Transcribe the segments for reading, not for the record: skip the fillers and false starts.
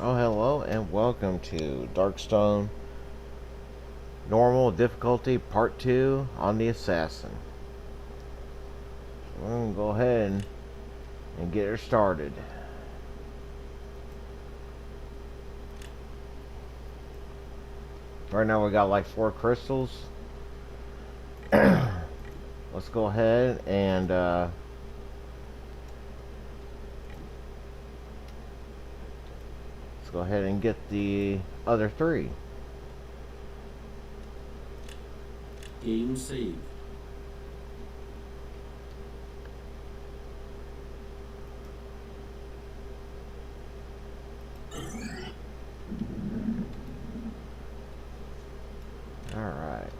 Oh, hello and welcome to Darkstone Normal Difficulty Part 2 on the Assassin. We're going to go ahead and get her started. Right now we got like 4 crystals. Let's go ahead and get the other 3. Game save. Alright.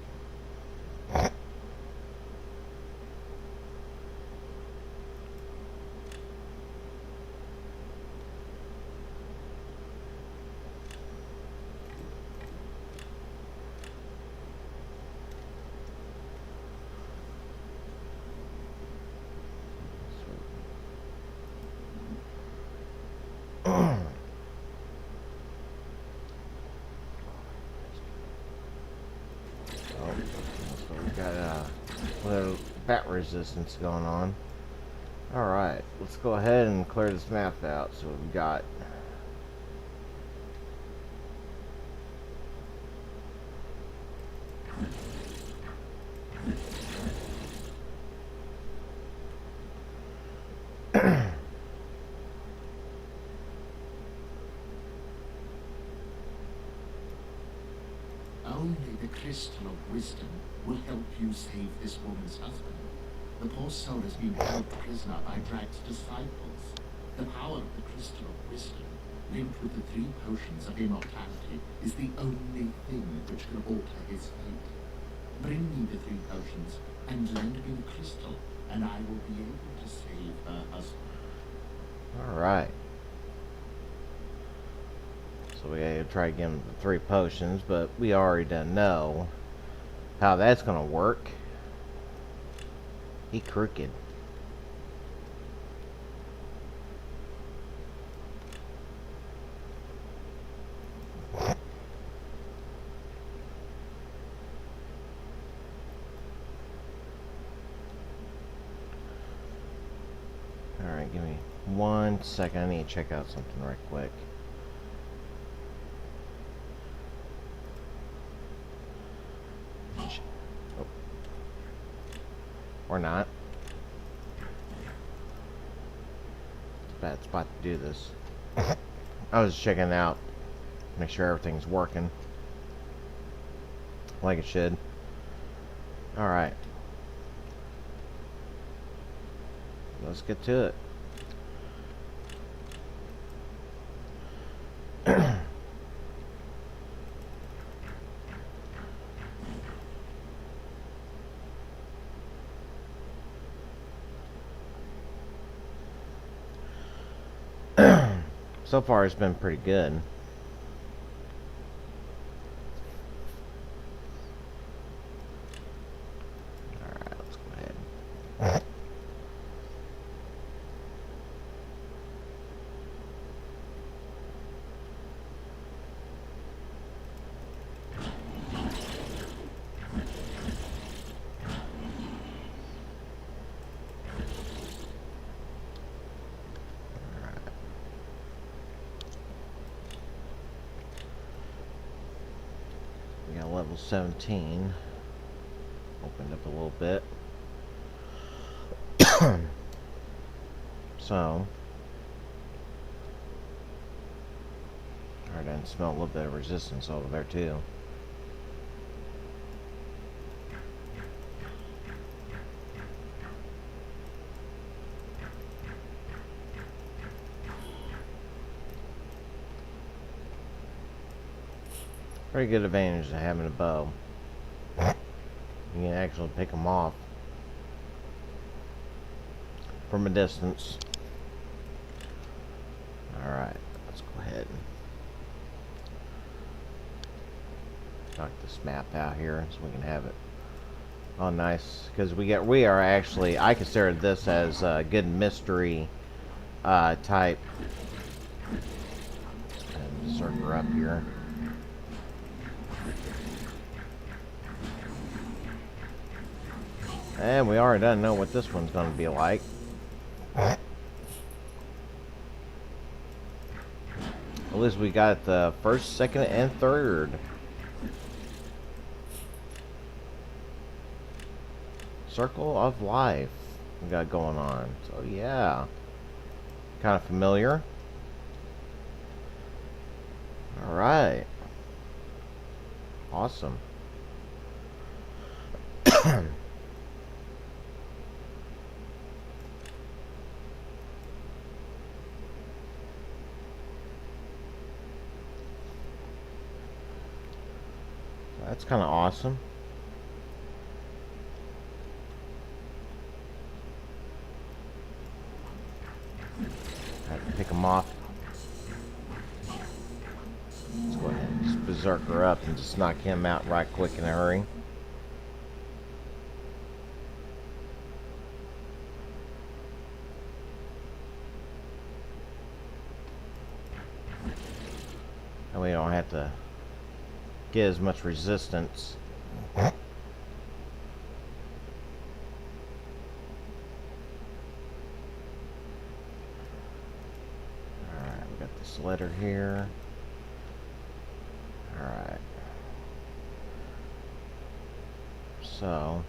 So we got a little bat resistance going on. Alright, let's go ahead and clear this map out. So we've got Only the crystal of wisdom will help you save this woman's husband. The poor soul has been held prisoner by Drag's disciples. The power of the crystal of wisdom, linked with the 3 potions of immortality, is the only thing which can alter his fate. Bring me the 3 potions and lend me the crystal, and I will be able to save her husband. alright. So we gotta try to give him the 3 potions, but we already done know how that's gonna work. He crooked. Alright, give me 1 second. I need to check out something right quick. Oh. Or not. It's a bad spot to do this. I was checking out, make sure everything's working like it should. Alright. Let's get to it. So far it's been pretty good. Alright, let's go ahead. We got level 17. Opened up a little bit. So, alright, I can smell a little bit of resistance over there too. Very good advantage of having a bow. You can actually pick them off from a distance. Alright, let's go ahead and knock this map out here so we can have it. Oh, nice, because we are actually, I consider this as a good mystery type. And Berserker up here. And we already done know what this one's going to be like. At least we got the first, second, and third. Circle of Life we got going on. So yeah, kind of familiar. All right, awesome. That's kind of awesome. I have to pick him off. Let's go ahead and just berserker up and just knock him out right quick in a hurry. And we don't have to get as much resistance. Alright, we got this letter here. Alright. So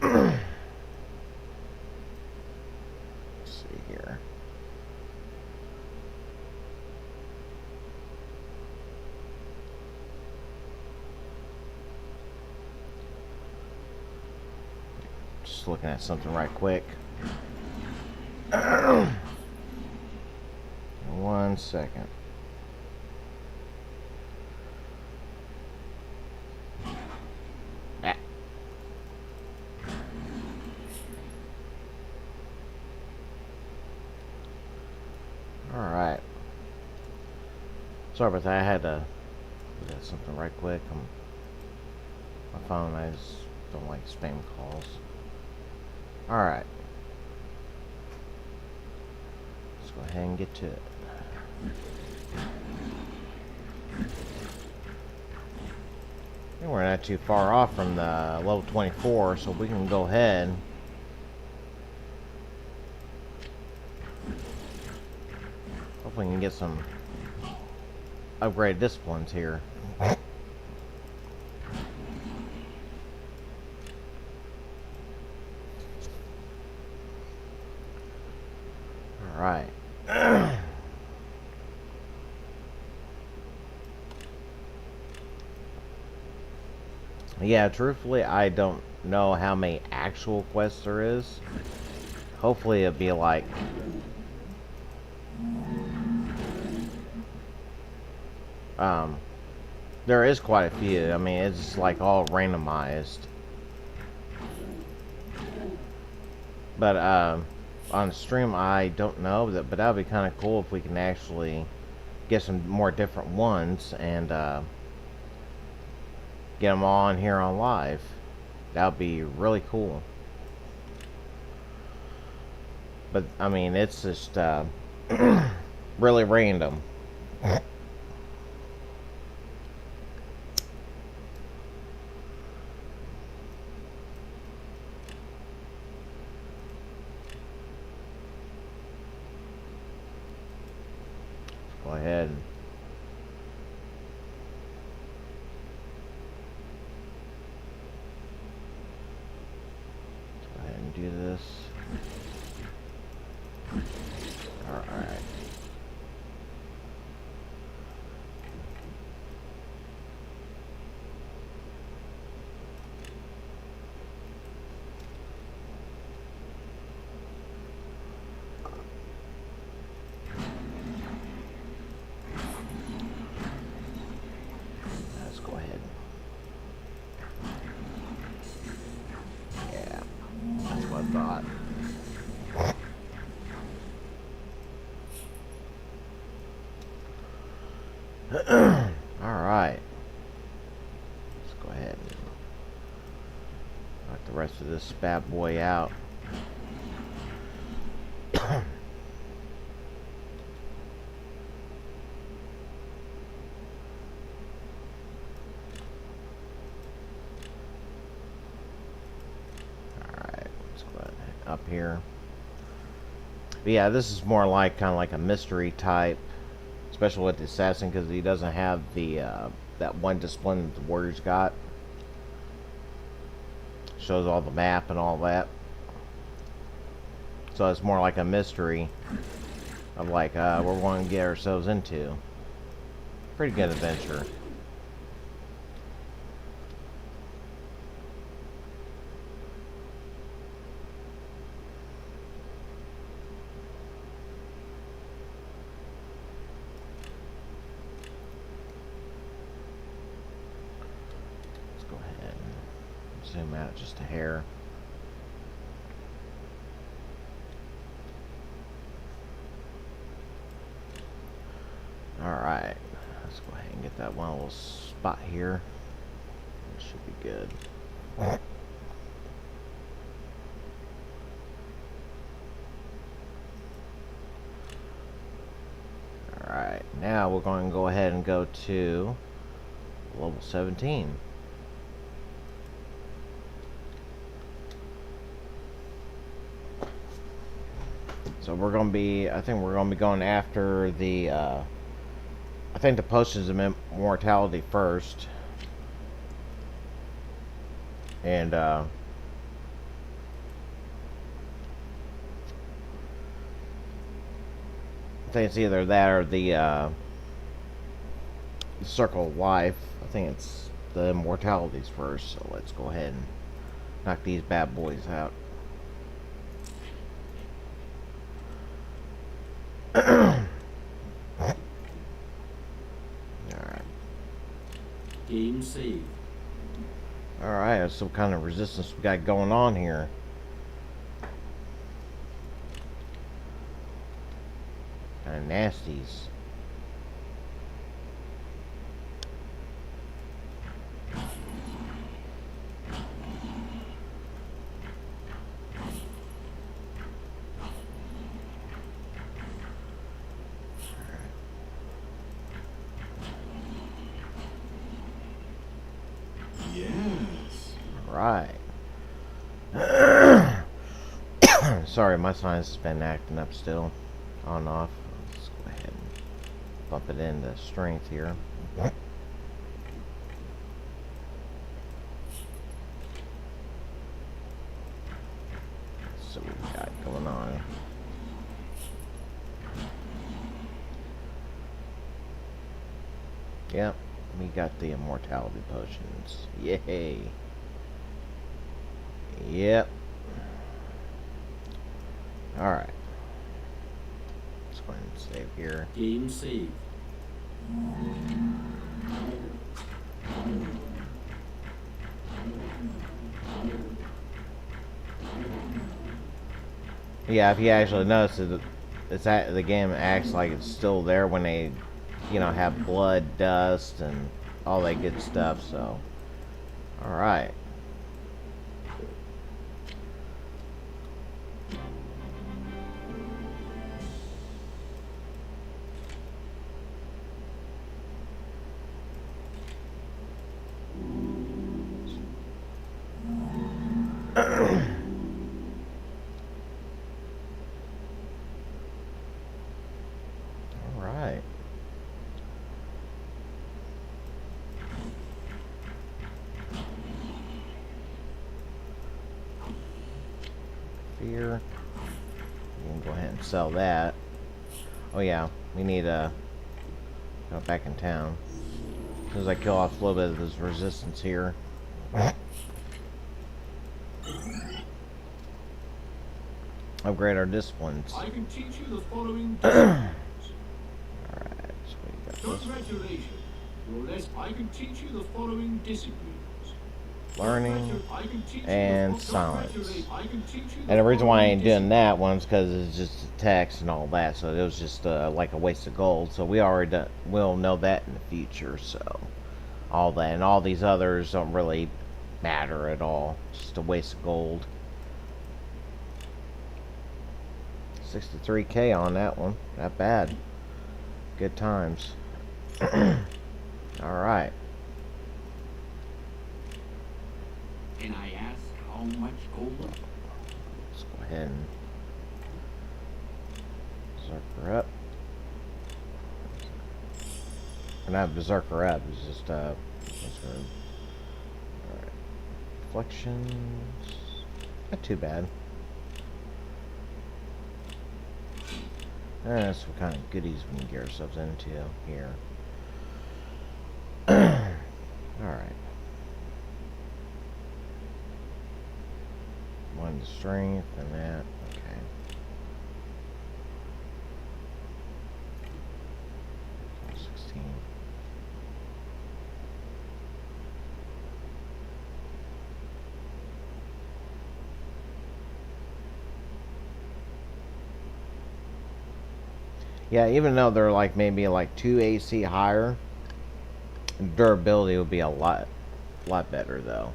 let's see here. Just looking at something right quick. 1 second. Ah. Alright. Sorry about that. I had to do that something right quick. My phone, I just don't like spam calls. Alright. Let's go ahead and get to it. I think we're not too far off from the level 24, so we can go ahead. Hopefully we can get some upgraded disciplines here. Alright. Yeah, truthfully, I don't know how many actual quests there is. Hopefully it'll be like... there is quite a few. I mean, it's like all randomized. But, on stream, I don't know, but that would be kind of cool if we can actually get some more different ones and, get them all on here on live. That would be really cool. But, I mean, it's just, really random. Go ahead. Let's go ahead and do this. Alright. Let's go ahead. Yeah, that's what I thought. Alright. Let's go ahead and the rest of this bad boy out. Up here. But yeah, this is more like kind of like a mystery type, especially with the assassin, because he doesn't have the that one discipline that the warriors got. Shows all the map and all that. So it's more like a mystery of like we're going to get ourselves into. Pretty good adventure. Zoom out just a hair. Alright, let's go ahead and get that one little spot here. It should be good. Alright, now we're going to go ahead and go to level 17. So we're going to be, I think we're going to be going after the, I think the potions of immortality first. And, I think it's either that or the Circle of Life. I think it's the immortalities first. So let's go ahead and knock these bad boys out. Game save. Alright, there's some kind of resistance we got going on here. Kind of nasties. Right. Sorry, my sinus has been acting up still. On and off. Let's go ahead and bump it into strength here. So what we got going on. Yep, we got the immortality potions. Yay. Yep. Alright. Let's go ahead and save here. Game save. Yeah, if you actually notice it, the game acts like it's still there when they, you know, have blood, dust, and all that good stuff, so. Alright. Alright. Fear. You can go ahead and sell that. Oh yeah, we need to go back in town. As soon as I kill off a little bit of this resistance here. Upgrade our disciplines. I can teach you the following. Alright, so we got this. Congratulations. Your list. I can teach you the following disciplines. Learning and silence. And the reason why I ain't doing that one is because it's just text and all that, so it was just like a waste of gold. So we already will know that in the future. So all that and all these others don't really matter at all. Just a waste of gold. 63K on that one. Not bad. Good times. Alright. Can I ask how much gold? Let's go ahead and Berserker up. Or not Berserker up, it's just alright. Reflections. Not too bad. That's what kind of goodies we can get ourselves into here. Alright. One to strength and that. Okay. Yeah, even though they're like maybe like 2 AC higher, durability would be a lot better though.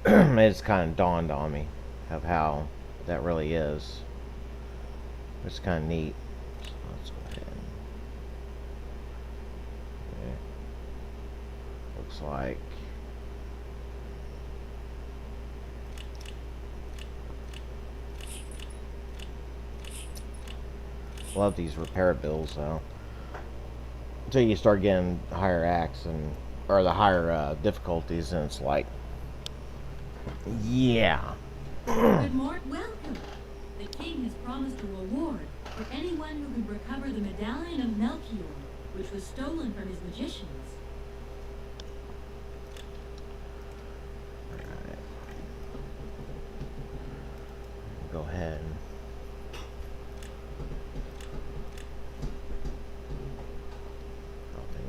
It just kind of dawned on me of how that really is. It's kind of neat. So let's go ahead. Okay. Looks like love these repair bills though. Until you start getting higher acts and or the higher difficulties, and it's like, yeah. Good morning. Welcome. The king has promised a reward for anyone who can recover the medallion of Melchior, which was stolen from his magicians. Alright. Go ahead.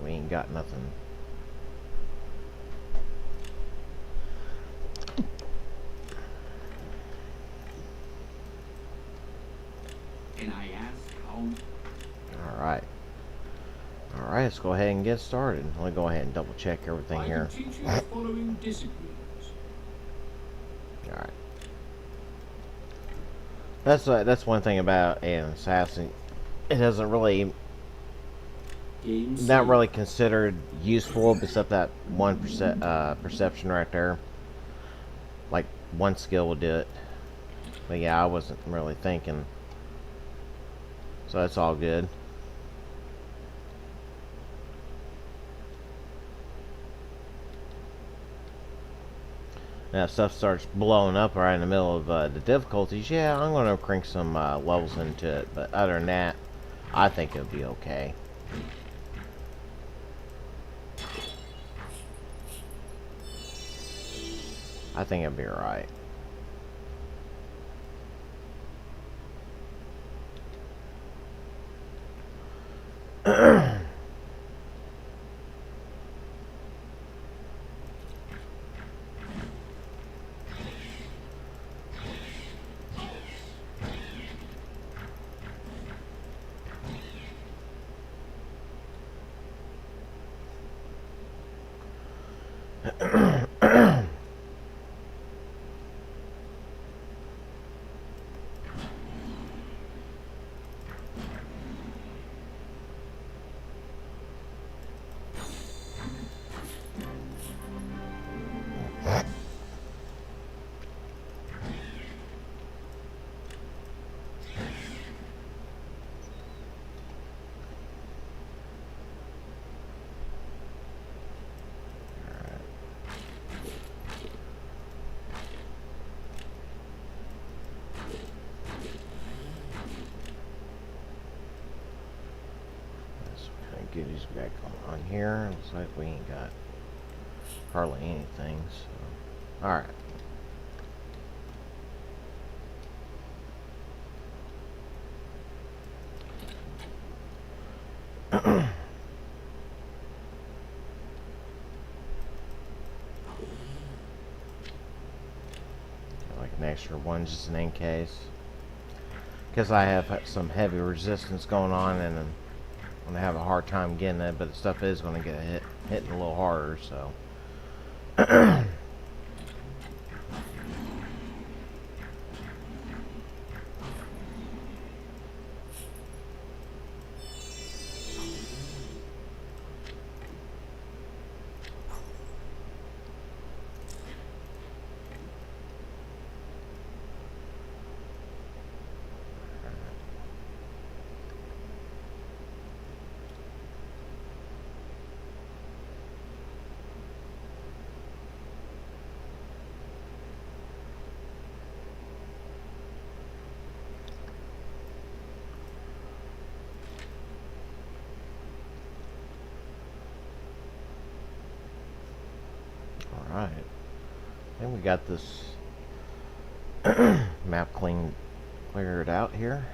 We ain't got nothing. Can I ask how? Alright. Alright, let's go ahead and get started. Let me go ahead and double check everything I here. can teach you the following disciplines. Alright. That's one thing about an assassin. It doesn't really not really considered useful except that 1% perception right there. Like one skill would do it. But yeah, I wasn't really thinking. So that's all good. Now if stuff starts blowing up right in the middle of the difficulties, yeah, I'm going to crank some levels into it. But other than that, I think it'll be okay. I think it'll be alright. Goodies we got going on here. Looks like we ain't got hardly anything, so alright. Like an extra one just in case. Because I have some heavy resistance going on and I'm going to have a hard time getting it, but the stuff is going to get hitting a little harder, so. Alright. I think we got this map cleared out here.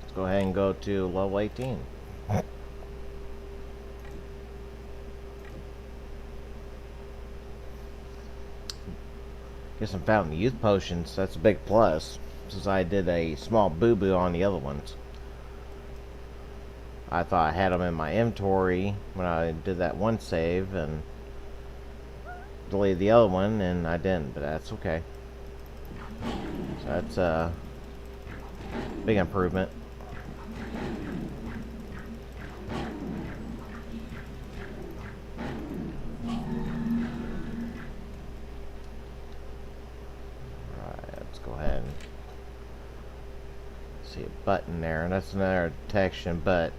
Let's go ahead and go to level 18. Get some fountain youth potions. That's a big plus, since I did a small boo-boo on the other ones. I thought I had them in my inventory when I did that one save and deleted the other one, and I didn't, but that's okay. So that's a big improvement. Alright, let's go ahead and see a button there, and that's another detection, but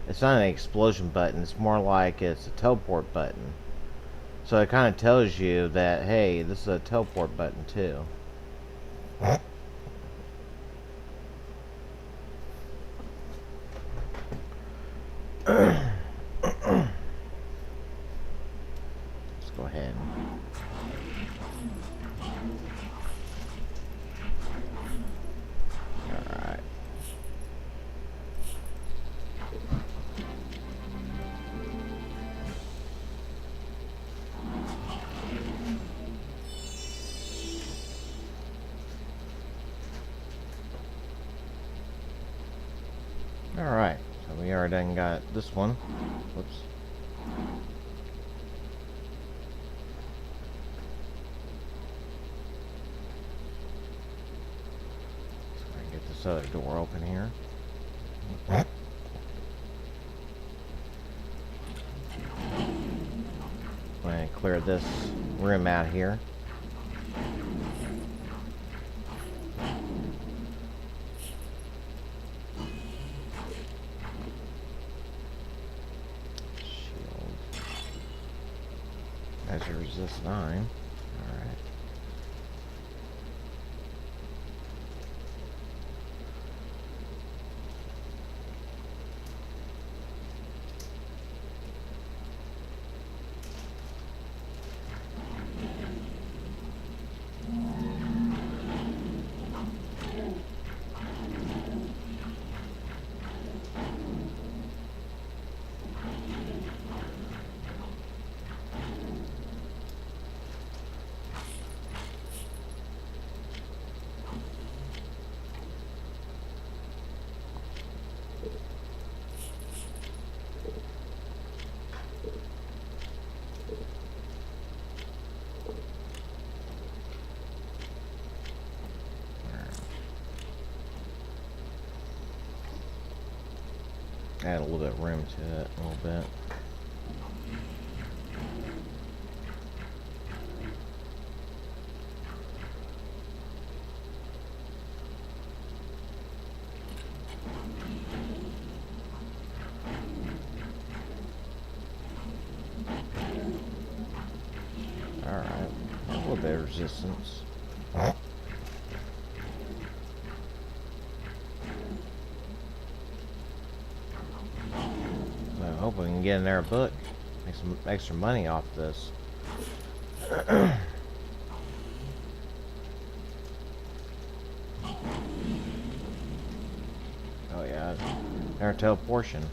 it's not an explosion button. It's more like it's a teleport button. So it kind of tells you that, hey, this is a teleport button too. Let's go ahead. Alright. Alright, so we already done got this one. Whoops. So I can get this other door open here. Go ahead and clear this room out here. As you resist 9. Alright. Add a little bit of room to it, a little bit. Alright, a little bit of resistance. I hope we can get in there a book. Make some extra money off this. Oh yeah, their teleportation.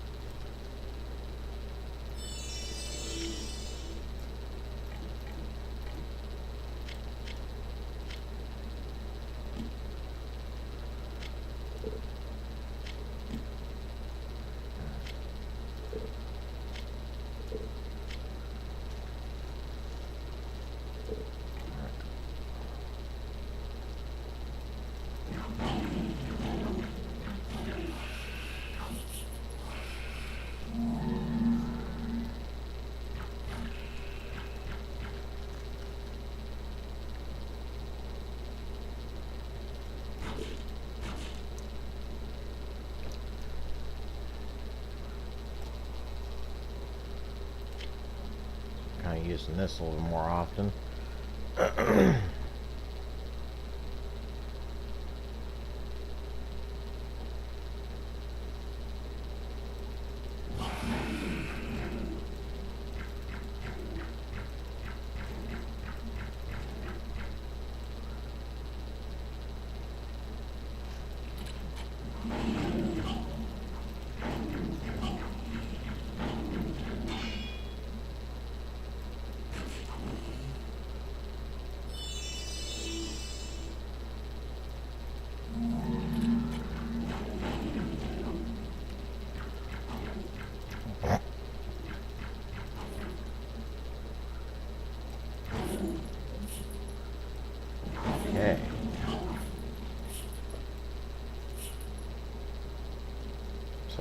Kind of using this a little more often.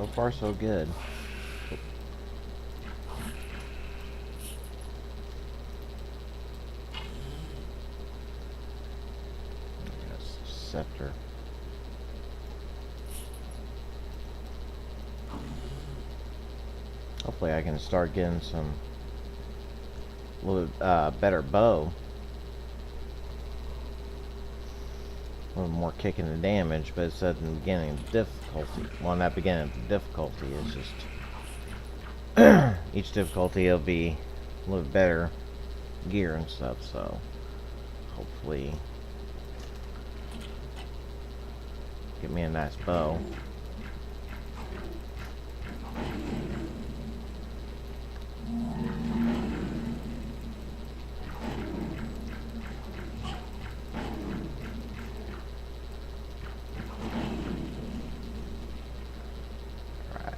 So far, so good. Yes, scepter. Hopefully I can start getting some little better bow. A little more kicking the damage, but it said in the beginning of difficulty. Well, not beginning of difficulty, it's just each difficulty will be a little better gear and stuff, so hopefully get me a nice bow. Right.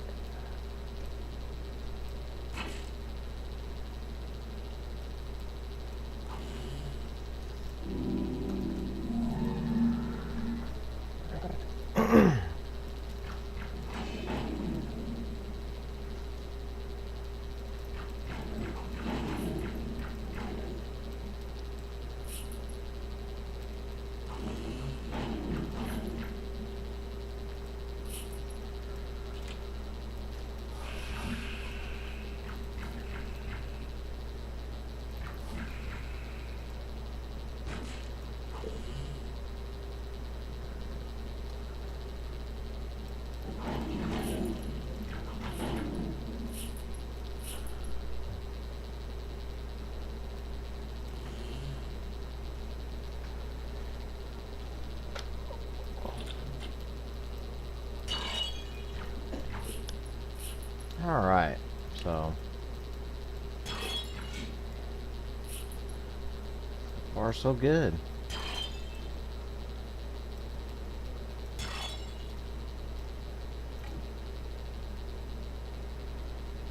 Alright, so far so good.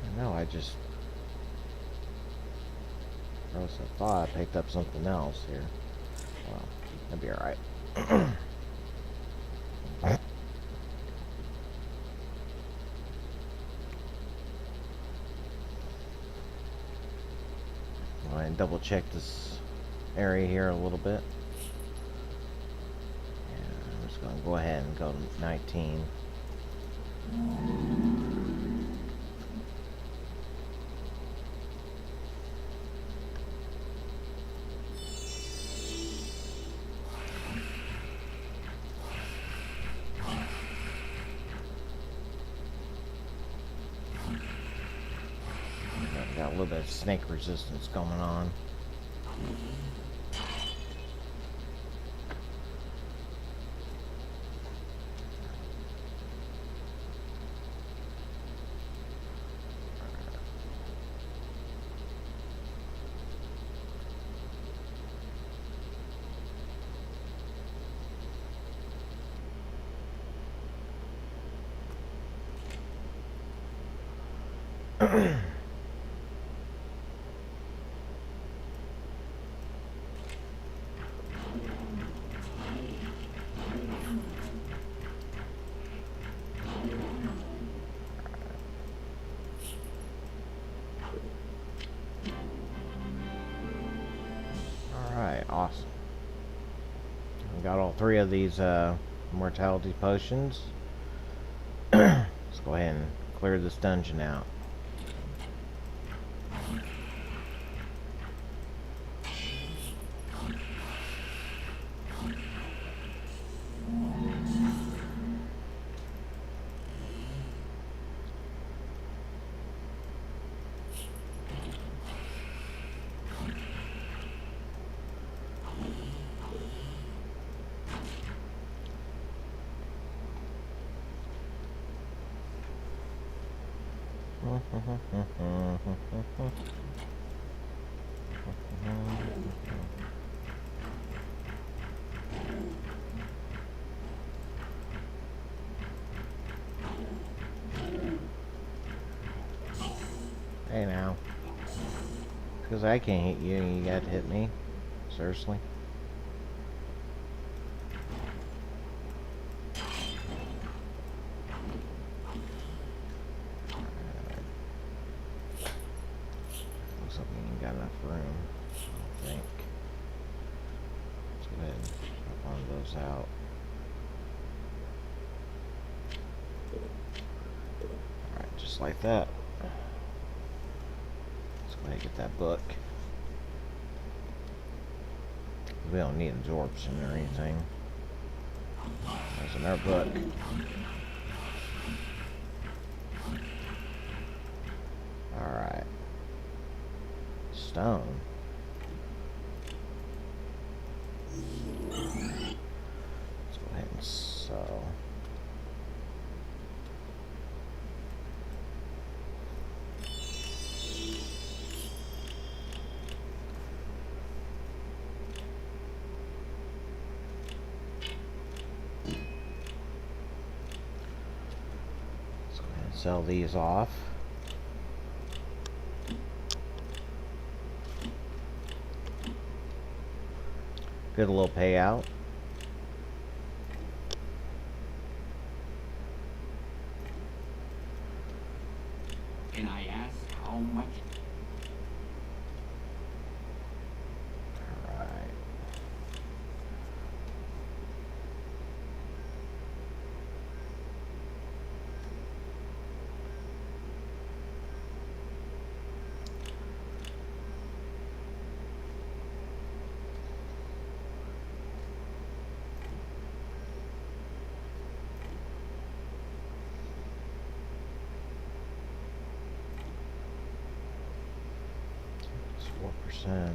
I know, I just thought I picked up something else here. Well, that'd be alright. Go ahead and double check this area here a little bit. And I'm just going to go ahead and go to 19. Got a little bit of snake resistance going on. Alright, awesome. We got all three of these mortality potions. Let's go ahead and clear this dungeon out. Hey now. Because I can't hit you and you got to hit me. Seriously? those out. Alright, just like that. Let's go ahead and get that book. We don't need absorption or anything. There's another book. Alright. Stone. Let's go ahead and sew. Let's go ahead and sell these off. Good little payout. Can I ask how much? Alright. It's 4%.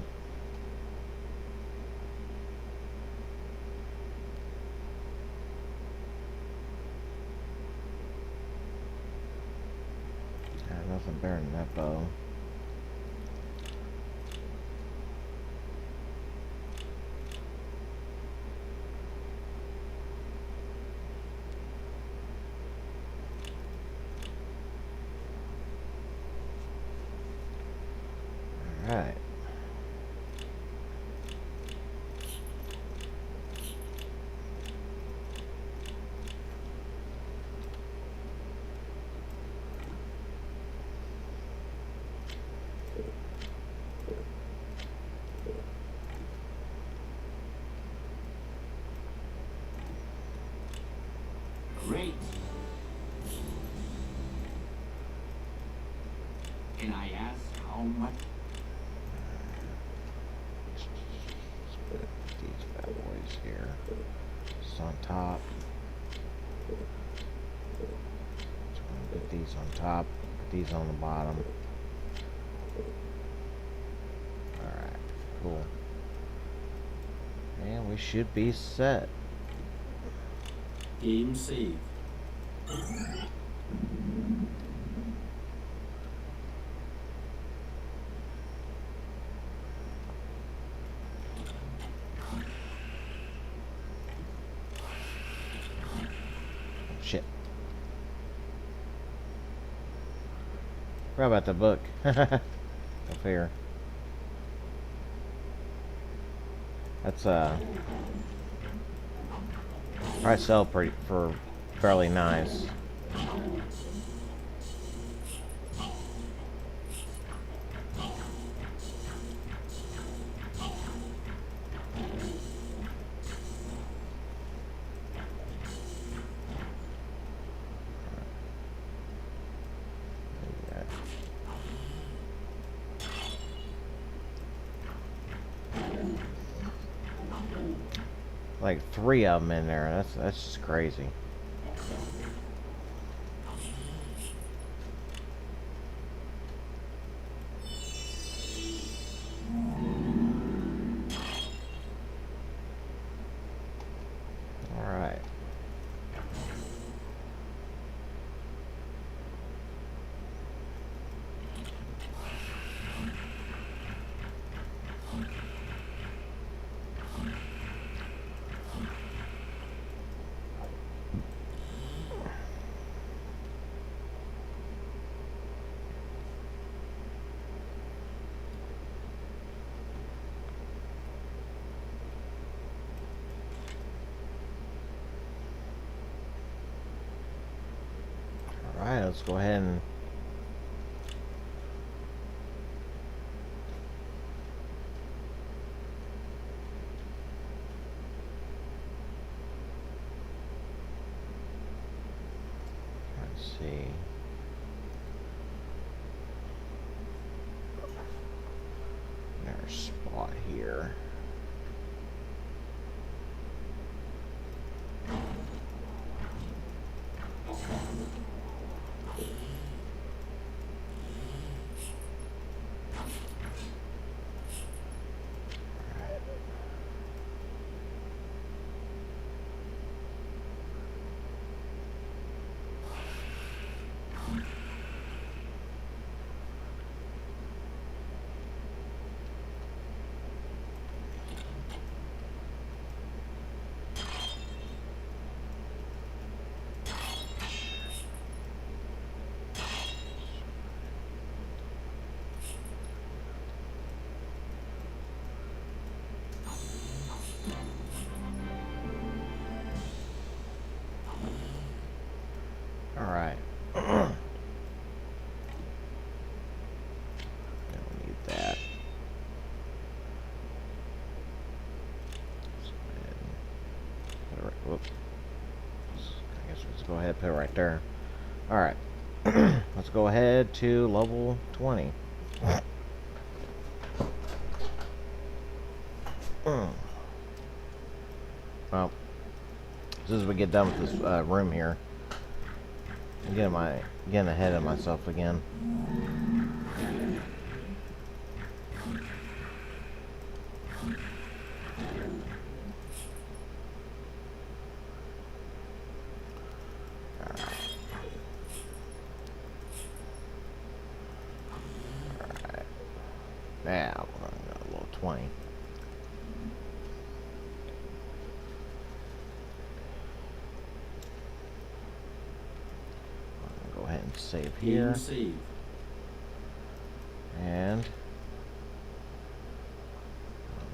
Nothing better than that bow. Alright. Great. Can I ask how much? Let's put these bad boys here. Just on top. Just gonna put these on top. Put these on the bottom. Alright, cool. And we should be set. Game saved. Shit. Forgot about the book. Up here. That's probably sell pretty for fairly nice. Like 3 of them in there. That's just crazy. All right. Alright, let's go ahead and see. There's a spot here. Alright. Don't need that. Put it right, whoop. I guess let's go ahead and put it right there. Alright. Let's go ahead to level 20. Well, as soon as we get done with this room here, I'm getting ahead of myself again. Alright. Now we're going to go level 20. Go ahead and save here. Save. And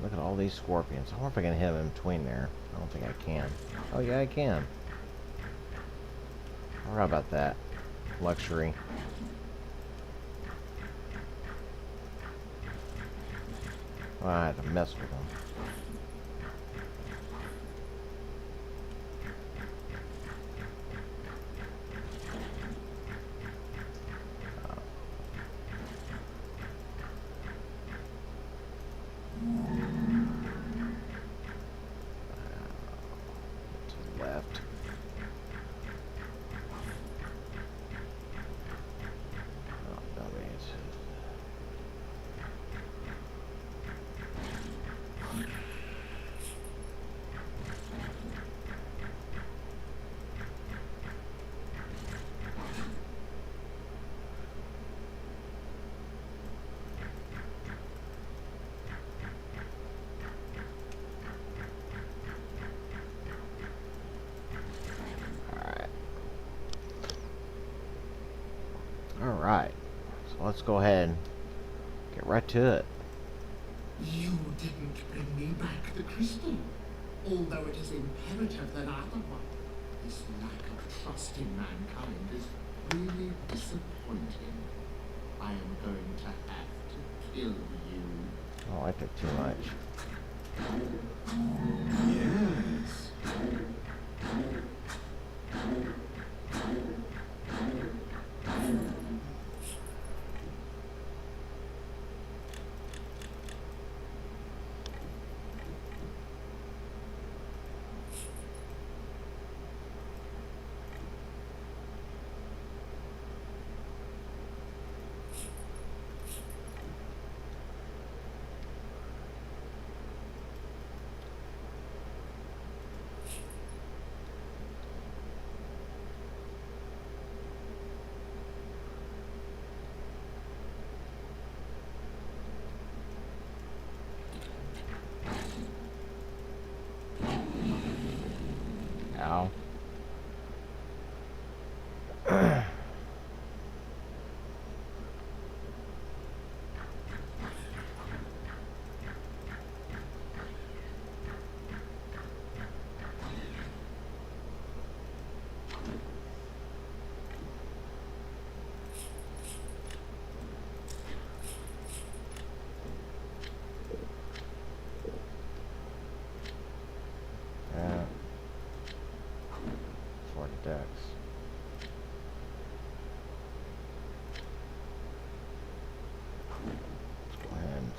look at all these scorpions. I wonder if I can hit them in between there. I don't think I can. Oh yeah, I can. How about that? Luxury. Well, I had to mess with them. To the left. Oh, no, wait. Alright. So let's go ahead and get right to it. You didn't bring me back the crystal, although it is imperative that otherwise. This lack of trust in mankind is really disappointing. I am going to have to kill you. I don't like it too much. Yes.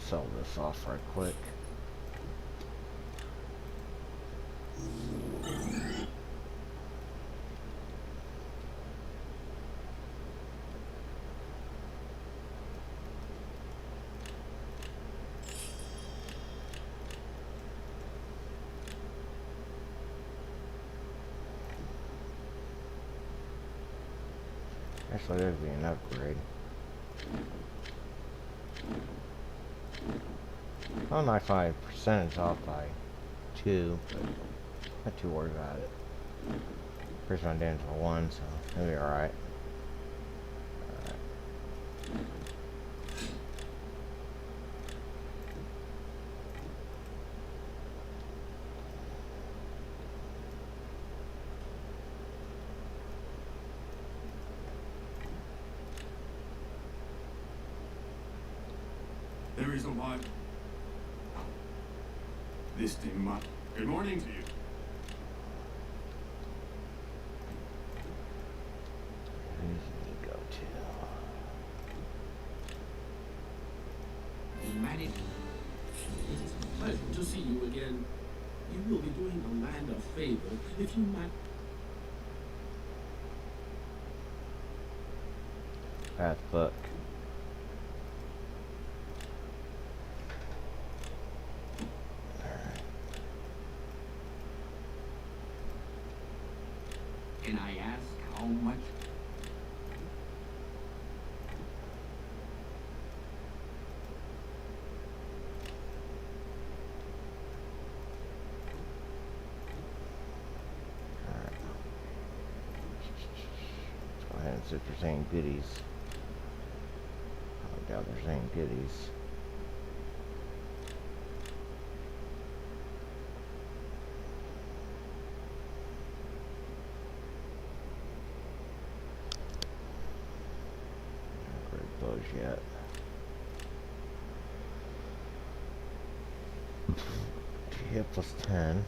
sell this off right quick. Actually, there'd be an upgrade. Oh, not 5% off by 2, but not too worried about it. First one down to 1, so it'll be alright. There is a lot. This thing might. Good morning to you. Who do you go to? You managed. It is a pleasure to see you again. You will be doing the land a favor if you might. Path book. Can I ask how much? Let's go ahead and see if there's any goodies. I doubt there's any goodies. Those yet. Yeah, plus 10.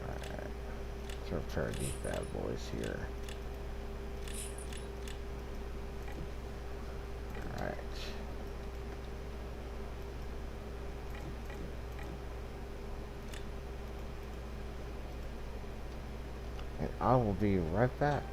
Alright. Let's repair these bad boys here. Alright. And I will be right back.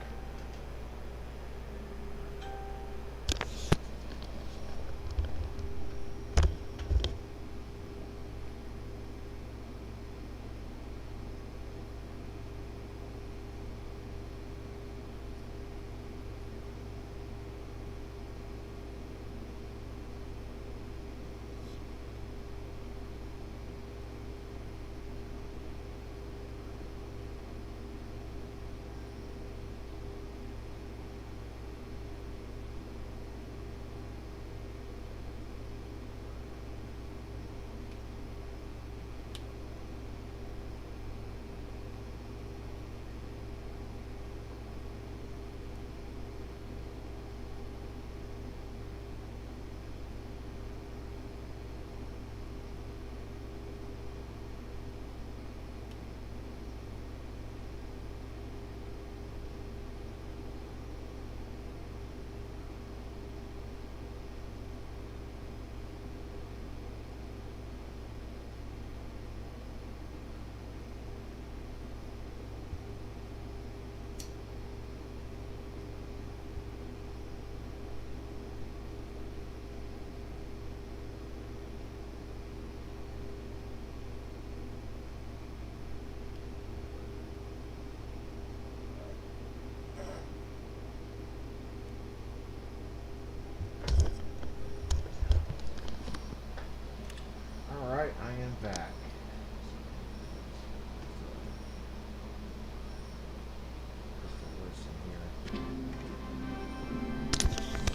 Alright, I am back.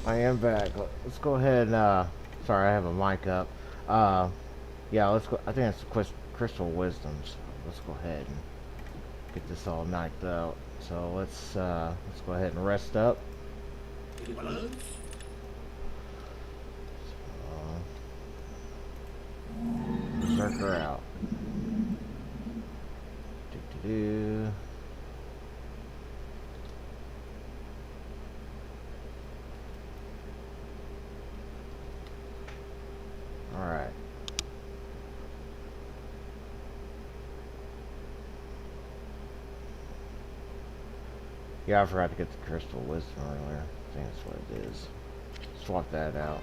I am back. Let's go ahead and, sorry, I have a mic up. Yeah, let's go. I think it's Crystal Wisdoms. Let's go ahead and get this all knocked out. So let's go ahead and rest up. Hello? Berserker out. Do. Alright. Yeah, I forgot to get the crystal wisdom earlier. I think that's what it is. Swap that out.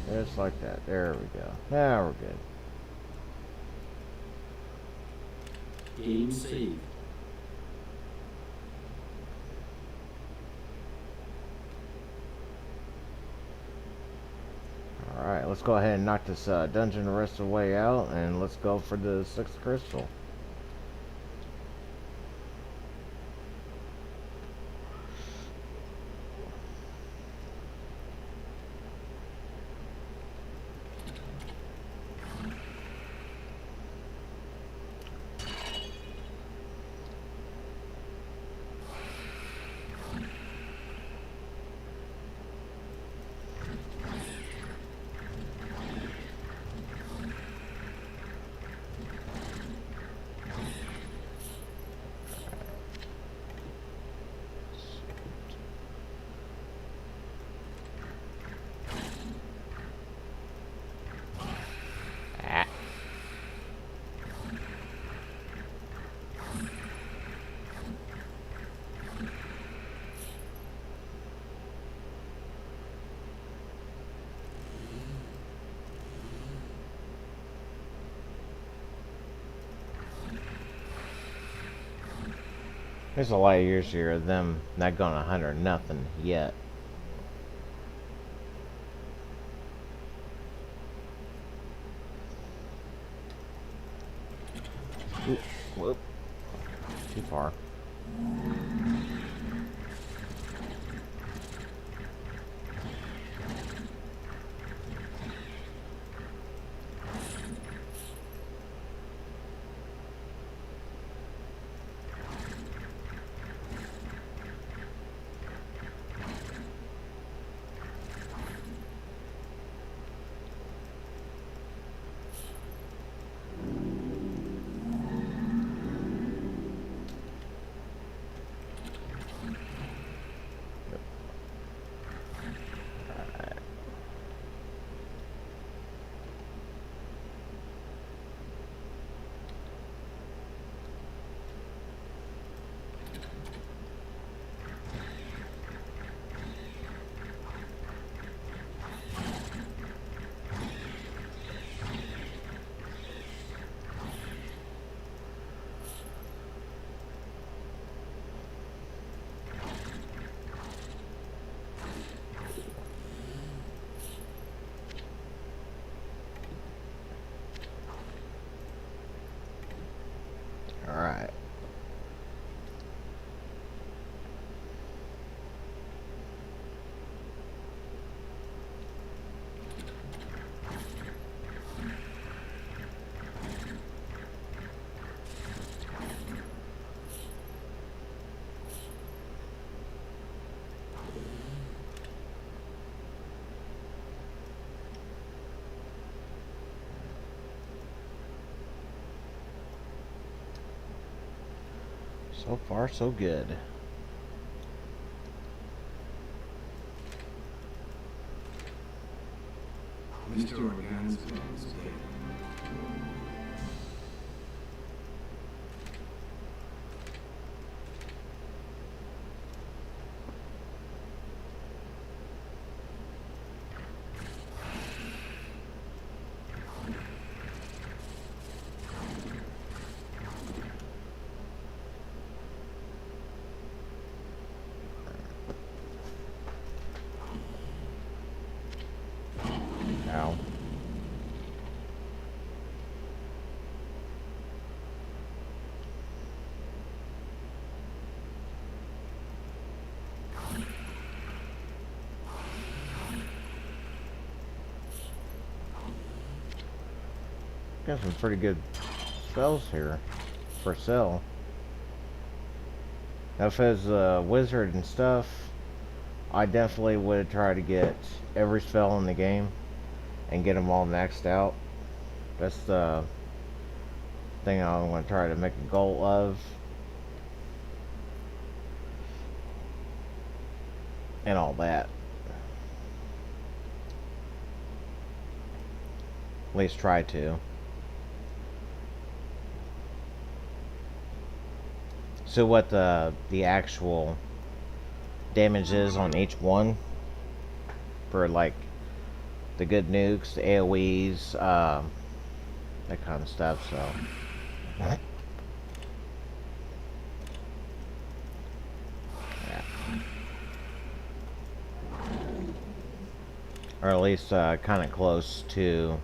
Just like that. There we go. Now we're good. Game saved. Alright, let's go ahead and knock this dungeon the rest of the way out, and let's go for the 6th crystal. There's a lot of years here of them not going 100 nothing yet. Oop, whoop. Too far. Alright. So far, so good. Mr. Organ's is dead. Ow. Got some pretty good spells here for sale. Now if it was a wizard and stuff, I definitely would try to get every spell in the game and get them all maxed out. That's the thing I'm going to try to make a goal of. And all that. At least try to. So what the actual damage is on each one for like the good nukes, the AoEs, that kind of stuff. So. Yeah. Or at least kind of close to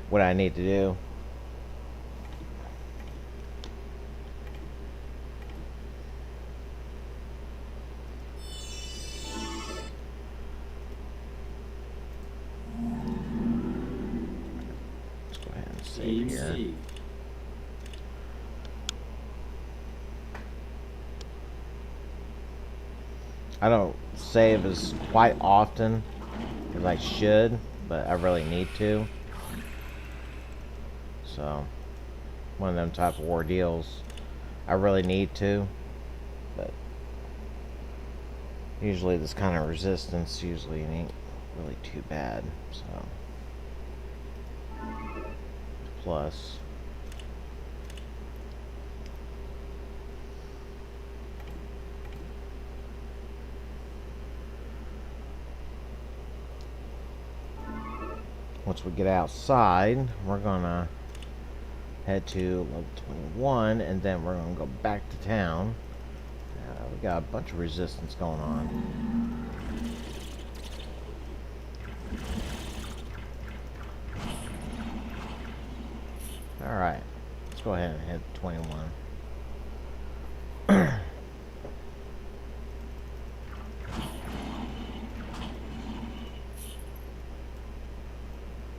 what I need to do. Let's go ahead and save here. Save. I don't save as quite often as I should, but I really need to. So, one of them type of ordeals. I really need to, but usually this kind of resistance usually ain't really too bad. So, plus. Once we get outside, we're gonna head to level 21, and then we're gonna go back to town. We got a bunch of resistance going on. Alright, let's go ahead and head to 21.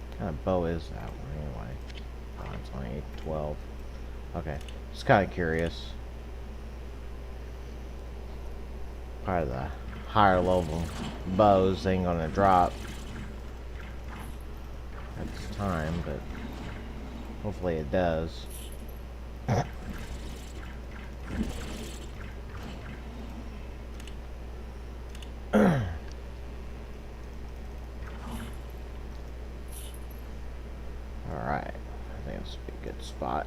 What kind of bow is that one anyway? Oh, it's only 12. Okay, just kind of curious. Probably the higher level bows ain't gonna drop at this time, but hopefully it does. Alright, I think this would be a good spot.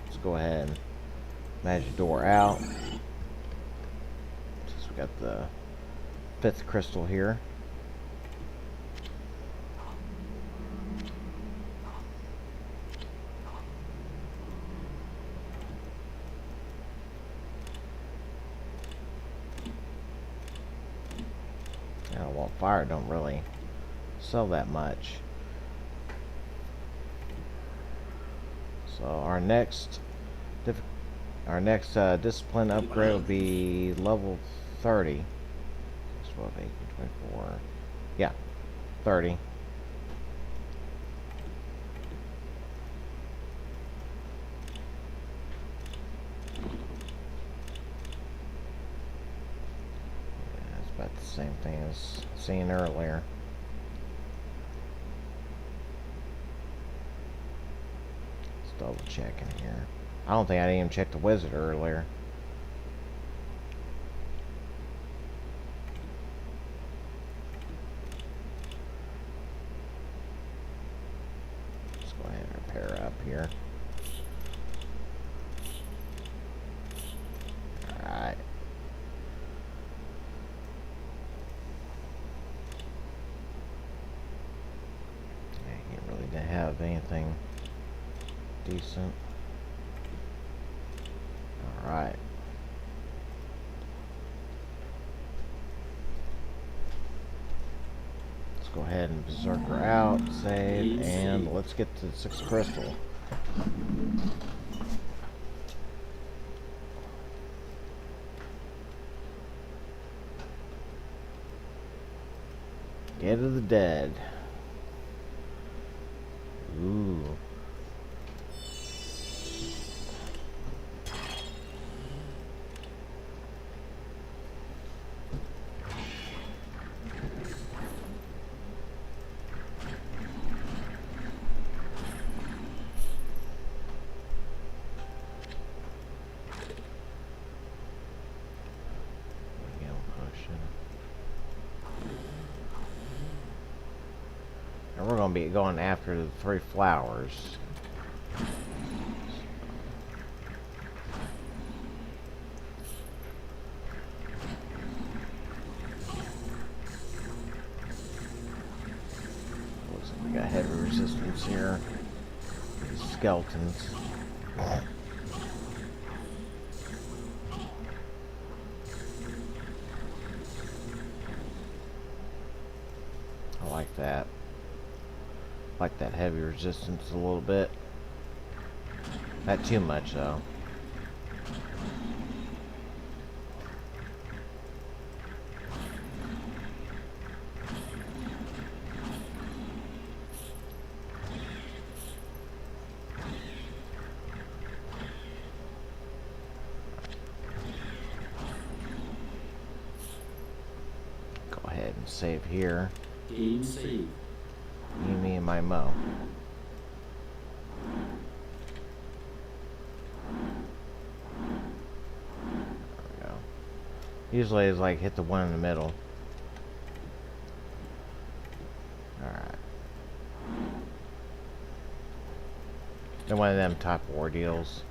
Let's go ahead and magic door out. Since we got the 5th crystal here. Yeah, well, fire don't really sell that much. So our next discipline upgrade will be level 30. 12, 18, 24. Yeah, 30. Yeah, it's about the same thing as seen earlier. Double checking here. I don't think I didn't even check the wizard earlier. Let's go ahead and repair up here. Alright. Yeah, he really didn't have anything decent. Alright. Let's go ahead and berserker out, save, and let's get to the 6th crystal. Get of the dead. Ooh. And we're going to be going after the 3 flowers. Looks like we got heavy resistance here. These skeletons. I like that. Like that heavy resistance a little bit. Not too much though. Go ahead and save here. Game saved. You, me, and my Mo. Usually it's like hit the one in the middle. Alright. Then one of them type of ordeals.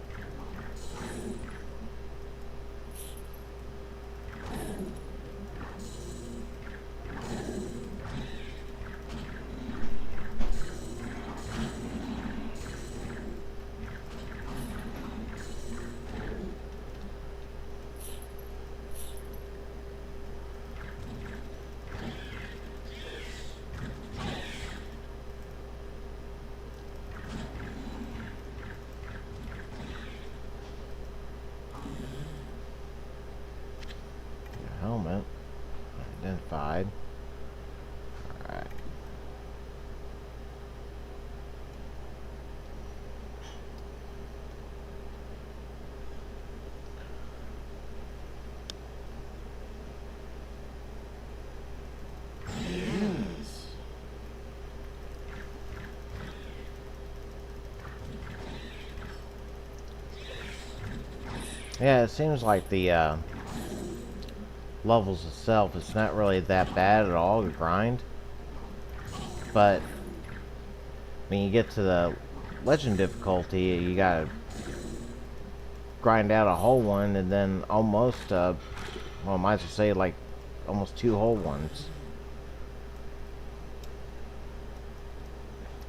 Helmet identified. Alright. Yes. Yeah, it seems like the levels itself, it's not really that bad at all to grind. But when you get to the legend difficulty, you gotta grind out a whole one and then almost, well, I might as well say like almost 2 whole ones.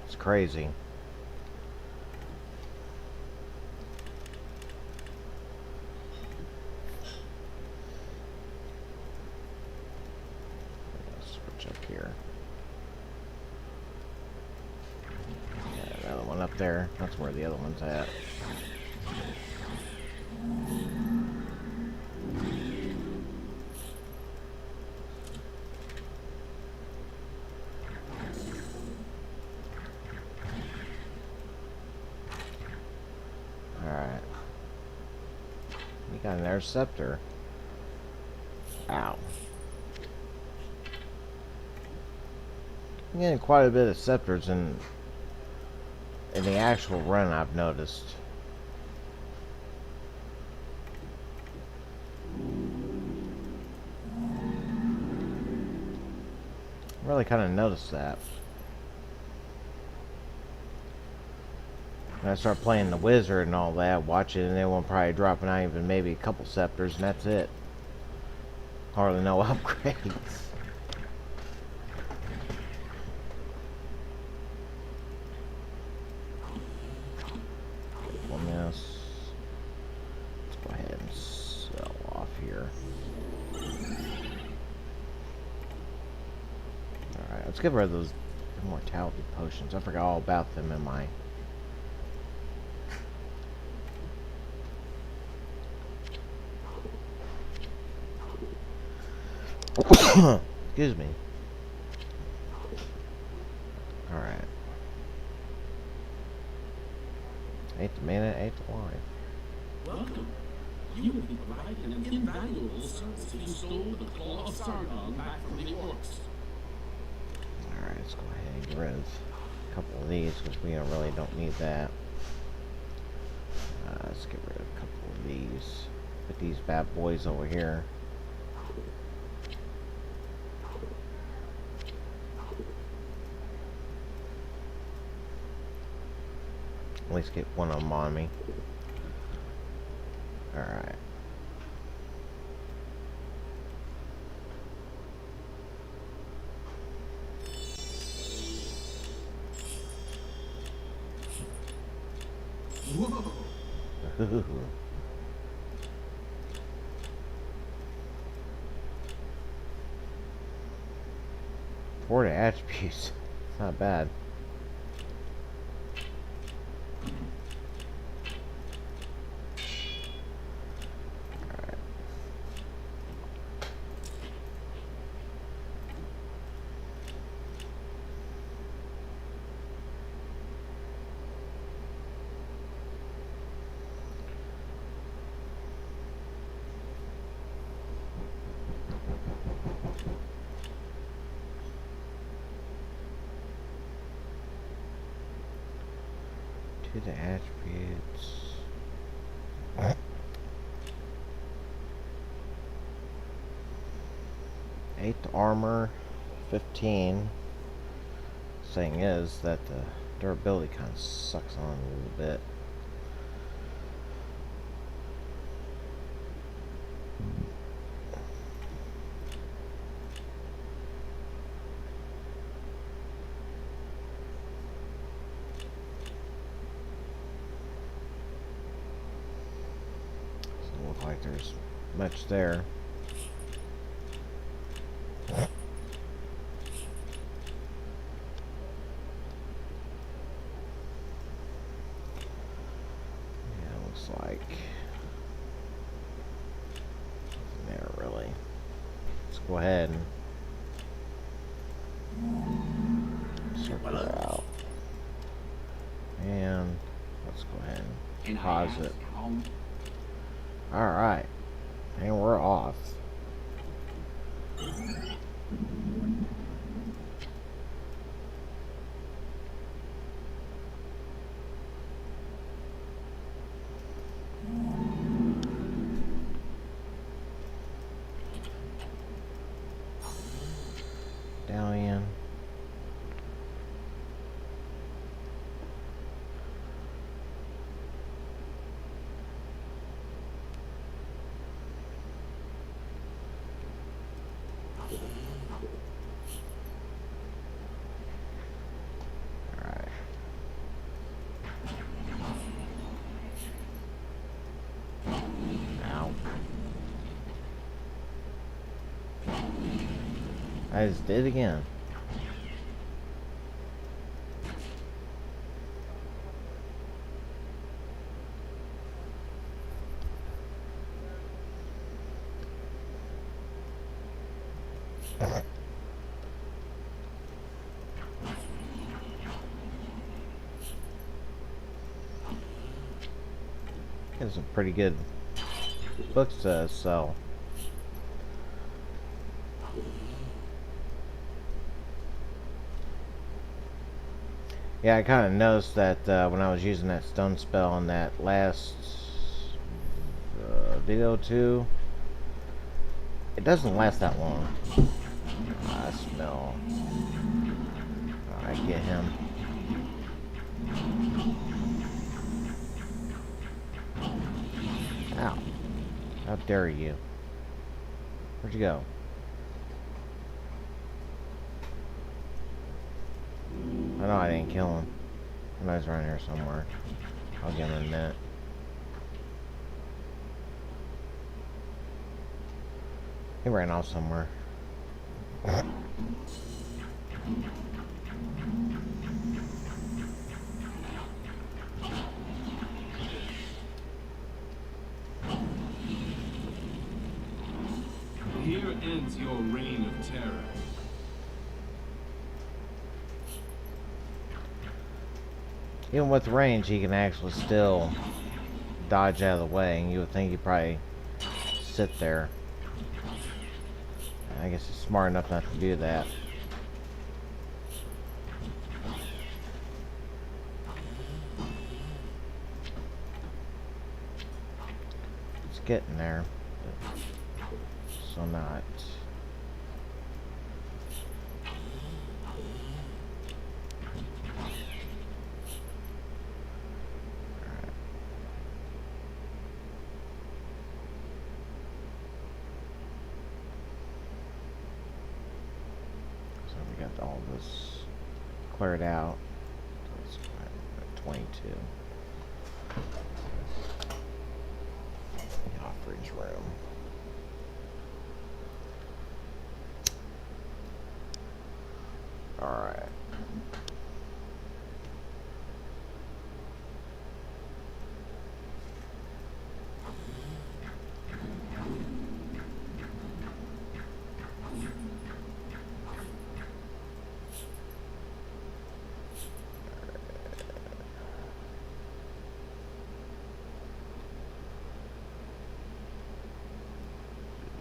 It's crazy. Switch up here. Yeah, another one up there. That's where the other one's at. Alright. We got an interceptor. Ow. I'm getting quite a bit of scepters in the actual run, I've noticed. Really kind of noticed that. When I start playing the wizard and all that, watch it, and then we'll probably dropping out even maybe a couple scepters, and that's it. Hardly no upgrades. One this. Let's go ahead and sell off here. Alright, let's get rid of those immortality potions. I forgot all about them in my... Excuse me. Alright. 8th minute, 8th life. Welcome. You would be providing an invaluable service if you stole the Claw of Sargon back from the orcs. Alright, let's go ahead and get rid of a couple of these because we really don't need that. Let's get rid of a couple of these. Put these bad boys over here. At least get one of them on me. Alright. Whoa! Four attributes. It's not bad. Alright. To the attributes. Eight armor, 15. Thing is that the durability kind of sucks on a little bit. Doesn't look like there's much there. Like there really. Let's go ahead and circle it out. And let's go ahead and pause it. Alright. And we're off. Medallion. Alright. Ow. I just did it again. There's some pretty good books to sell. Yeah, I kind of noticed that when I was using that stone spell on that last video too, it doesn't last that long. I smell. Alright, get him. Ow. How dare you? Where'd you go? I know I didn't kill him. I know he's around here somewhere. I'll give him in a minute. He ran off somewhere. Here ends your reign of terror. Even with range, he can actually still dodge out of the way, and you would think he'd probably sit there. I guess he's smart enough not to do that. It's getting there, but so not. got all this cleared out. So it's at 22. The offerings room. Alright.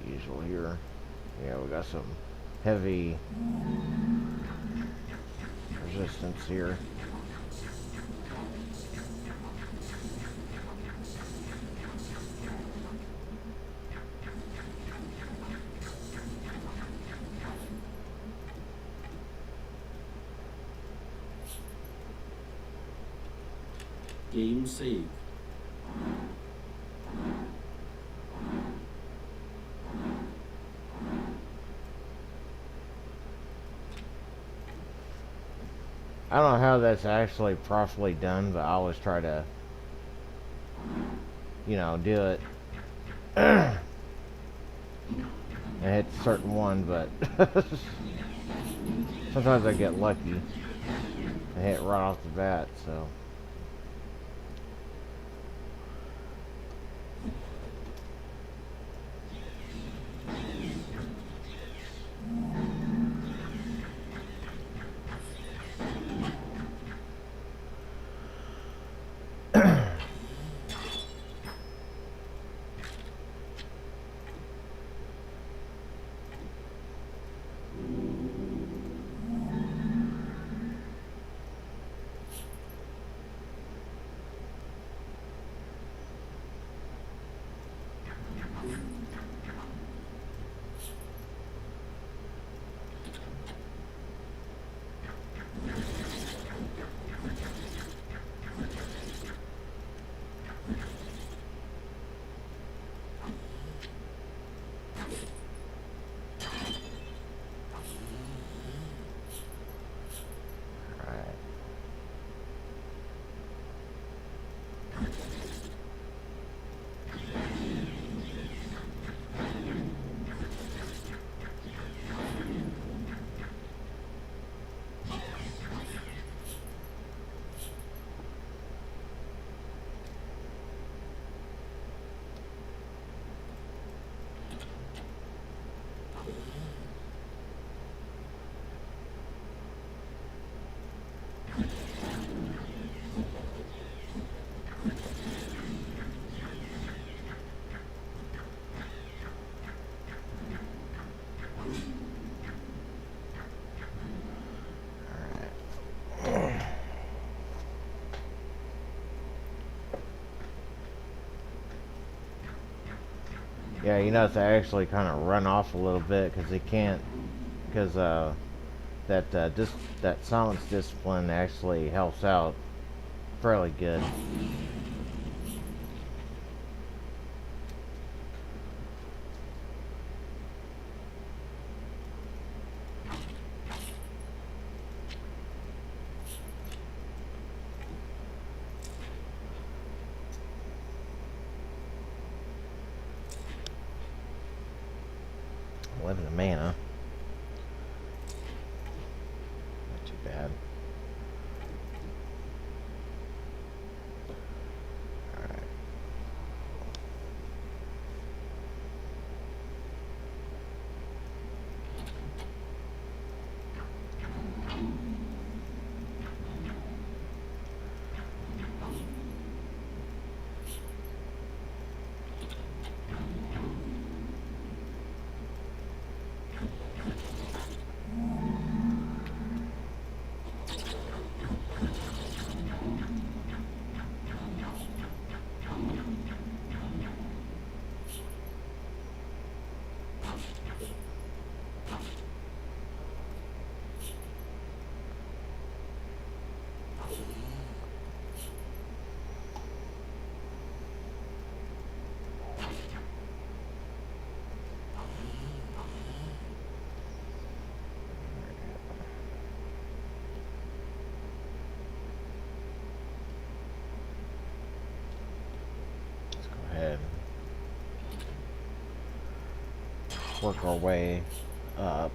Usual here. Yeah, we got some heavy resistance here. Game saved. I don't know how that's actually properly done, but I always try to, you know, do it. I hit a certain one, but sometimes I get lucky. I hit right off the bat, so. Yeah, you notice I actually kind of run off a little bit because they can't, because that silence discipline actually helps out fairly good. Living a mana. Not too bad. Alright. work our way up.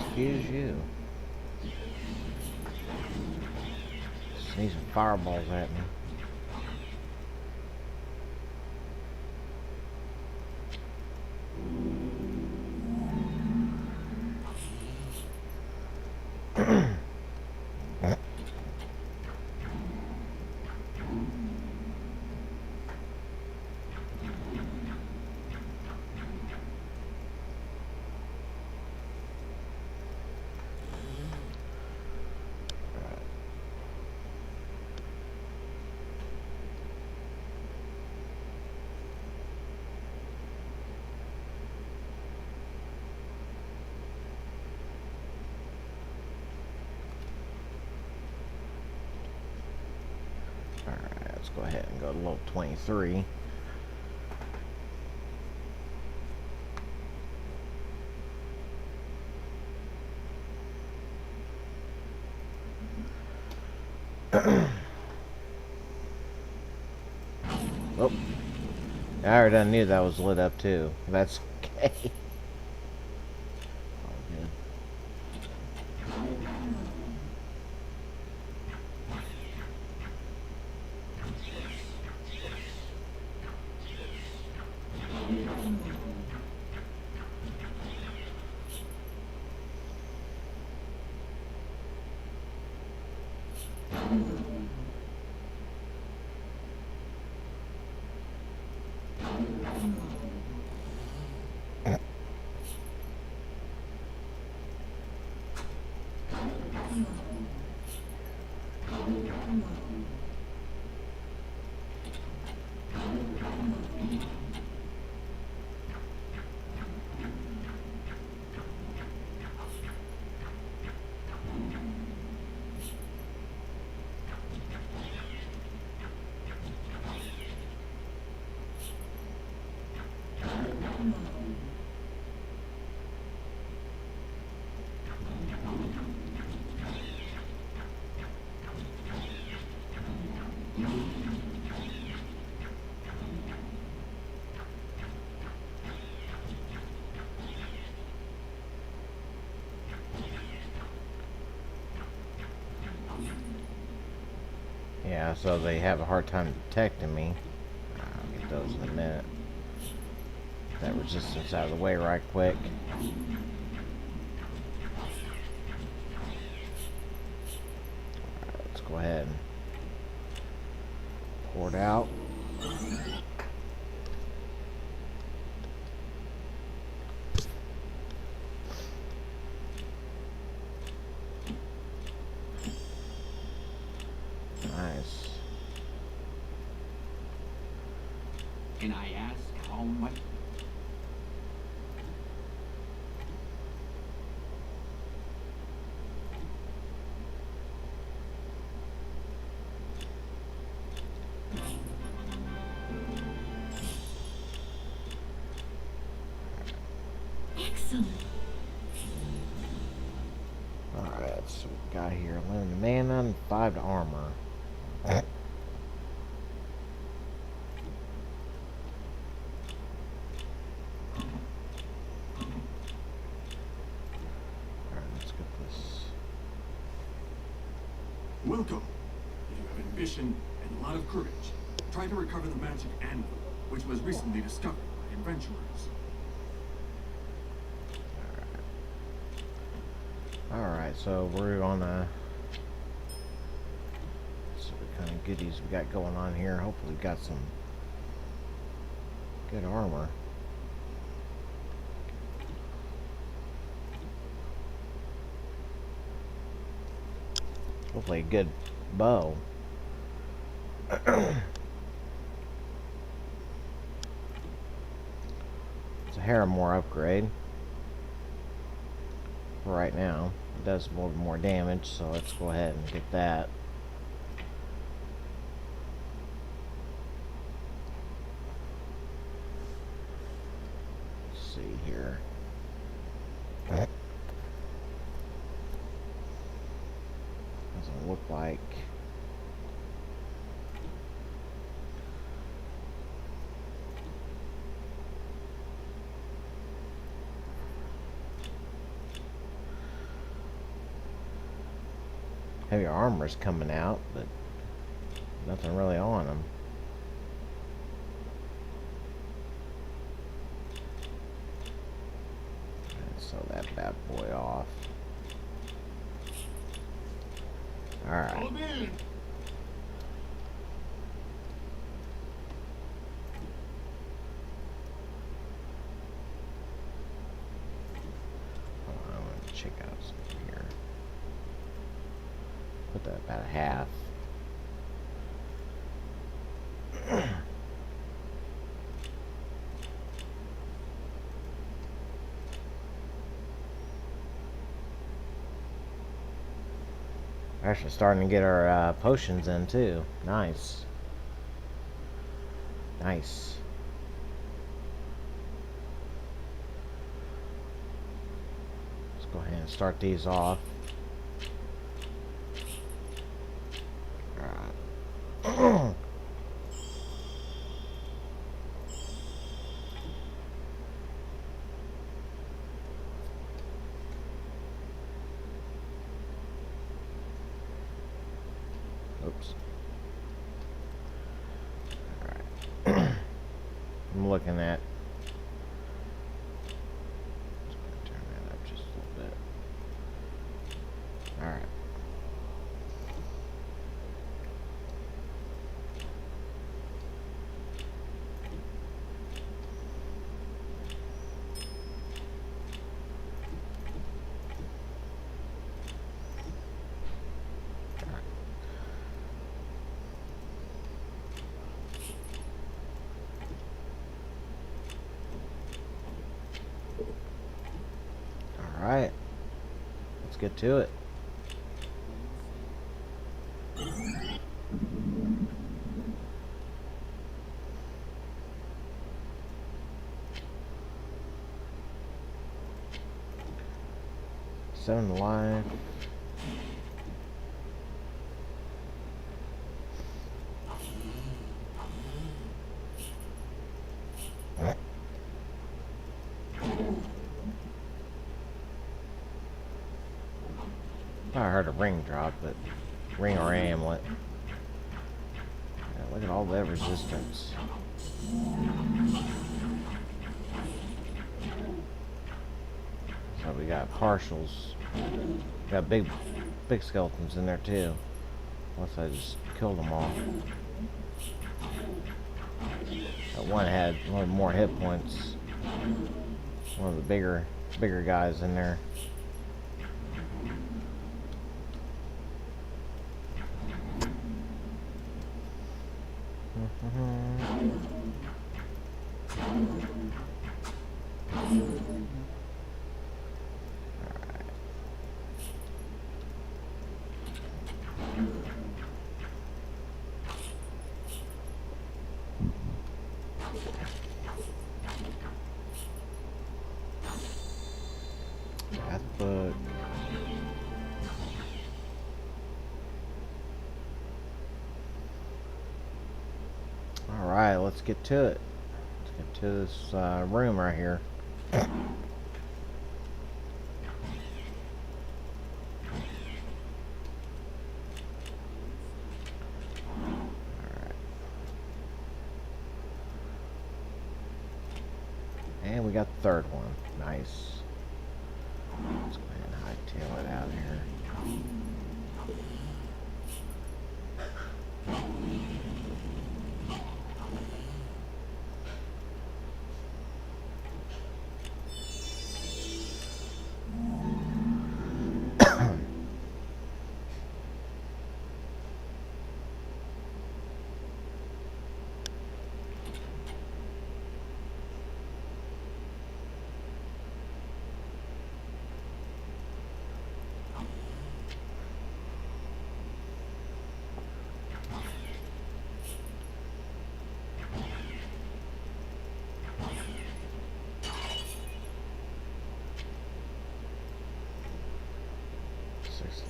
Excuse you. Sneeze some fireballs at me. Alright, let's go ahead and go to level 23. Oh, I already knew that was lit up too. That's okay. All good. Yeah, so they have a hard time detecting me. I'll get those in a minute. That resistance out of the way right quick. Alright, let's go ahead and pour it out. Nice. Can I ask how much? Excellent. Alright, so we got here 11 mana and 5 to armor. Alright, let's get this. Welcome. You have ambition and a lot of courage. Try to recover the magic anvil, which was recently discovered by adventurers. So we're on a. So what kind of goodies we got going on here? Hopefully, we got some good armor. Hopefully, a good bow. It's a Harrimore upgrade for right now. It does a little more damage, so let's go ahead and get that. Let's see here. Doesn't look like. Heavy armor's coming out, but nothing really on them. Let's sell that bad boy off. Alright. Come in. I want to check out something here. Put that about half. We're actually starting to get our potions in too. Nice. Nice. Let's go ahead and start these off. Alright. Oops. Alright. I'm looking at. Just gonna turn that up just a little bit. Alright. Alright. Let's get to it. Seven life. I heard a ring drop, but ring or amulet. Yeah, look at all that resistance. So we got partials. We got big skeletons in there too. Once I just killed them all. That one had a little more hit points. One of the bigger guys in there. But all right, let's get to it. Let's get to this room right here. And we got the third one. Nice. Let's go ahead and hightail it out of here.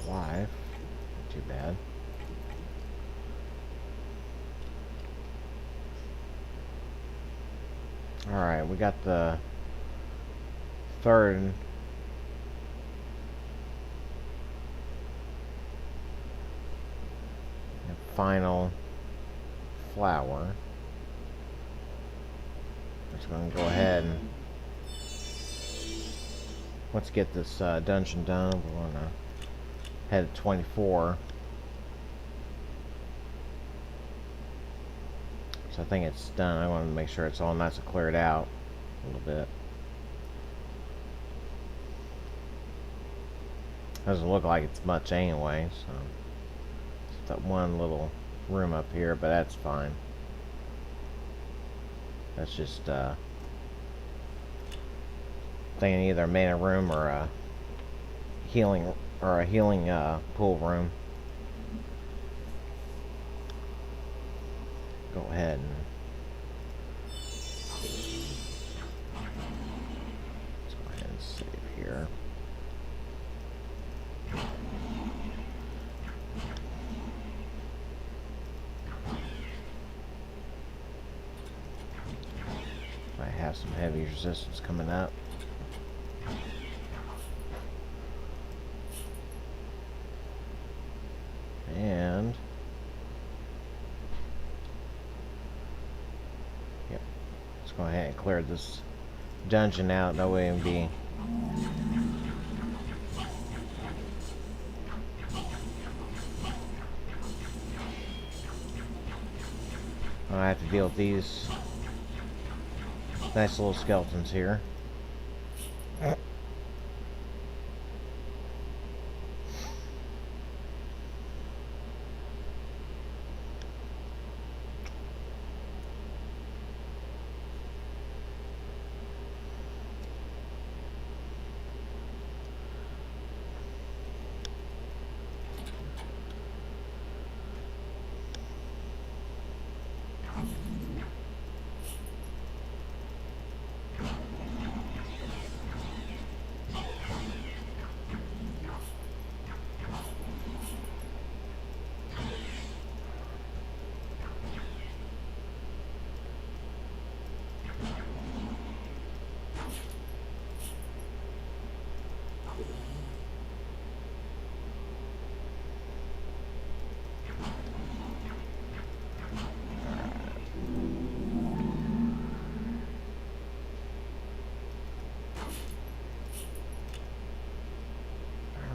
Life. Not too bad. Alright, we got the third and final flower. We're just going to go ahead and let's get this dungeon done. We're going to head at 24. So I think it's done. I want to make sure it's all nice and cleared out a little bit. Doesn't look like it's much anyway, so it's that one little room up here, but that's fine. That's just thinking either a mana room or a healing pool room. Go ahead and let's go ahead and save here. I have some heavy resistance coming up. And yep, let's go ahead and clear this dungeon out. That way it'll be I have to deal with these nice little skeletons here.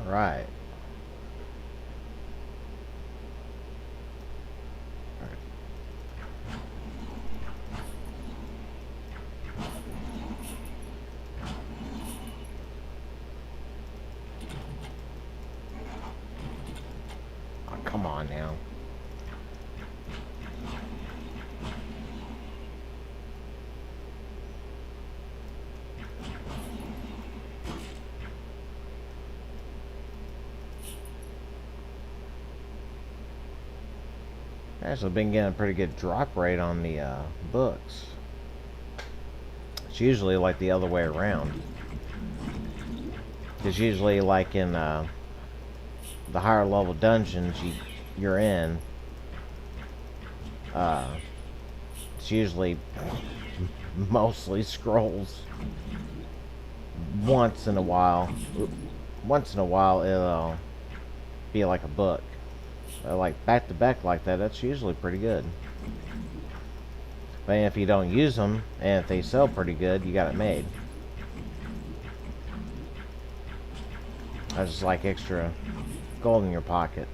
Right. Oh, come on now. Actually been getting a pretty good drop rate on the books. It's usually like the other way around. Because usually like in the higher level dungeons you're in, it's usually mostly scrolls. Once in a while it'll be like a book. Like back to back like that, that's usually pretty good. But if you don't use them, and if they sell pretty good, you got it made. That's just like extra gold in your pocket.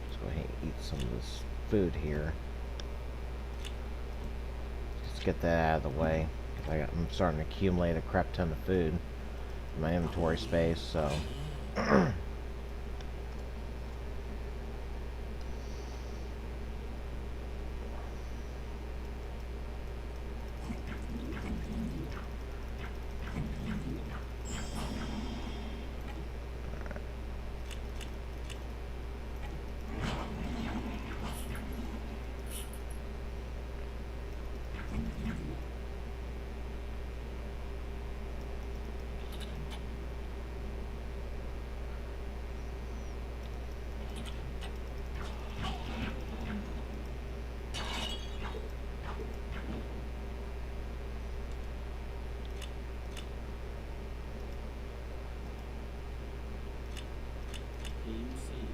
Let's go ahead and eat some of this food here. Just get that out of the way. 'Cause I'm starting to accumulate a crap ton of food in my inventory space, so. Game saved.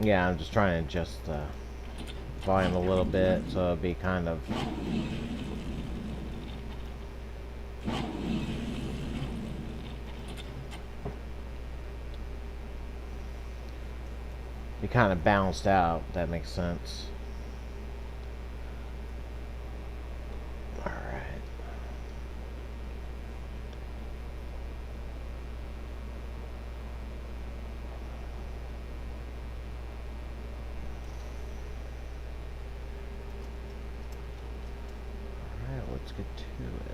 Yeah, I'm just trying to adjust the volume a little bit so it'll be kind of balanced out, if that makes sense. Alright. Alright, let's get to it.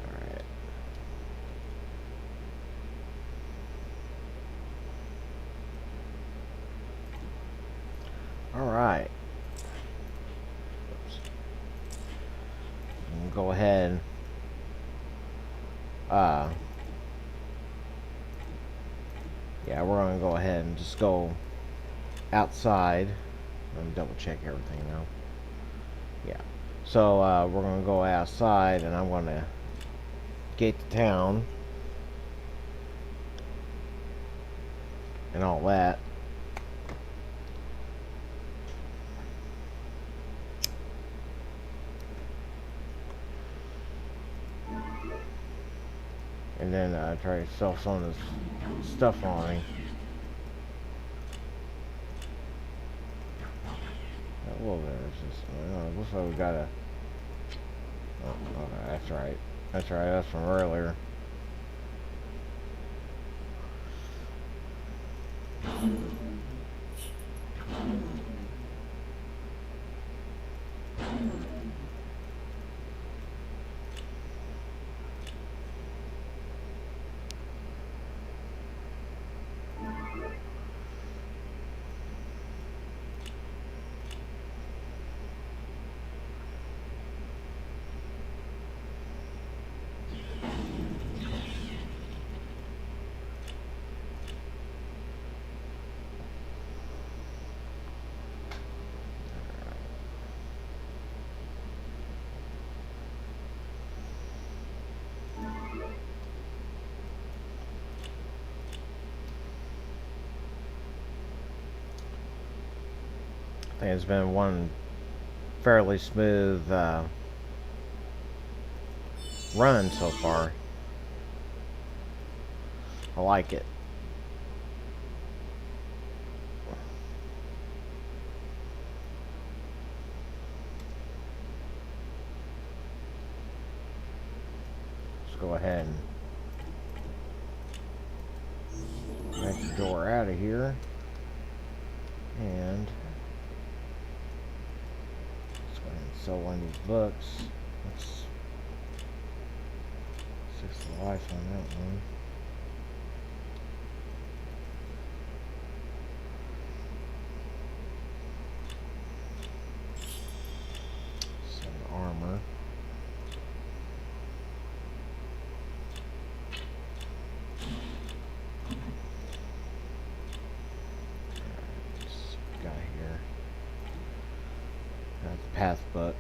Alright. Alright. Go ahead. Yeah, we're gonna go ahead and just go outside. Let me double check everything now. Yeah. So we're gonna go outside, and I'm gonna gate the town and all that. And then try to sell some of this stuff on me. Whoa, there's just. Looks like we got a. Oh, okay, that's right. That's right. That's from earlier. I think it's been one fairly smooth run so far. I like it. Let's go ahead and make the door out of here. And let's go ahead and sell one of these books. That's 60 life on that one. Some armor. Got here. Got the path book.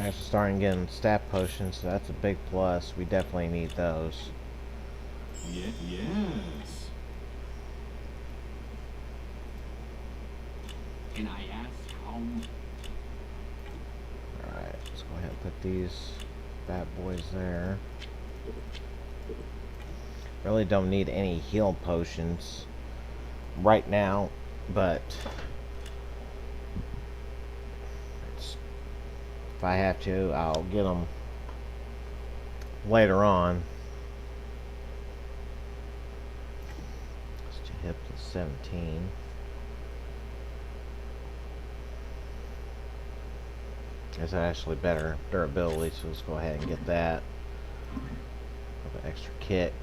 Actually starting getting stat potions, so that's a big plus. We definitely need those. Yes. Can I ask how much? Alright, let's go ahead and put these bad boys there. Really don't need any heal potions right now, but if I have to, I'll get them later on. Let's hit plus 17. It's actually better durability, so let's go ahead and get that. Have an extra kick.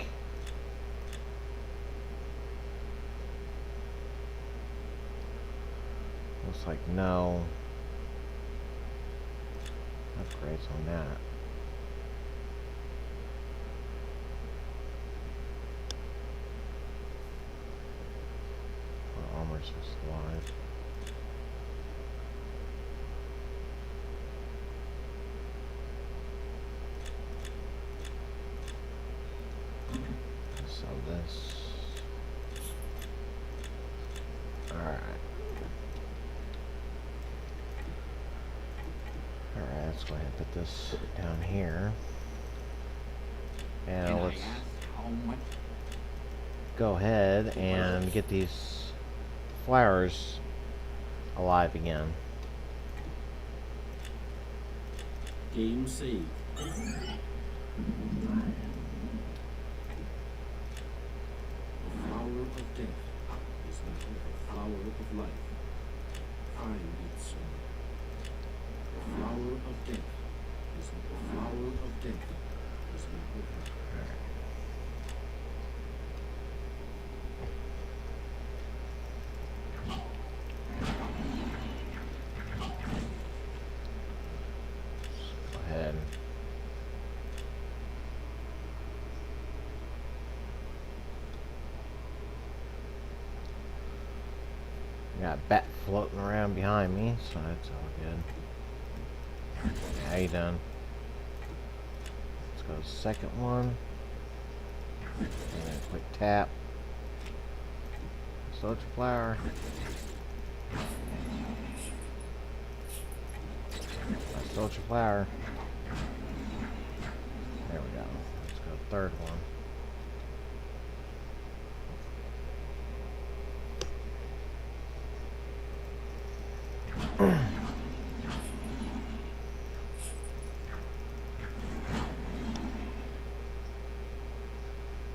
Looks like no upgrades on that. Armor's just alive. So this. Alright. Alright, let's go ahead and put this down here. And Can let's I ask how much? go ahead and get these flowers alive again. Game saved. The flower of death is not the flower of life. Find it so. The flower of death is not the flower of death is not the life. Go ahead. Got a bat floating around behind me, so that's all good. How you done? Let's go to the second one. And then a quick tap. Soldier flower. Soldier flower. There we go. Let's go to the third one.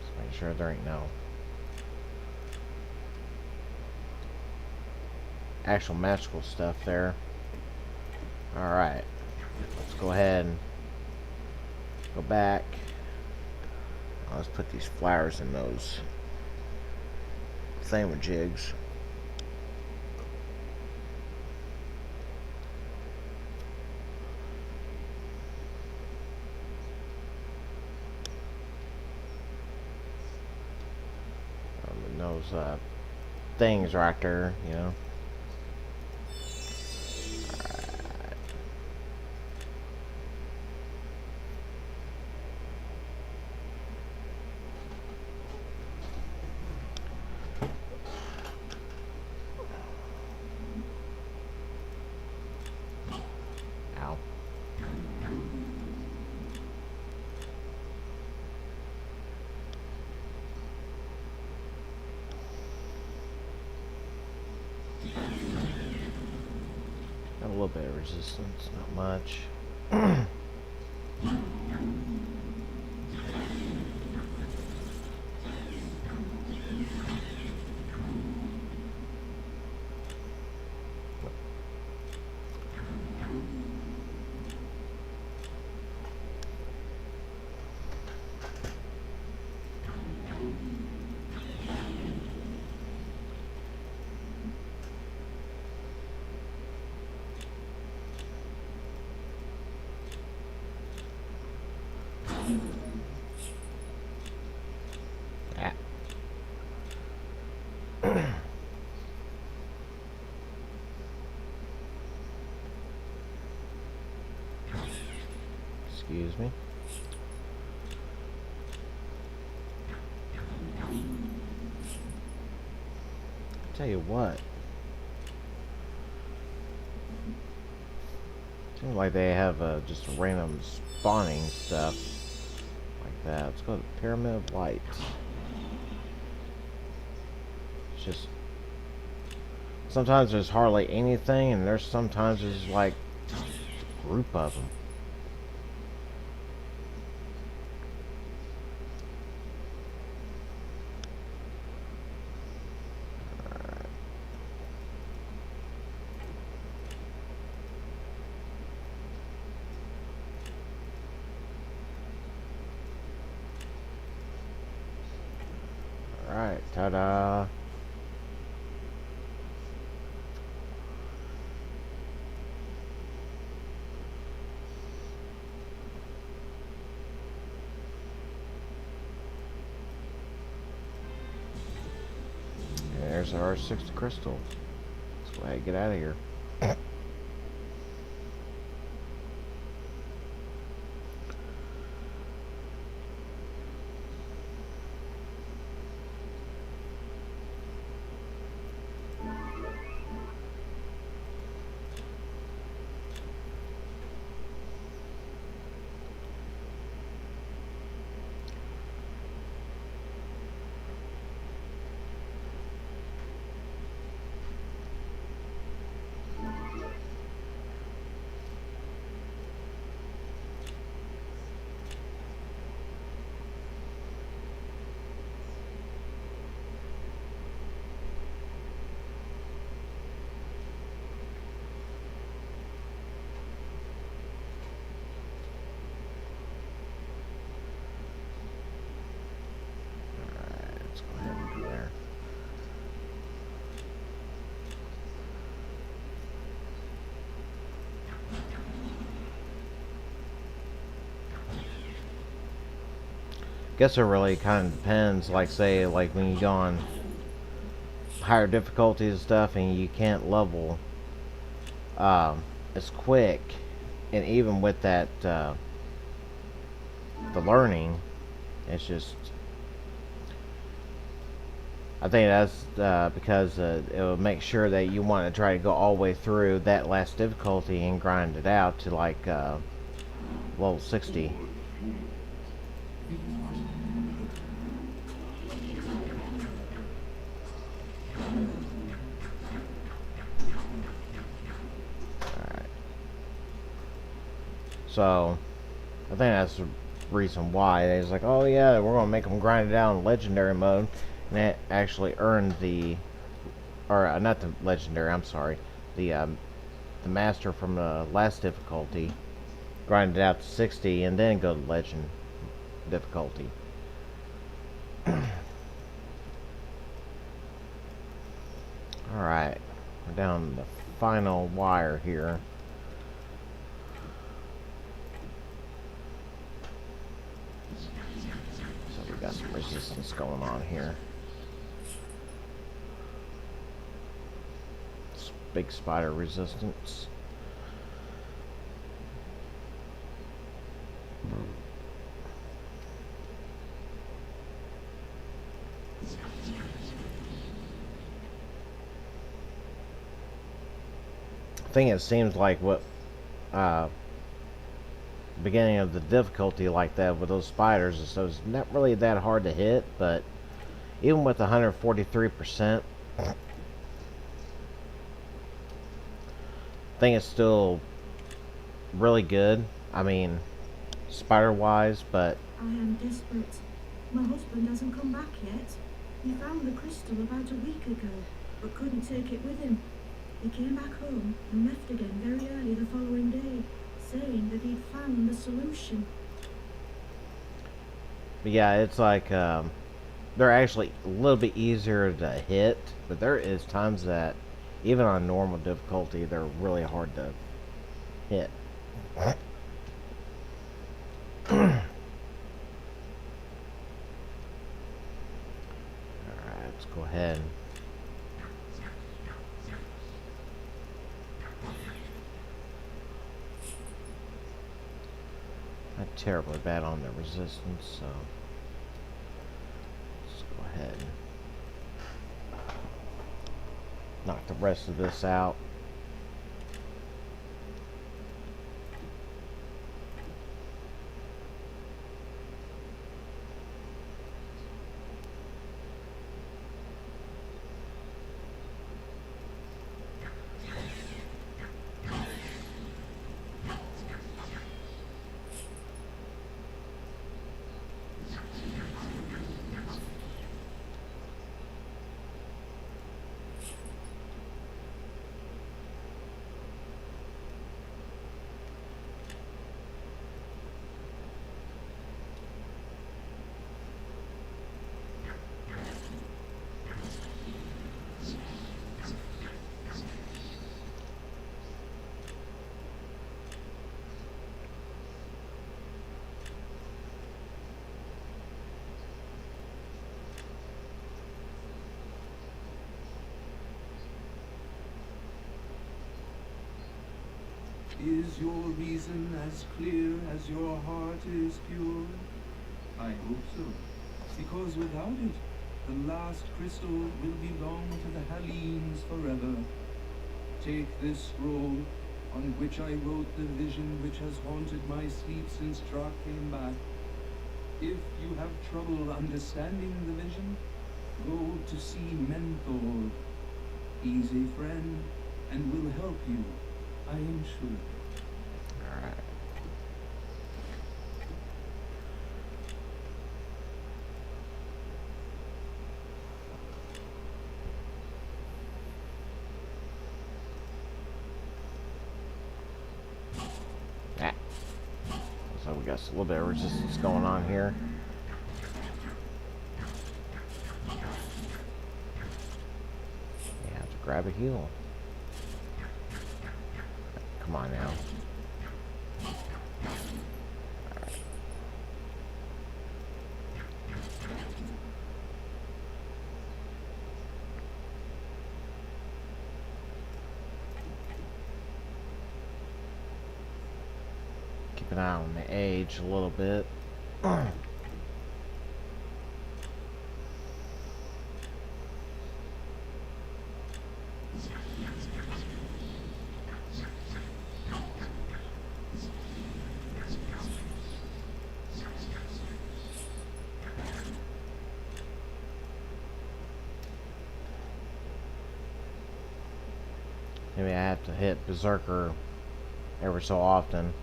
Just make sure there ain't no actual magical stuff there. Alright. Let's go ahead and go back. Let's put these flowers in those thingamajigs. Those things right there, you know. Alright. a little bit of resistance, not much. Ah. Excuse me. Tell you what. Seems like they have just random spawning stuff like that. Let's go to the Pyramid of Light. It's just sometimes there's hardly anything, and there's sometimes there's like a group of them. Alright, ta-da. There's our 6 crystal. Let's go ahead and get out of here. Let's go ahead and do there. Guess it really kind of depends. Like say, like when you go on higher difficulties and stuff, and you can't level as quick, and even with that the learning, it's just. I think that's because it will make sure that you want to try to go all the way through that last difficulty and grind it out to like level 60. Alright. So, I think that's the reason why. It's like, oh yeah, we're going to make them grind it out in legendary mode. And that actually earned the, or not the legendary, I'm sorry, the master from the last difficulty, grind it out to 60 and then go to legend difficulty. Alright, we're down the final wire here. So we got some resistance going on here. Big spider resistance. I think it seems like what beginning of the difficulty like that with those spiders, so it's not really that hard to hit, but even with 143%, I think it's still really good. I mean, spider-wise, but I am desperate. My husband hasn't come back yet. He found the crystal about a week ago, but couldn't take it with him. He came back home and left again very early the following day, saying that he'd found the solution. yeah, it's like they're actually a little bit easier to hit, but there is times that even on normal difficulty, they're really hard to hit. Alright, let's go ahead. Not terribly bad on the resistance, so let's go ahead and knock the rest of this out. Is your reason as clear as your heart is pure? I hope so, because without it, the last crystal will belong to the Hellenes forever. Take this scroll, on which I wrote the vision which has haunted my sleep since Drak came back. If you have trouble understanding the vision, go to see Mentor. He's a friend and will help you, I am sure. Alright. Ah. So we got a little bit of resistance going on here. You have to grab a heal. Come on now. Alright. Keep an eye on the age a little bit. Maybe I have to hit Berserker every so often.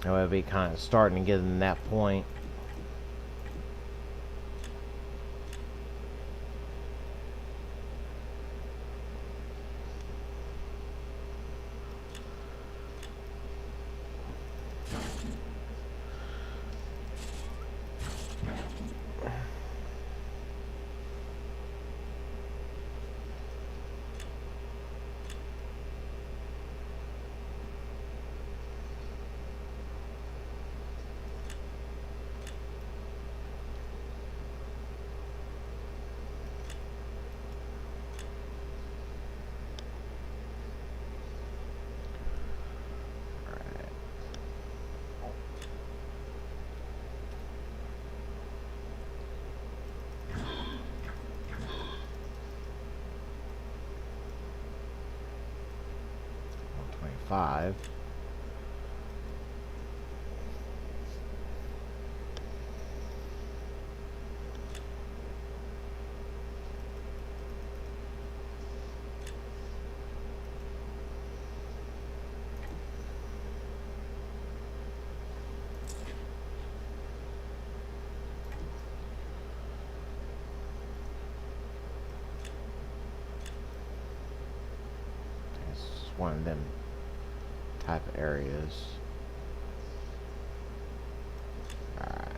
I would be kind of starting to get in that point. Five. one of them type of areas. Alright.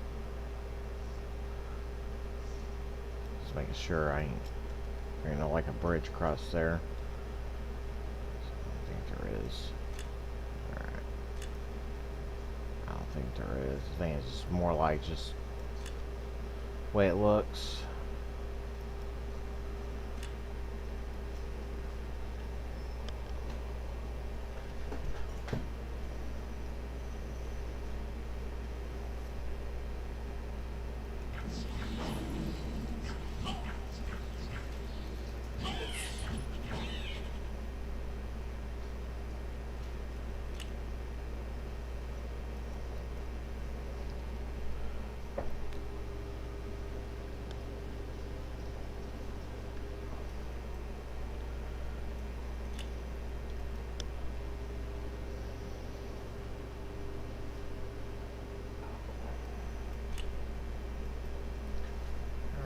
Just making sure I ain't like a bridge across there. I don't think there is. Alright. I don't think there is. I think it's just more like just the way it looks.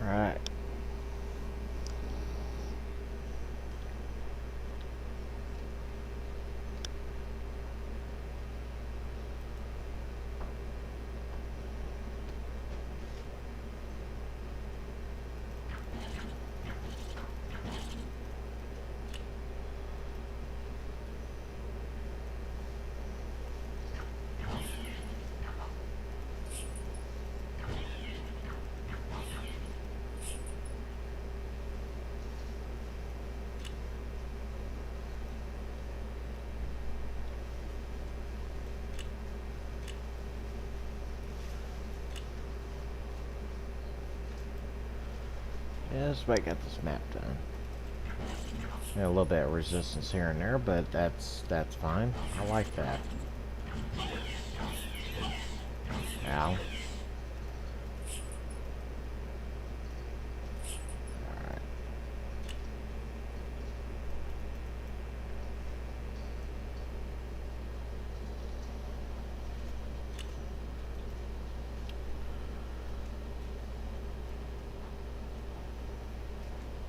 Alright. Yeah, let's get this map done. Got a little bit of resistance here and there, but that's fine. I like that. Ow. Alright.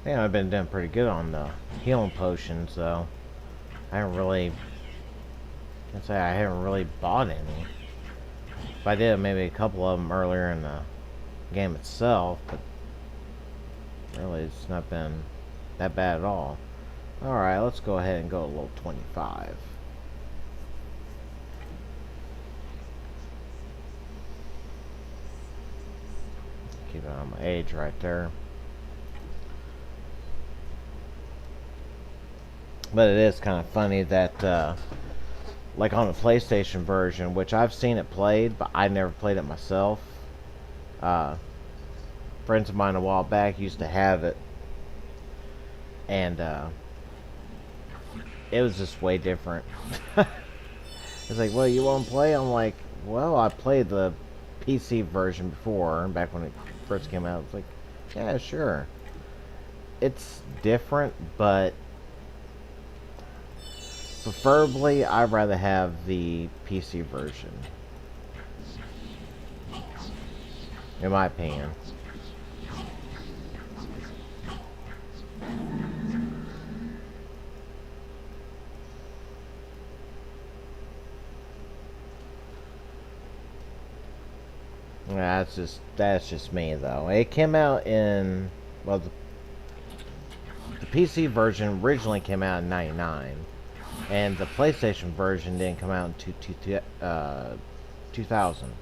Yeah, I've been doing pretty good on the healing potions, though. I haven't really... I haven't really bought any. If I did, maybe a couple of them earlier in the game itself, but really it's not been that bad at all. Alright, let's go ahead and go to level 25. Keep it on my age right there. But it is kind of funny that, like on the PlayStation version, which I've seen it played, but I never played it myself. Friends of mine a while back used to have it. And, it was just way different. It's like, well, you want to play? I'm like, well, I played the PC version before, back when it first came out. It's like, yeah, sure. It's different, but preferably, I'd rather have the PC version. In my opinion. That's just me though. It came out in, well, the PC version originally came out in '99. And the PlayStation version didn't come out in 2000.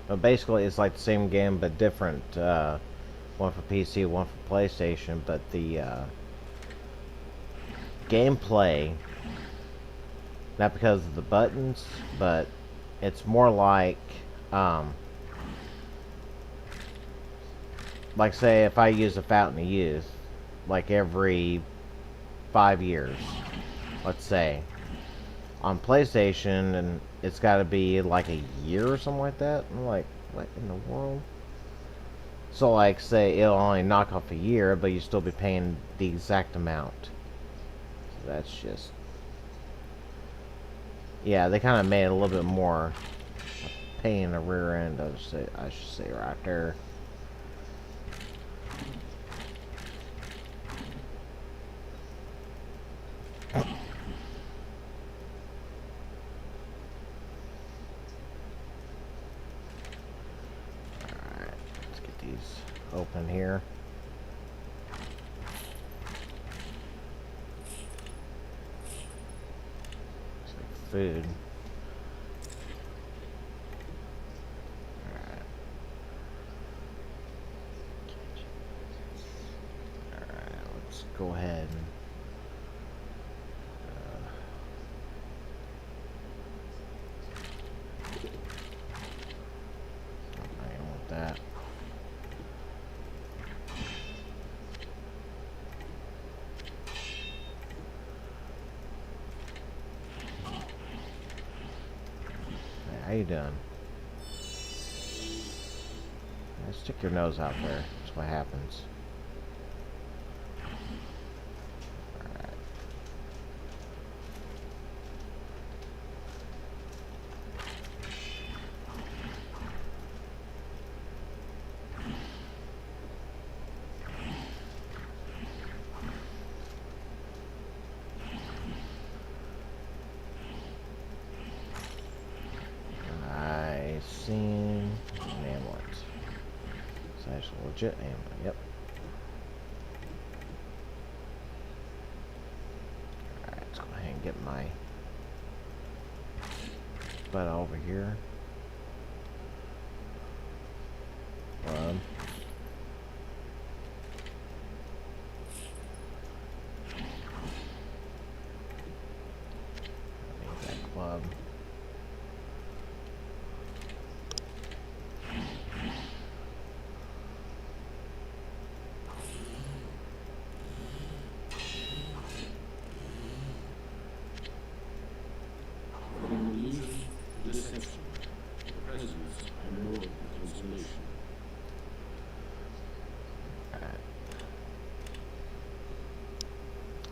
But basically, it's like the same game, but different. One for PC, one for PlayStation. But the gameplay, not because of the buttons, but it's more like say if I use a Fountain of Youth, like every 5 years, let's say, on PlayStation, and it's got to be like a year or something like that. I'm like, what in the world? So, like, say it'll only knock off a year, but you still be paying the exact amount. So that's just, yeah, they kind of made it a little bit more a pain in the rear end. I should say right there. Alright, let's get these open here. Looks like food. Alright. Alright, let's go ahead and I don't want that. Hey, how you doing? Yeah, stick your nose out there. That's what happens. Alright. I seen an amulet. It's actually a legit amulet. Yep. Alright, let's go ahead and get my butt over here. One. Make that club. From illusion to deception, the presence and more than consolation.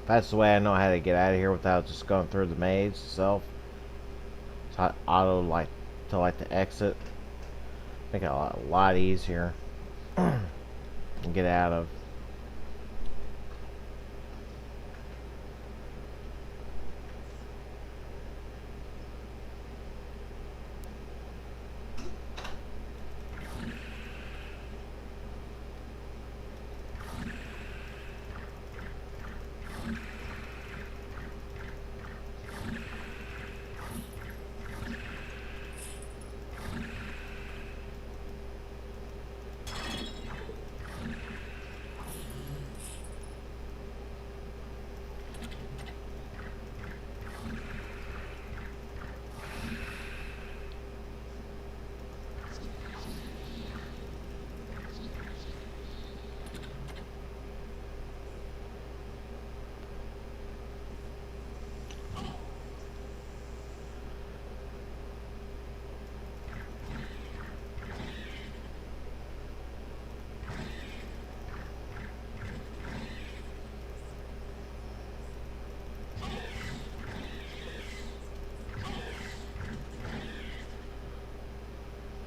That's the way I know how to get out of here without just going through the maze itself. So I auto like to the exit. Make it a lot easier and get out of.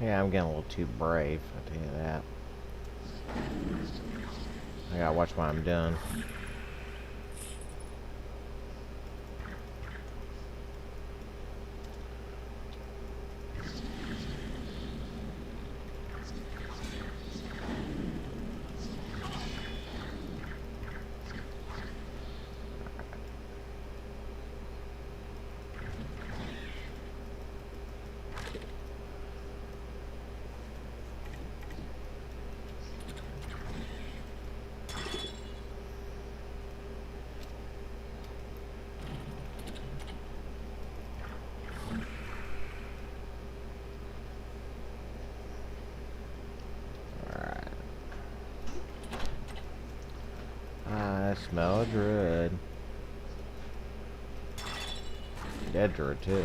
Yeah, I'm getting a little too brave, I'll tell you that. I gotta watch what I'm doing. I smell a druid. Dead druid too.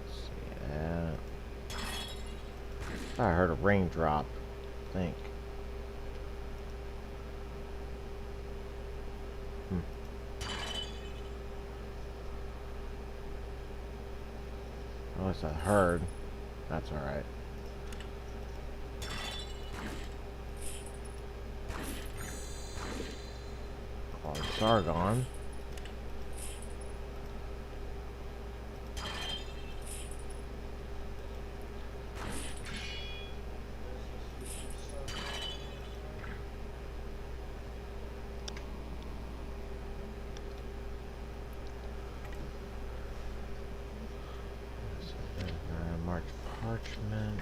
See that. I heard a raindrop, I think. Oh, it's a herd. That's alright. Oh, Sargon. March parchment.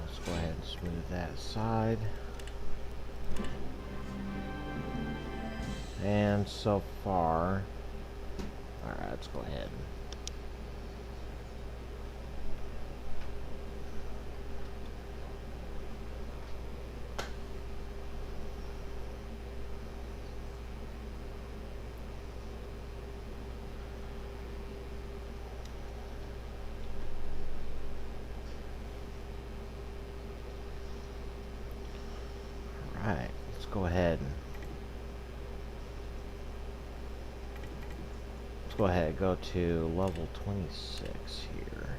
Let's go ahead and smooth that aside. And so far, alright, let's go ahead. Alright, let's go ahead. Let's go ahead and go to level 26 here.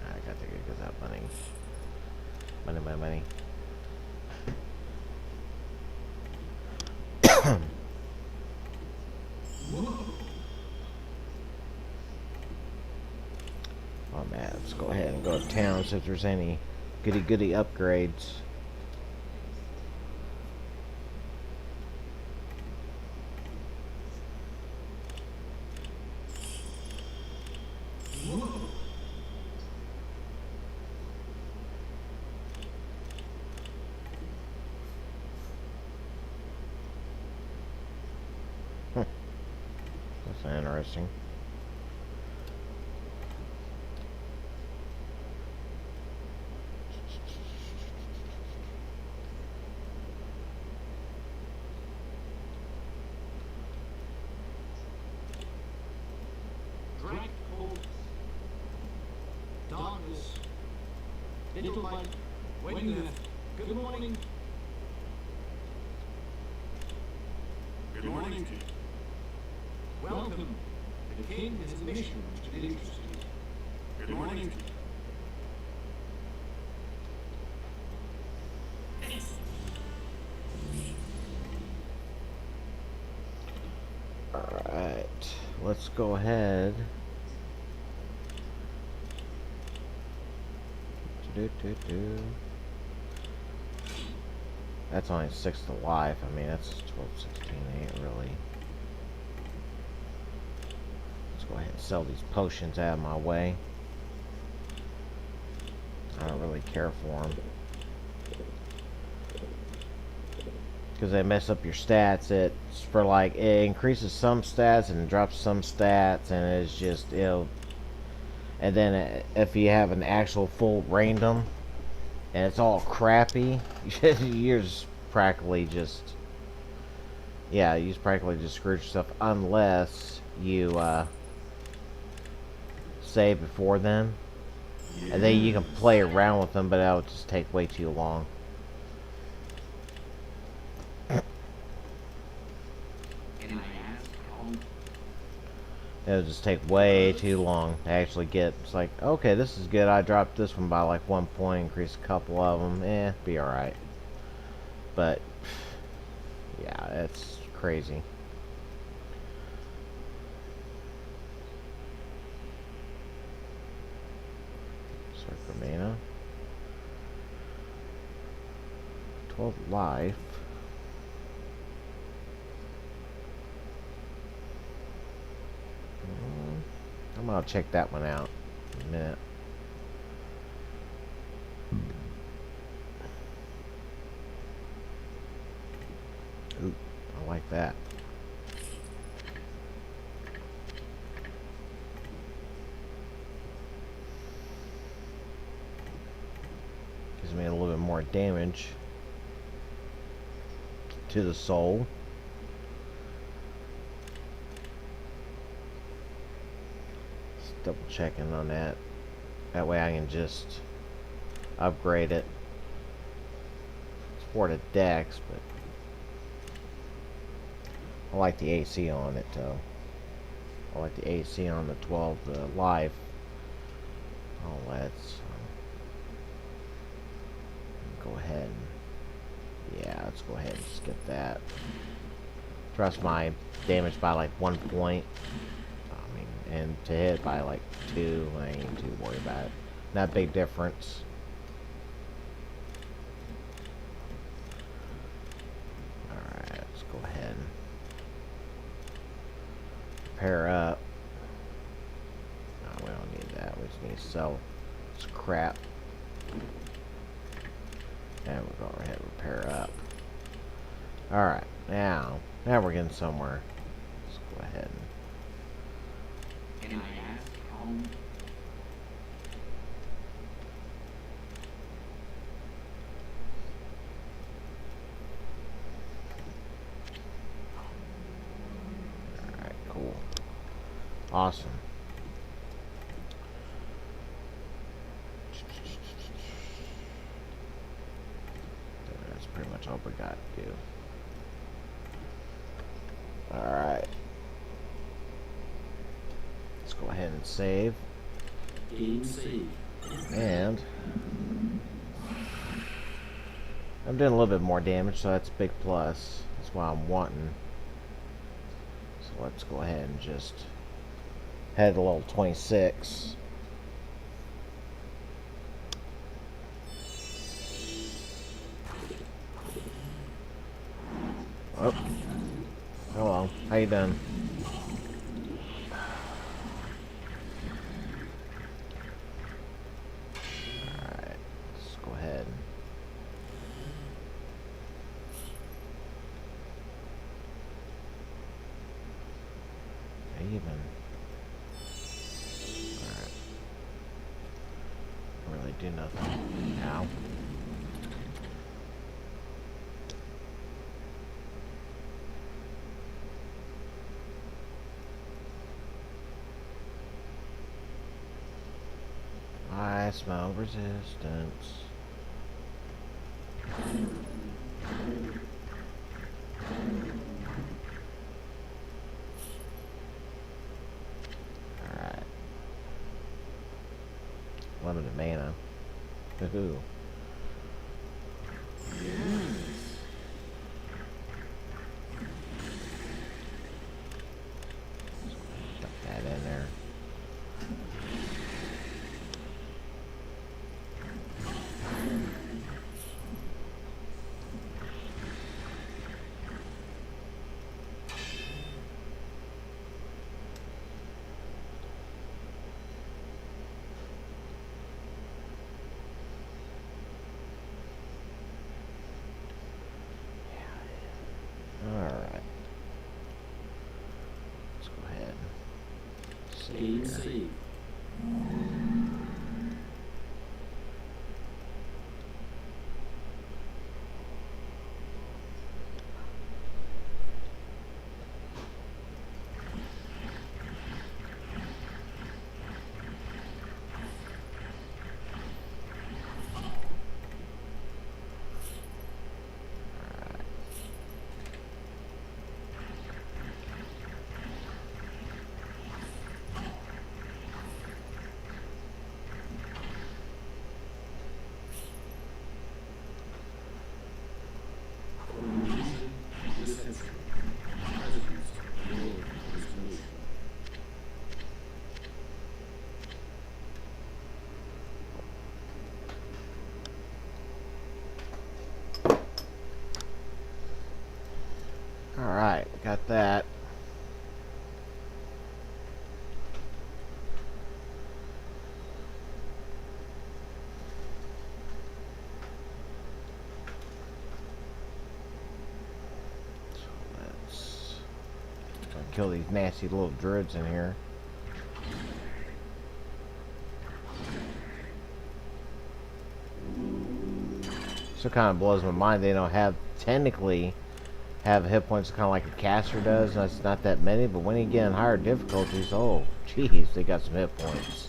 I got to get that money. Money. Oh man, let's go ahead and go to town, see if there's any goody upgrades. That's interesting. Darkness. Little light. Waiting there. Good morning. Good morning to you. Welcome. The king has a mission which will interest you. Good morning to you. Alright, let's go ahead. That's only 6 to life. I mean, that's 12, 16, 8 really. Let's go ahead and sell these potions out of my way. I don't really care for them, because they mess up your stats. It's for like, it increases some stats and drops some stats, and it's just, it'll, and then if you have an actual full random and it's all crappy, you're just practically just, yeah, you just practically just screw yourself unless you save before then, and then you can play around with them, but that would just take way too long. It would just take way too long to actually get. It's like, okay, this is good. I dropped this one by like 1 point, increased a couple of them. Be alright. But, yeah, it's crazy. Sarcomania. 12 life. I'm gonna check that one out in a minute. Ooh, I like that. Gives me a little bit more damage to the soul. double checking on that. That way I can just upgrade it. It's for the Dex, but I like the AC on it though. I like the AC on the 12 life. Oh, let's go ahead and, yeah, let's go ahead and skip that. Trust my damage by like 1 point. I mean, and to hit by like 2, I ain't too worried about it. Not big difference. Alright, let's go ahead and pair up. No, we don't need that. We just need to sell this crap. And we'll go ahead and repair up. Alright, now we're getting somewhere. Let's go ahead and... Can I ask how? Alright, cool. Awesome. That's pretty much all we got to do. Alright. Let's go ahead and save. Game saved. And I'm doing a little bit more damage, so that's a big plus. That's why I'm wanting. So let's go ahead and just head to level 26. Oh. Hello. How you doing? Alright. Let's go ahead. Even. Alright. Really do nothing now. I smell resistance. Alright. Limited mana. Woohoo. Duck that in there. Alright. Let's go ahead. Game Save. saved. Alright, got that. So let's kill these nasty little druids in here. So kind of blows my mind they don't have technically have hit points kind of like a caster does. That's not that many, but when you get in higher difficulties, oh, jeez, they got some hit points.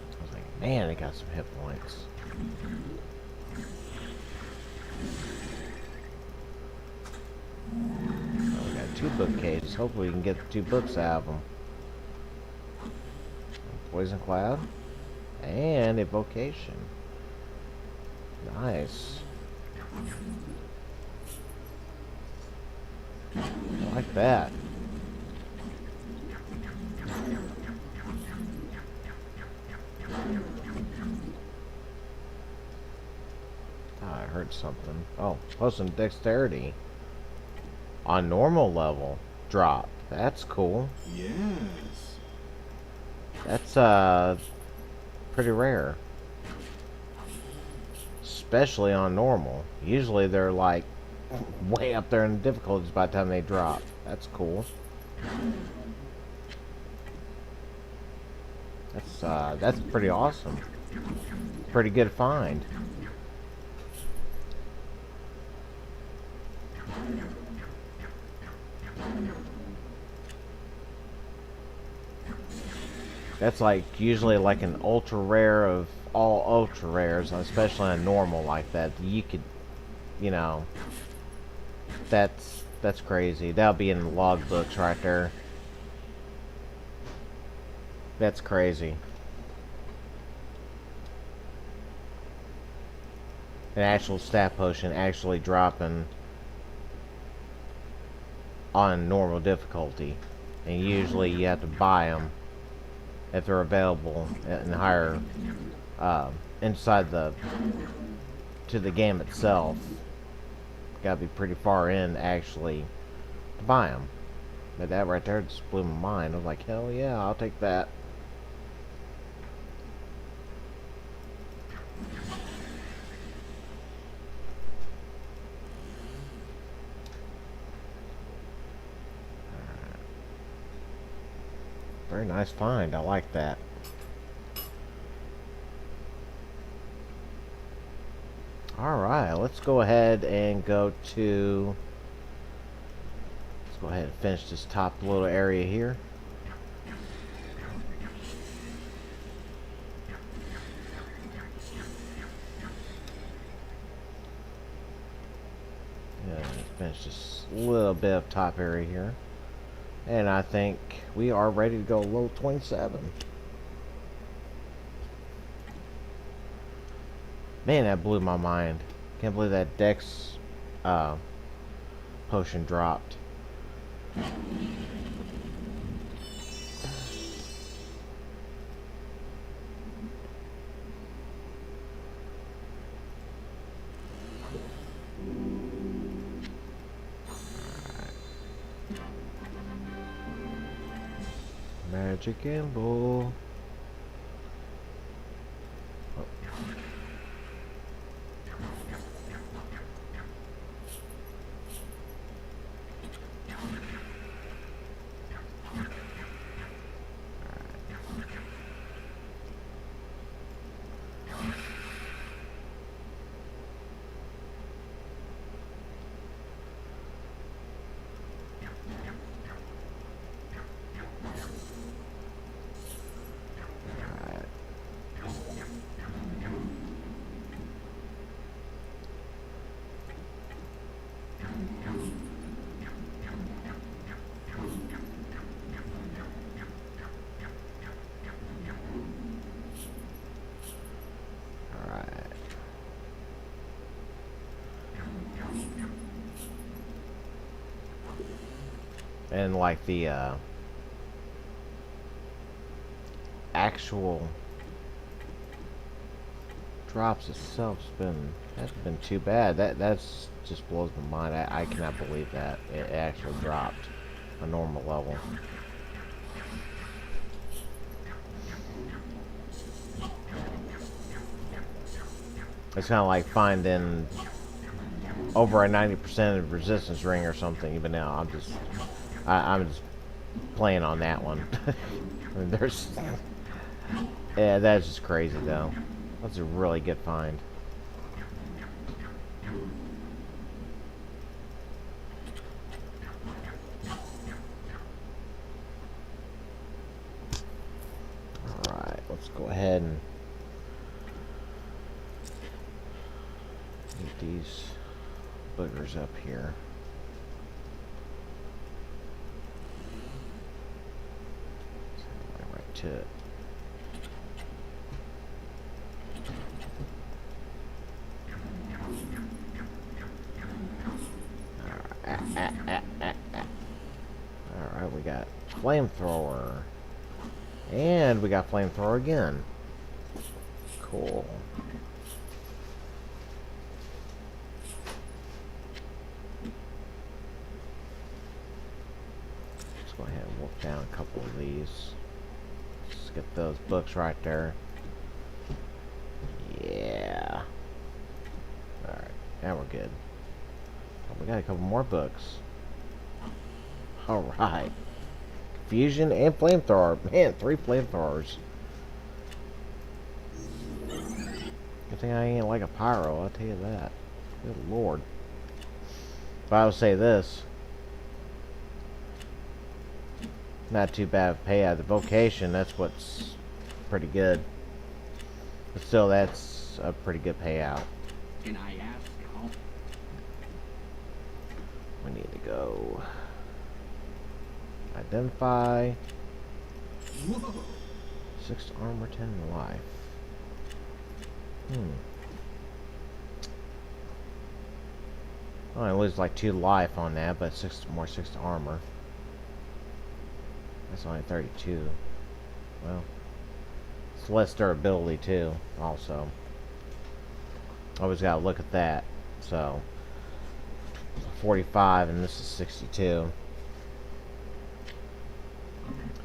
I was like, man, they got some hit points. Oh, we got 2 bookcases. Hopefully we can get the 2 books out of them. Poison Cloud. And Evocation. Nice. I like that. Ah, I heard something. Oh, plus some dexterity. On normal level. Drop. That's cool. Yes. That's, pretty rare. Especially on normal. Usually they're like way up there in the difficulties by the time they drop. That's cool. That's pretty awesome. Pretty good find. That's like usually like an ultra rare of all ultra rares, especially on normal like that. You could, you know, that's crazy. That'll be in the log books right there. That's crazy. An actual stat potion actually dropping on normal difficulty, and usually you have to buy them if they're available in higher inside the game itself. Gotta be pretty far in actually to buy them. But that right there just blew my mind. I was like, hell yeah, I'll take that. Very nice find. I like that. Alright, let's go ahead and go to... Let's go ahead and finish this top little area here. Yeah, let's finish this little bit of top area here. And I think we are ready to go level 27. Man, that blew my mind. Can't believe that Dex potion dropped. Magic Gamble. And like the actual drops itself hasn't been too bad. That's just blows my mind. I cannot believe that it actually dropped a normal level. It's kind of like finding over a 90% resistance ring or something. Even now, I'm just playing on that one. I mean, there's, yeah, that's just crazy though. That's a really good find. Alright, let's go ahead and get these boogers up here. Right to it. Alright, we got flamethrower. And we got flamethrower again. Cool. Let's go ahead and wolf down a couple of these. Let's get those books right there. Yeah. Alright, now we're good. Oh, we got a couple more books. Alright. Fusion and flamethrower. Man, 3 flamethrowers. Good thing I ain't like a pyro, I'll tell you that. Good lord. But I would say this. Not too bad of payout. The vocation, that's what's pretty good. But still, that's a pretty good payout. Can I ask how? We need to go identify. Whoa! 6 armor, 10 life. Oh, I lose like 2 life on that, but 6 to armor. That's only 32. Well, it's less durability too, also. Always gotta look at that. So, 45 and this is 62.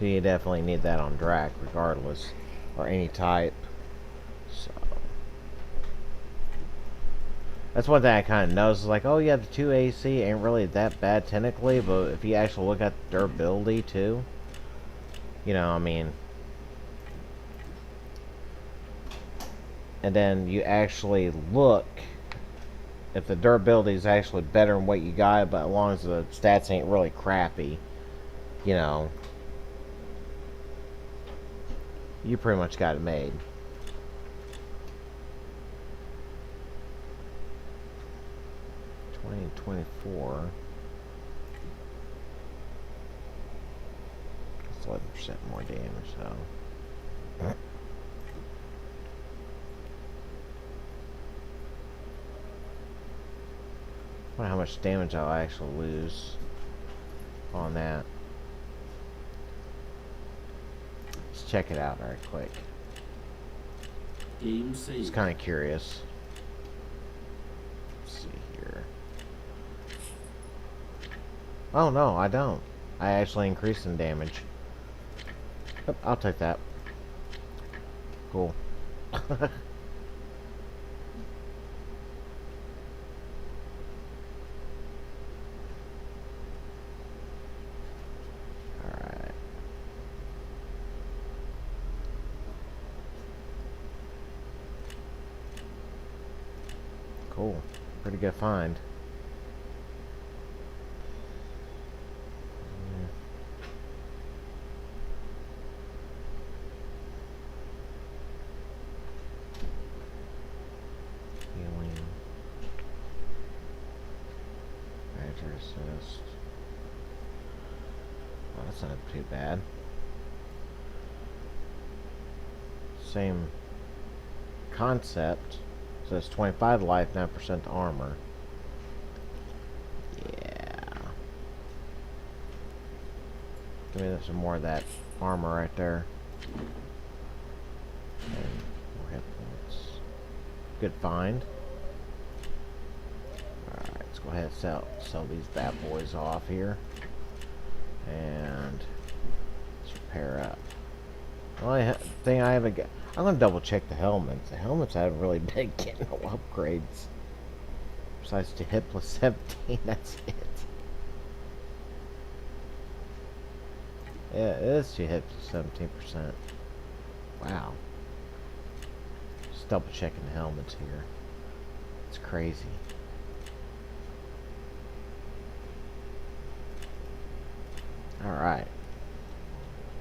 You definitely need that on Drac, regardless, or any type. So, that's one thing I kind of noticed. Like, oh yeah, the 2 AC ain't really that bad technically, but if you actually look at durability too, you know, I mean, and then you actually look if the durability is actually better than what you got, but as long as the stats ain't really crappy, you know, you pretty much got it made. And 24. That's 11% more damage, so. I wonder how much damage I'll actually lose on that. Let's check it out right quick. Game saved. Just kind of curious. Let's see here. Oh no, I don't. I actually increased in damage. Yep, I'll take that. Cool. Alright. Cool. Pretty good find. Assist. Oh, that's not too bad. Same concept. So it's 25 life, 9% armor. Yeah. Give me some more of that armor right there. And more hit points. Good find. Let's go ahead and sell these bad boys off here. And let's repair up. The only thing I haven't got, I'm gonna double check the helmets. The helmets I haven't really been getting no upgrades. Besides to hit plus 17, that's it. Yeah, it is to hit plus 17%. Wow. Just double checking the helmets here. It's crazy. Alright.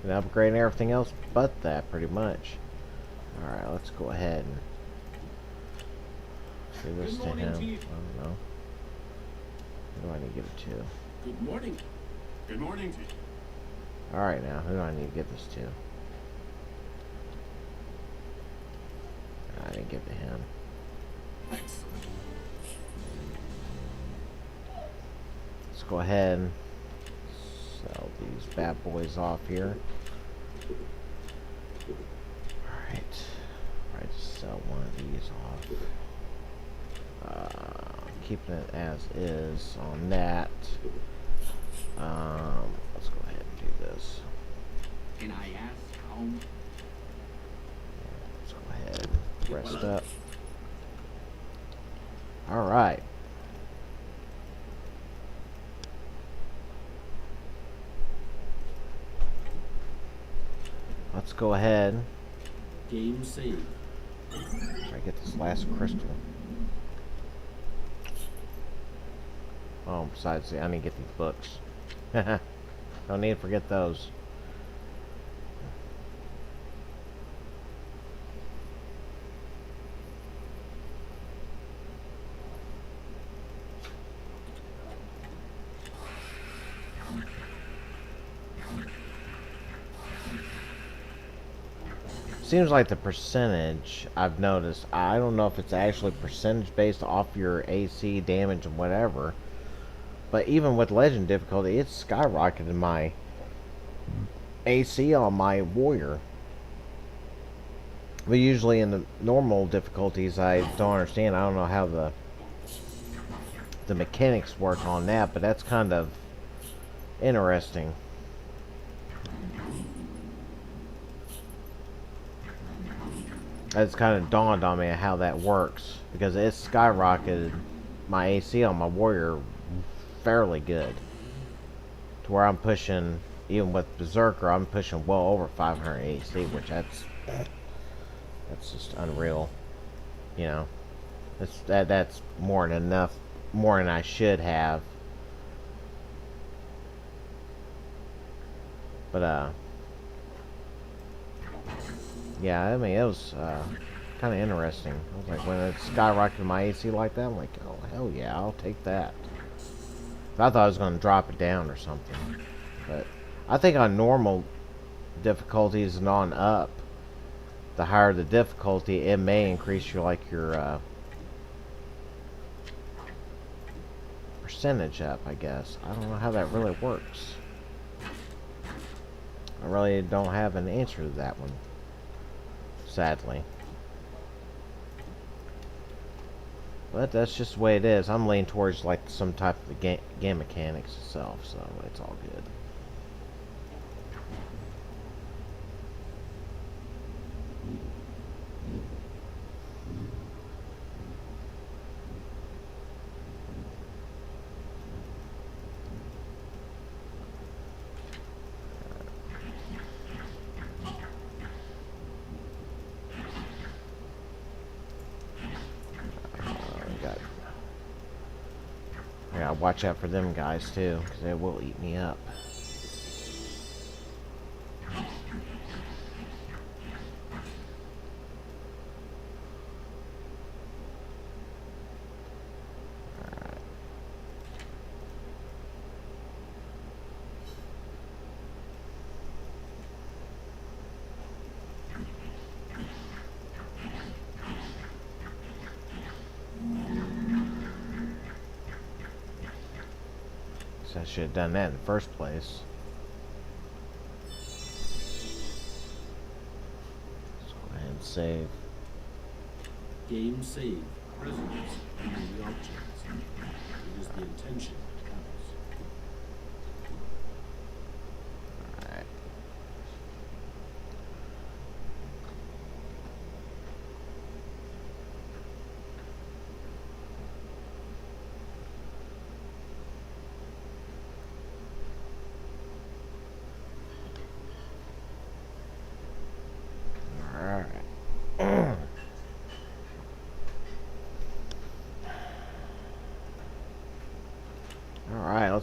And upgrading everything else but that, pretty much. Alright, let's go ahead and do this Good to morning him. to you. I don't know. Who do I need to give it to? Good morning. Good morning to you. Alright, now, who do I need to give this to? I didn't give it to him. Thanks. Let's go ahead and sell these bad boys off here. Alright. Alright, just sell one of these off. Keeping it as is on that. Let's go ahead and do this. Can I ask how? Let's go ahead and rest up. Alright. Let's go ahead. Game saved. Try to get this last crystal. Oh, besides, I need to get these books. Don't need to forget those. Seems like the percentage I've noticed, I don't know if it's actually percentage based off your AC damage and whatever, but even with legend difficulty, it's skyrocketed my AC on my warrior. But usually in the normal difficulties, I don't understand. I don't know how the mechanics work on that, but that's kind of interesting. It's kind of dawned on me how that works, because it's skyrocketed my AC on my warrior fairly good, to where I'm pushing, even with Berserker, I'm pushing well over 500 AC, which that's just unreal. You know, that's more than enough, more than I should have. But yeah, I mean, it was kind of interesting. I was like, when it skyrocketed my AC like that, I'm like, oh, hell yeah, I'll take that. I thought I was going to drop it down or something. But I think on normal difficulties and on up, the higher the difficulty, it may increase your, like, your percentage up, I guess. I don't know how that really works. I really don't have an answer to that one, sadly. But that's just the way it is. I'm leaning towards like some type of game mechanics itself, so it's all good. I gotta watch out for them guys too, because they will eat me up. So I should have done that in the first place. Let's go ahead and save. Game saved. Presence in the objects. It is the intention that counts. Alright.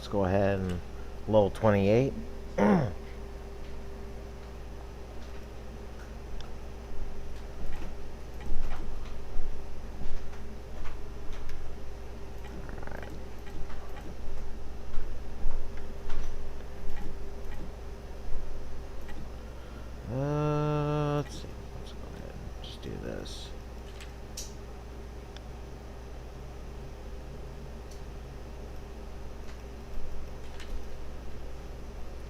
let's go ahead and level 28. Alright. Let's see. Let's go ahead and just do this.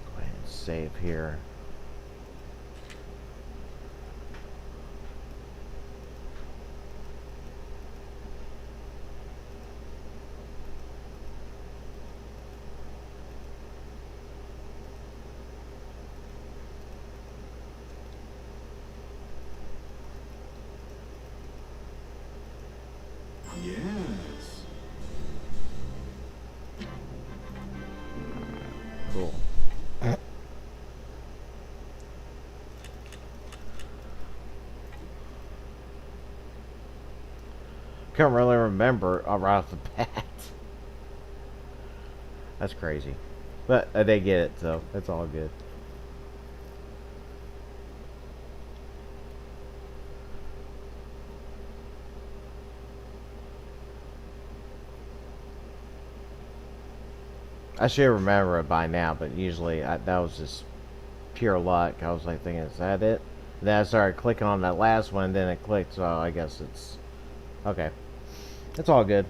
Go ahead and save here. Yes. Cool. Can't really remember right off the bat. That's crazy. But they get it, so it's all good. I should remember it by now, but usually that was just pure luck. I was like thinking, is that it? Then I started clicking on that last one, and then it clicked, so I guess it's... Okay. It's all good.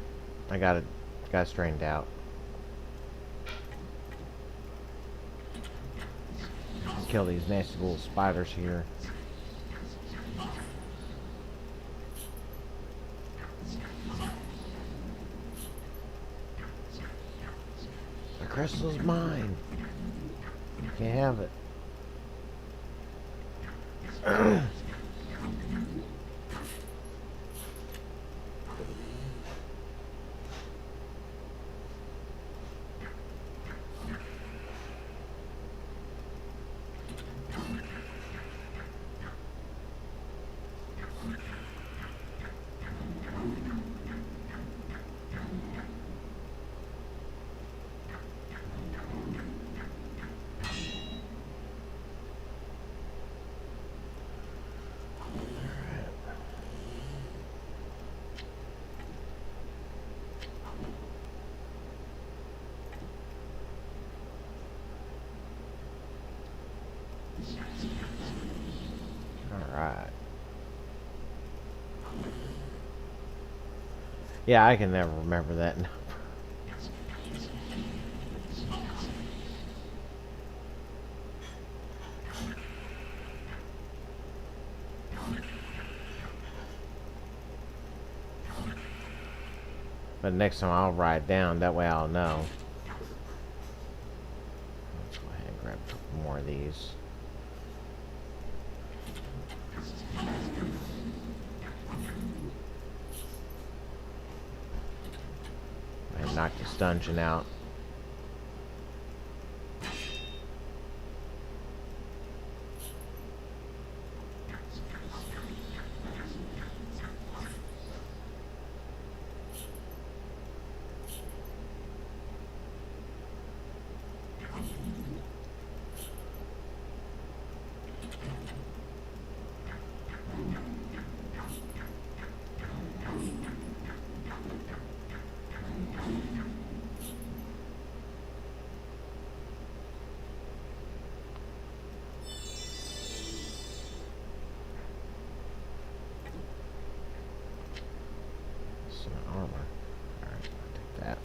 I got it straightened out. Kill these nasty little spiders here. The crystal's mine. You can't have it. Alright. Yeah, I can never remember that number. But next time I'll write it down, that way I'll know. Let's go ahead and grab a couple more of these. And knock this dungeon out. Some armor. Alright, I'll take that.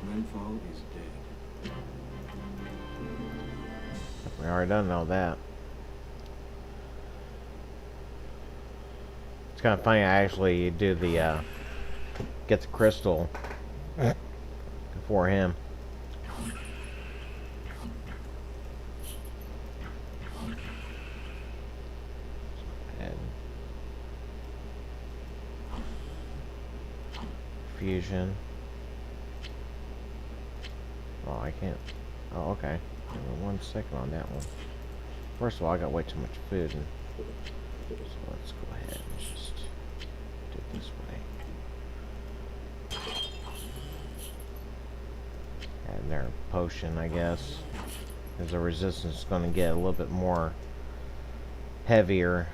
Renfall is dead. We already done all that. It's kind of funny, I actually do the, get the crystal before him. And fusion. Oh, I can't. Oh, okay. Give me 1 second on that one. First of all, I got way too much food, and so let's go ahead and just do it this way. And their potion, I guess, because the resistance is going to get a little bit more heavier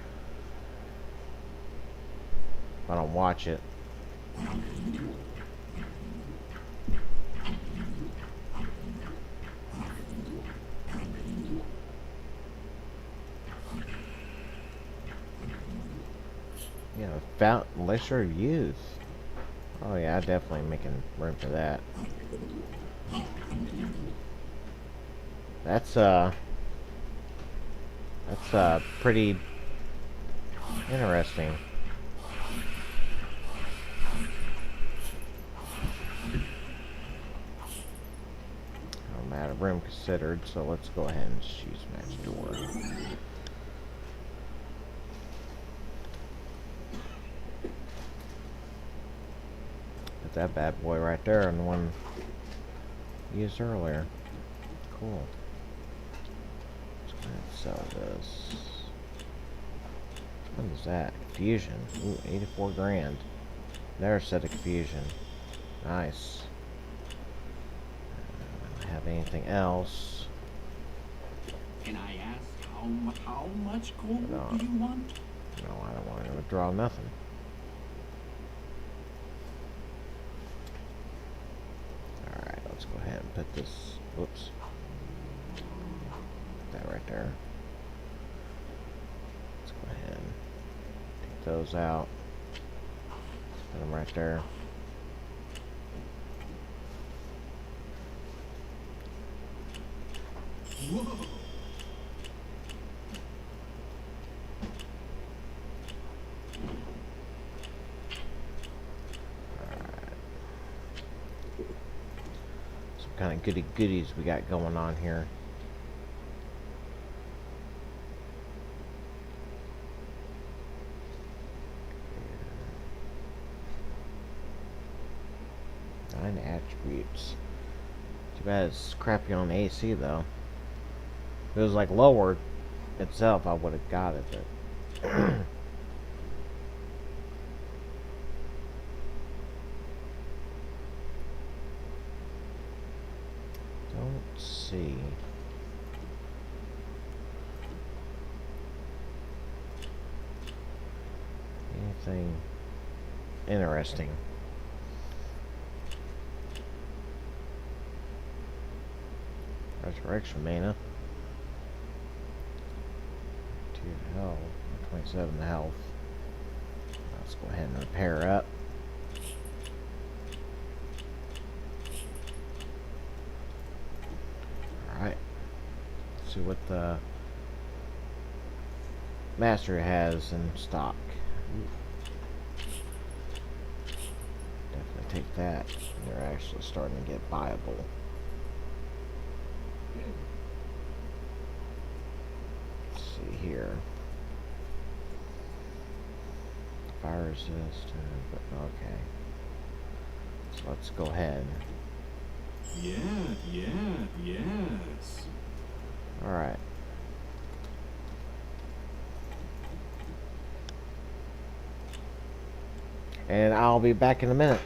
if I don't watch it. Yeah, Fountain Elixir of Youth. Oh yeah, definitely making room for that. That's pretty interesting. I'm out of room considered, so let's go ahead and just use match door. Put that bad boy right there on the one used earlier. Cool. Let's sell this. What is that? Fusion. Ooh, 84 grand. There's a set of confusion. Nice. Have anything else? Can I ask how much gold No. do you want? No, I don't want to withdraw nothing. Alright, let's go ahead and put this. Whoops. Put that right there. Let's go ahead and take those out. Put them right there. Whoa! Some kind of goody goodies we got going on here. Nine attributes. Too bad it's crappy on the AC though. If it was like lower itself, I would have got it, but don't see. Anything interesting. Resurrection mana. 2 health. 27 health. Let's go ahead and repair up. Alright. Let's see what the master has in stock. Ooh. Definitely take that. They're actually starting to get viable. Let's see here. Fire resist, but okay. So let's go ahead. Yes. Alright. And I'll be back in a minute.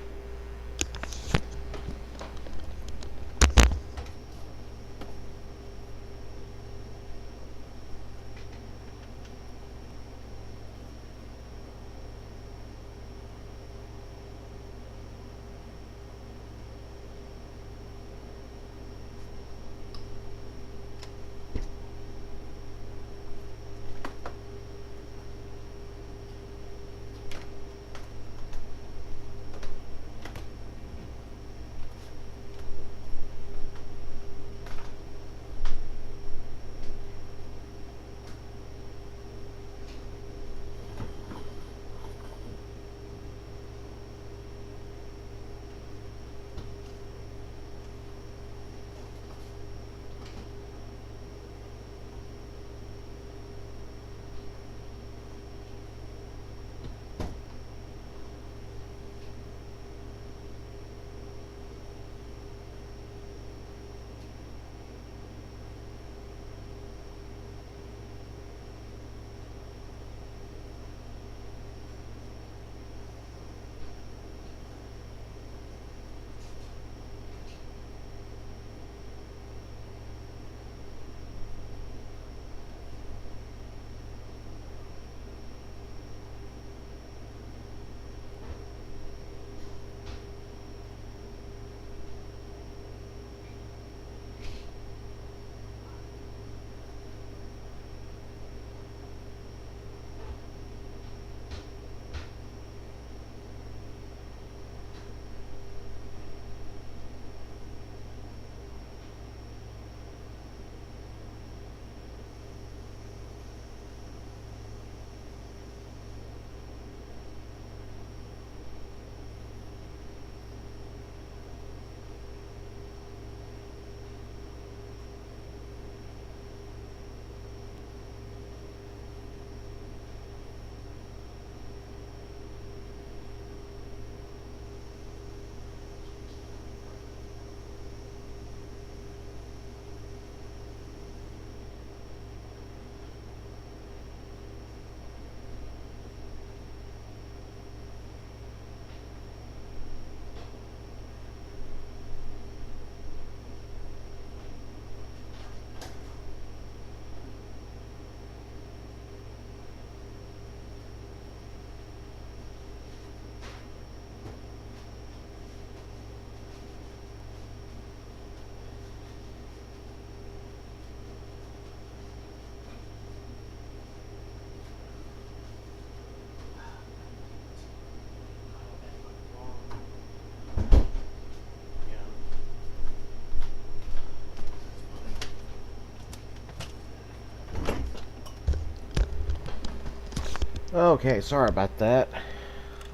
Okay, sorry about that.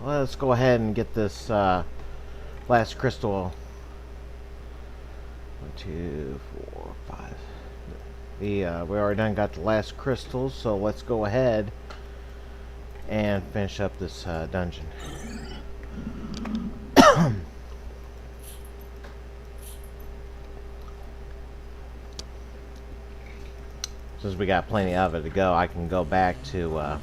Let's go ahead and get this last crystal. 1, 2, 4, 5. We already done got the last crystals, so let's go ahead and finish up this dungeon. Since we got plenty of it to go, I can go back to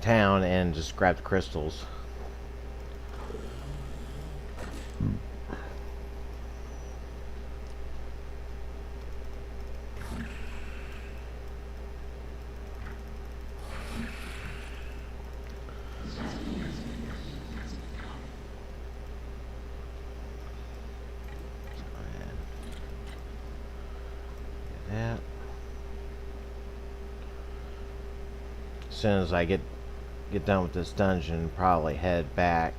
town and just grab the crystals. That. As soon as I get done with this dungeon, probably head back.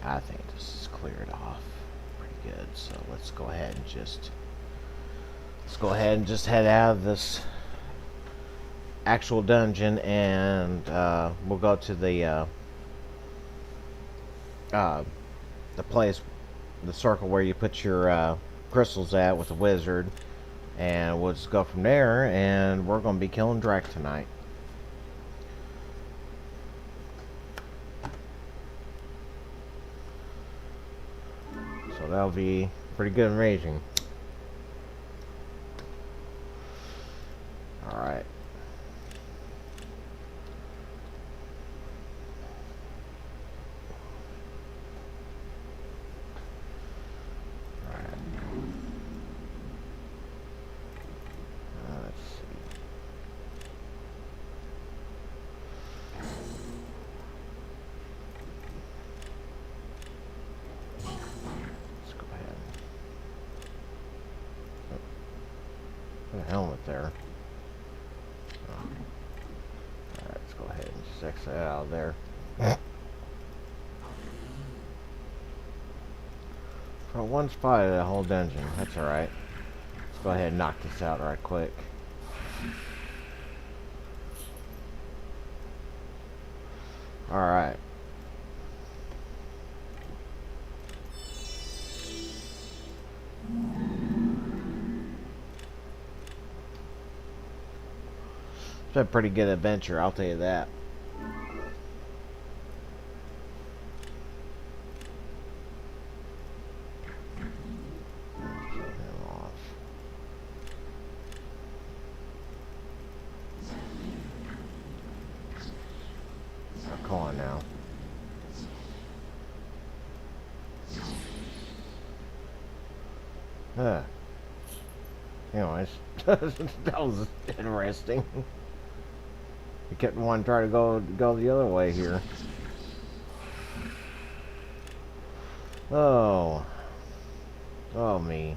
I think this is cleared off pretty good, so let's go ahead and just head out of this actual dungeon, and we'll go to the place, the circle where you put your crystals at with the wizard, and we'll just go from there. And we're going to be killing Drac tonight. So that'll be pretty good and raging. Alright. Let's see. Let's go ahead. Put a helmet there. Alright, let's go ahead and just exit out of there. For one spot of the whole dungeon, that's alright. Let's go ahead and knock this out right quick. Alright. It's been a pretty good adventure, I'll tell you that. Come on now. Anyways, that was interesting. You kept wanting to try to go the other way here. Oh me.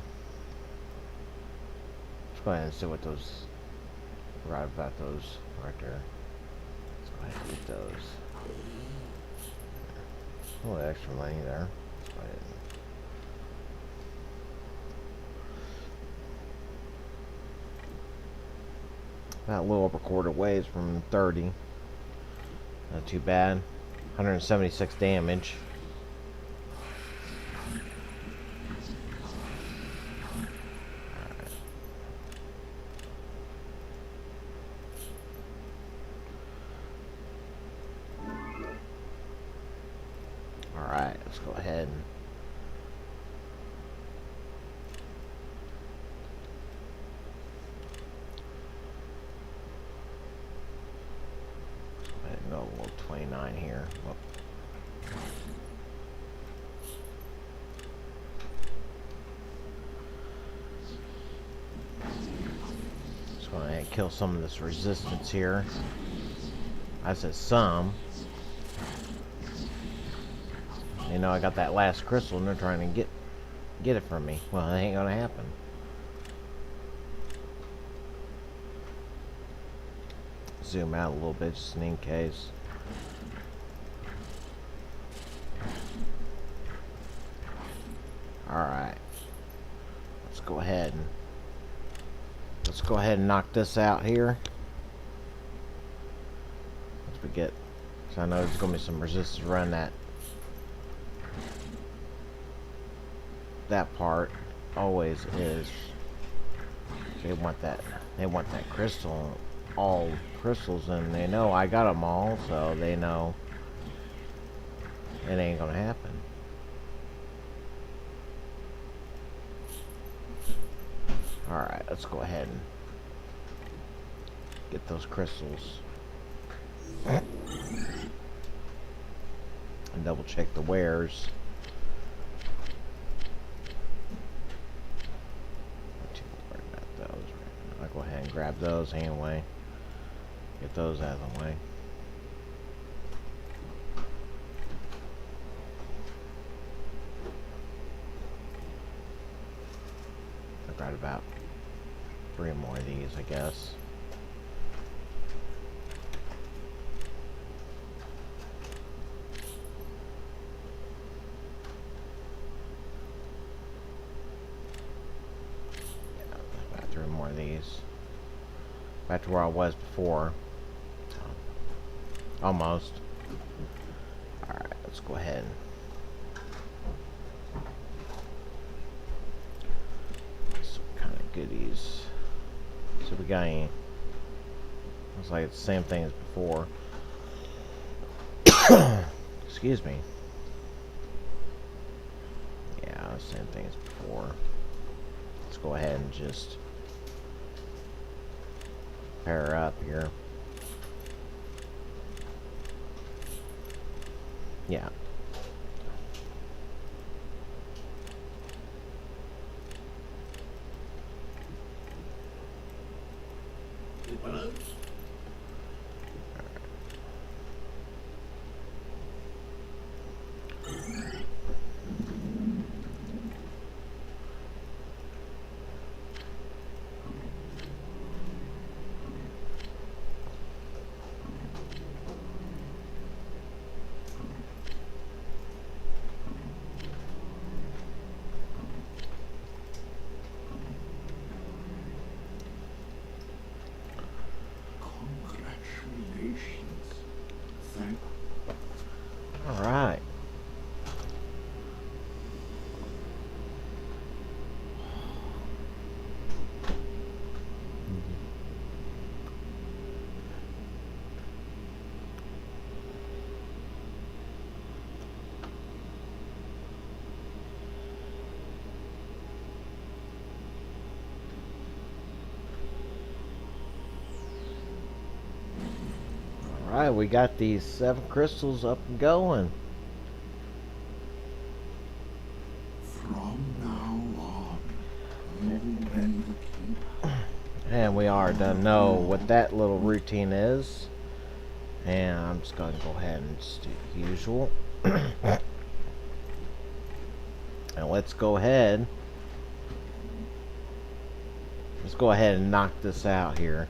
Let's go ahead and see what those. Right about those right there. Let's go ahead and get those. A little extra money there. Let's go ahead and about a little over quarter ways from 30. Not too bad. 176 damage. Alright, let's go ahead and go a little 29 here. Whoop. Just go ahead and kill some of this resistance here. I said some. You know, I got that last crystal and they're trying to get it from me. Well, it ain't gonna happen. Zoom out a little bit just in case. Alright. Let's go ahead and knock this out here. we get. So I know there's gonna be some resistance around that part. Always is. They want that. They want that crystal, all crystals, and they know I got them all, so they know it ain't gonna happen. All right, let's go ahead and get those crystals and double check the wares. Not too worried about those right now. I'll go ahead and grab those anyway. Get those out of the way. I've got about 3 more of these, I guess. Yeah, about 3 more of these. Back to where I was before. Almost. Alright, let's go ahead. Some kind of goodies. So we got any. Looks like it's the same thing as before. Excuse me. Yeah, same thing as before. Let's go ahead and just pair her up here. Yeah. Congratulations. Thank All right. Alright, we got these 7 crystals up and going. From now on, you will be the keeper. And we are done know what that little routine is. And I'm just going to go ahead and just do the usual. And let's go ahead. Let's go ahead and knock this out here.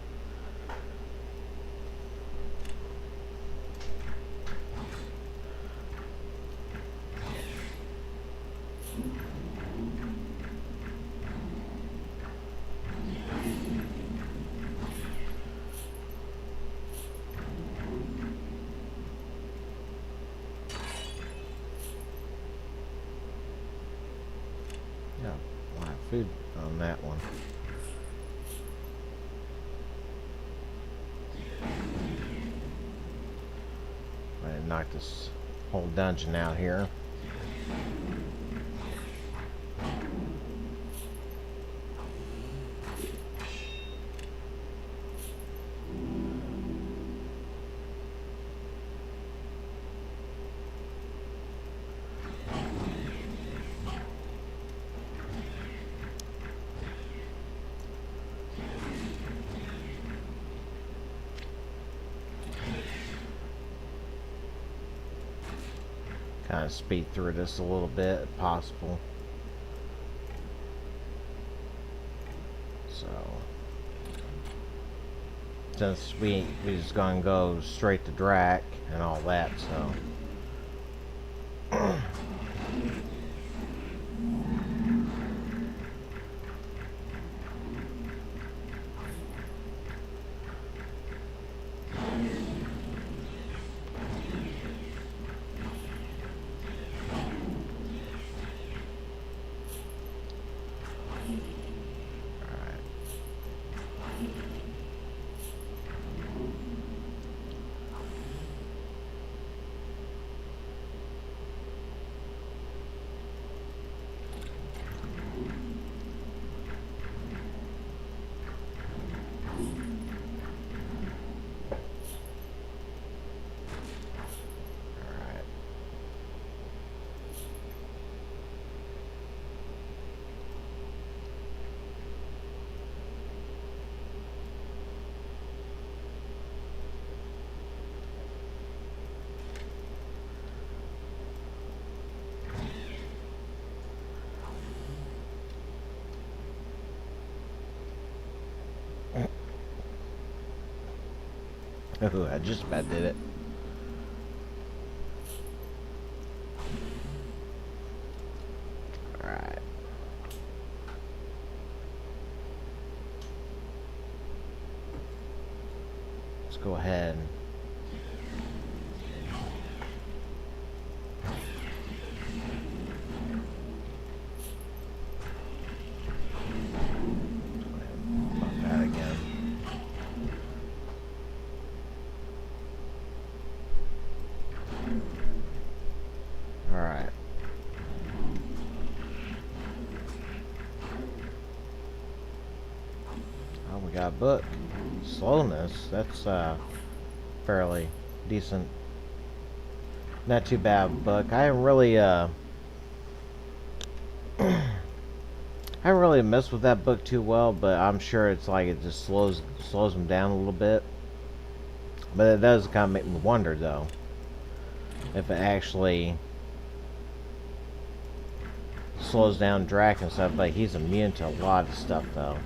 Yeah, a lot of food on that one. I'm gonna knock this whole dungeon out here. Kind of speed through this a little bit if possible. So since we just gonna go straight to Drac and all that, so Ooh, I just about did it. Alright. Let's go ahead. About that again. Alright. Oh, we got a book. Slowness. That's fairly decent. Not too bad book. I haven't really I haven't really messed with that book too well, but I'm sure it's like it just slows them down a little bit. But it does kind of make me wonder though if it actually slows down Drac and stuff. But he's immune to a lot of stuff though.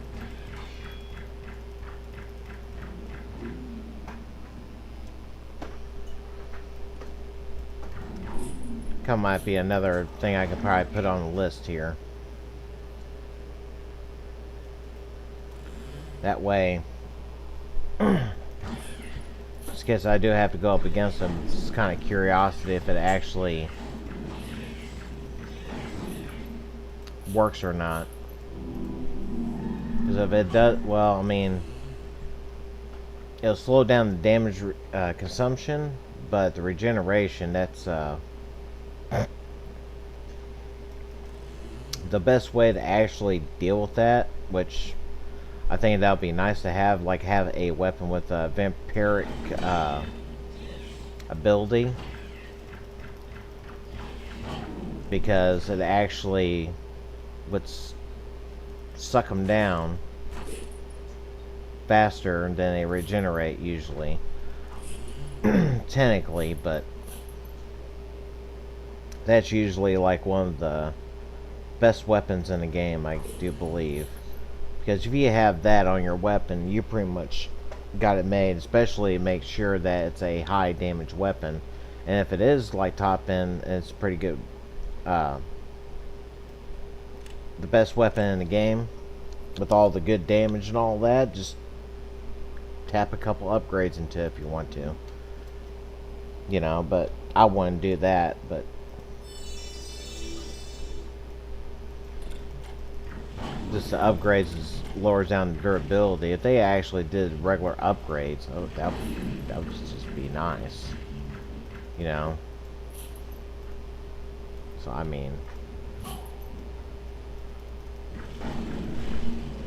Come might be another thing I could probably put on the list here. That way, just in case I do have to go up against him, it's kind of curiosity if it actually works or not. Because if it does, well, I mean, it'll slow down the damage consumption, but the regeneration, that's the best way to actually deal with that, which I think that would be nice to have, like have a weapon with a vampiric ability, because it actually would suck them down faster than they regenerate usually. Technically, but that's usually like one of the best weapons in the game, I do believe. Because if you have that on your weapon, you pretty much got it made. Especially make sure that it's a high damage weapon. And if it is like top end, it's pretty good. The best weapon in the game, with all the good damage and all that, just tap a couple upgrades into it if you want to. You know, but I wouldn't do that, but just the upgrades lowers down the durability. If they actually did regular upgrades, oh, that would just be nice. You know? So, I mean...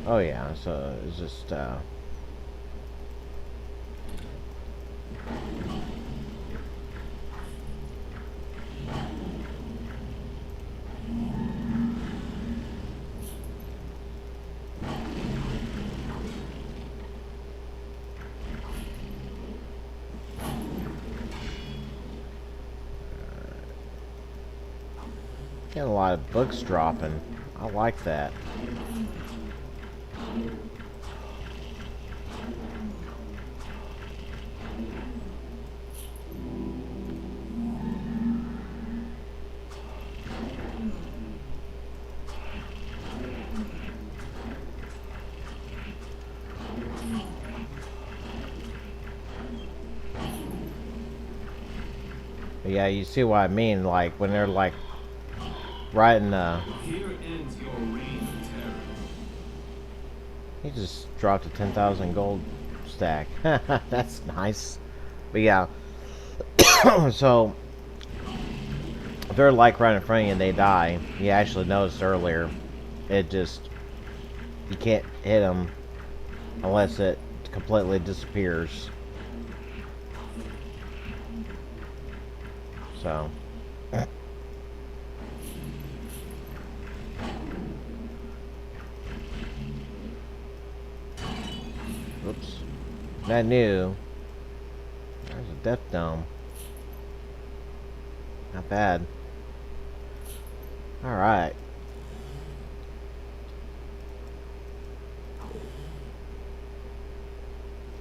Oh, yeah, so it's just, getting a lot of books dropping. I like that. But yeah, you see what I mean, like when they're like riding Here ends your reign of terror. he just dropped a 10,000 gold stack. That's nice. But yeah. So if they're like right in front of you and they die, you actually noticed earlier, it just, you can't hit them unless it completely disappears. So oops. Not new. There's a death dome. Not bad. Alright.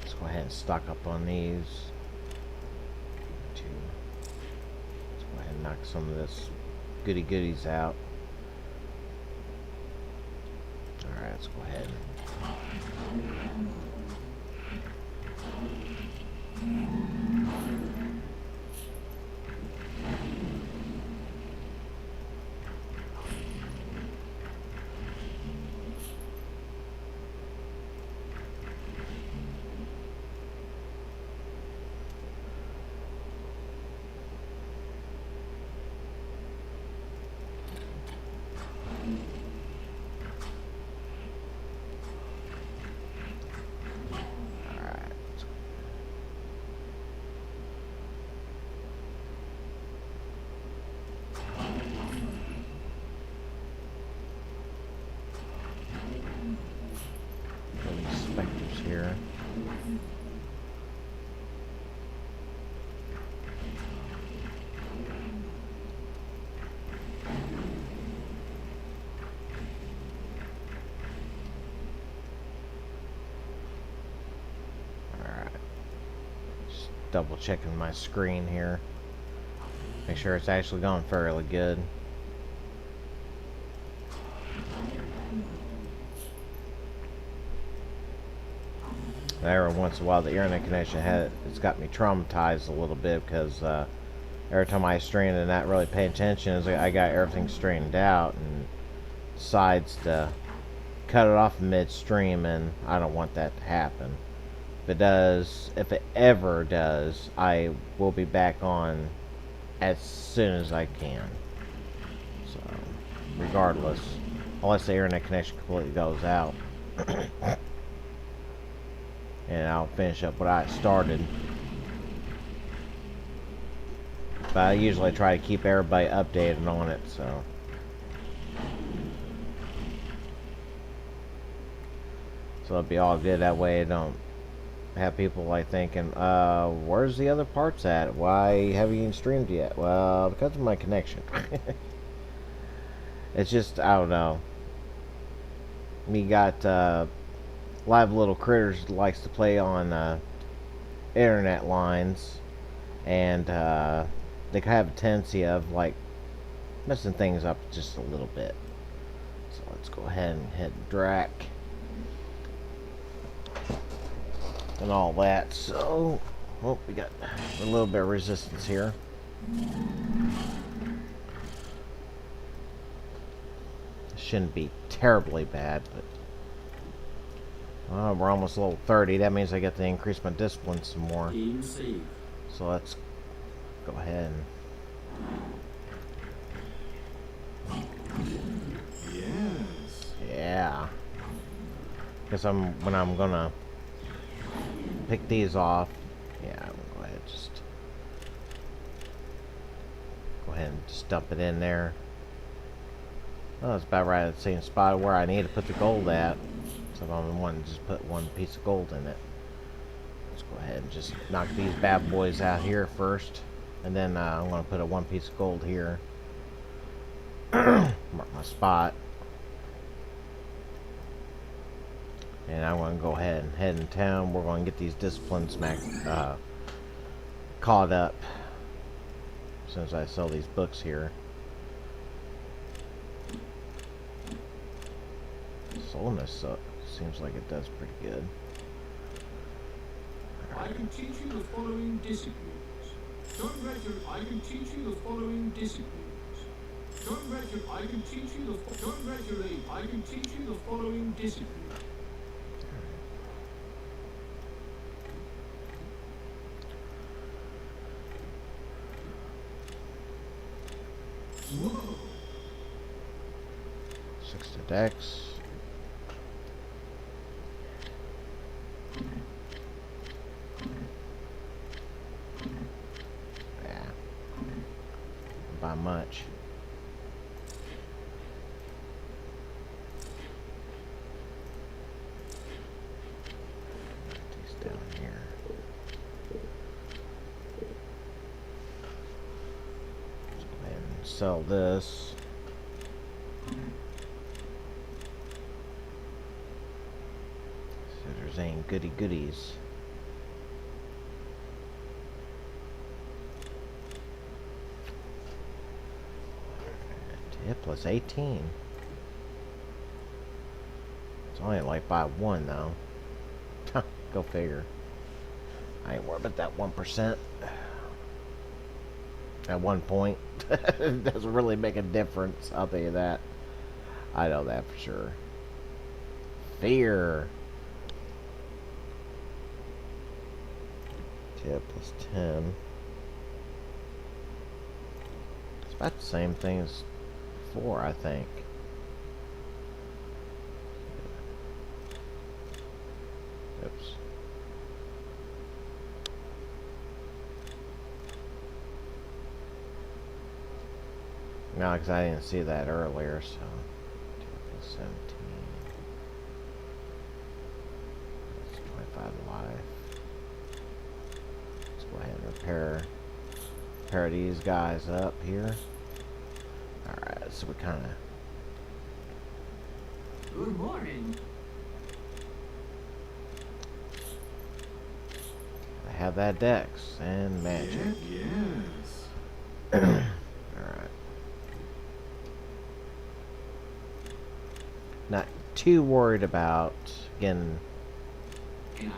Let's go ahead and stock up on these. Let's go ahead and knock some of this goodies out. Alright, let's go ahead. Here. Alright. Just double checking my screen here. Make sure it's actually going fairly good. Every once in a while the internet connection it's got me traumatized a little bit because every time I stream and not really pay attention, I got everything straightened out and decides to cut it off midstream, and I don't want that to happen. If it ever does, I will be back on as soon as I can. So, regardless, unless the internet connection completely goes out. And I'll finish up what I started. But I usually try to keep everybody updated on it, so. So it'll be all good. That way I don't have people like thinking, where's the other parts at? Why haven't you even streamed yet? Well, because of my connection. It's just, I don't know. We got, live little critters likes to play on internet lines, and they have a tendency of like messing things up just a little bit. So let's go ahead and hit Drac and all that. So, oh, we got a little bit of resistance here. Shouldn't be terribly bad, but we're almost level 30. That means I get to increase my discipline some more. Game saved. So let's go ahead and... Yes. Yeah. Because when I'm gonna pick these off, yeah, I'm gonna go ahead and just dump it in there. Oh, it's about right at the same spot where I need to put the gold at. So I'm only wanting to just put one piece of gold in it. Let's go ahead and just knock these bad boys out here first. And then I'm going to put a one piece of gold here. Mark my spot. And I'm going to go ahead and head in town. We're going to get these disciplines caught up. As soon as I sell these books here. Soulness seems like it does pretty good. I can teach you the following disciplines. I can teach you the following disciplines. I can teach you the following disciplines. Whoa. 6 to Dex. Yeah. Not by much. These down here. Let's go ahead and sell this. See if there's any goodies. Hit plus 18. It's only like by 1 though. Go figure. I ain't worried about that 1%. At 1 point. It doesn't really make a difference. I'll tell you that. I know that for sure. Fear. Yeah, plus 10. It's about the same thing as 4, I think. Oops. No, because I didn't see that earlier, so 2 plus 17. That's 25 life. Let's go ahead and repair these guys up here. Alright, so we kind of... Good morning. I have that dex and magic. Yes. Alright. Not too worried about getting Can I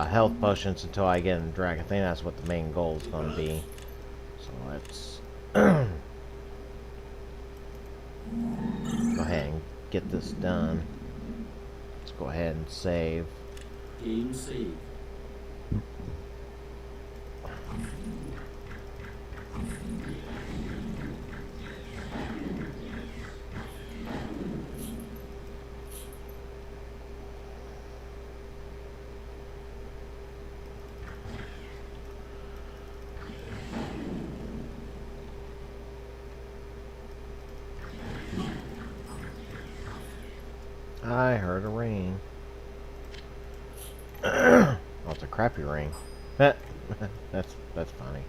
ask? health potions until I get in dragon. I think that's what the main goal is going to be. So let's go ahead and get this done. Let's go ahead and save. Game saved. I heard a ring. Oh, it's a crappy ring. that's funny.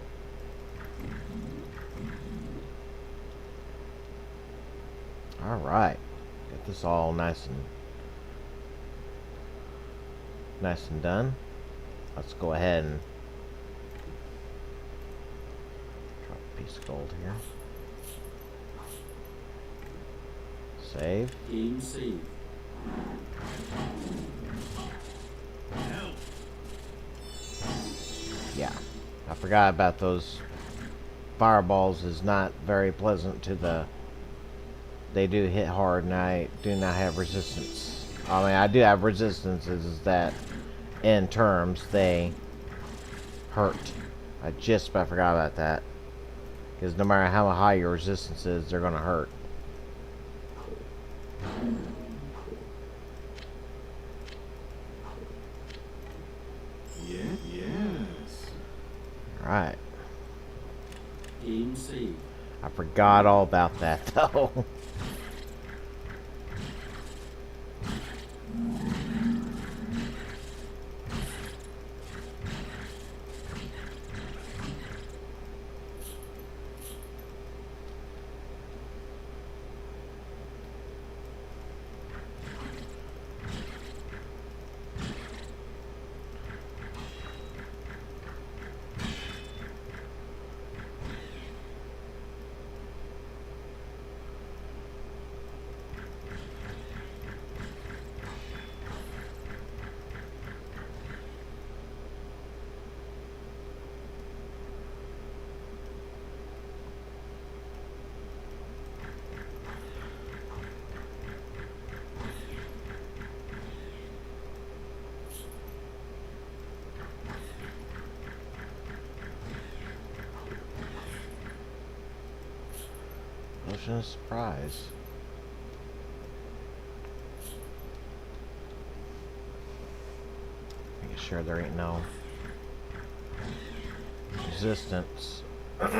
All right, get this all nice and done. Let's go ahead and drop a piece of gold here. Save. Game saved. Yeah, I forgot about those fireballs. Is not very pleasant to the... They do hit hard, and I do not have resistance. I mean, I do have resistance, is that in terms they hurt. I just about forgot about that. Because no matter how high your resistance is, they're going to hurt. Yes. Alright. Game saved. I forgot all about that, though. Potion of surprise. Making sure there ain't no resistance. As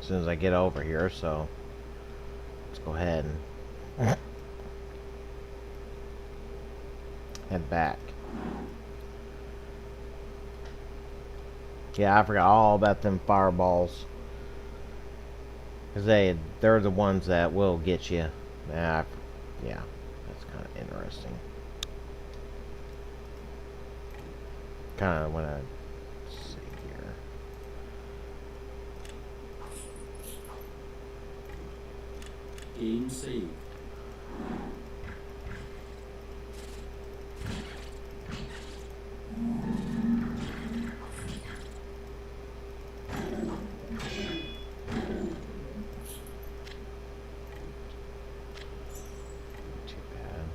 soon as I get over here, so let's go ahead and head back. Yeah, I forgot all about them fireballs. Because they're the ones that will get you. Yeah, that's kind of interesting. Kind of want to see here. Game saved. Too bad.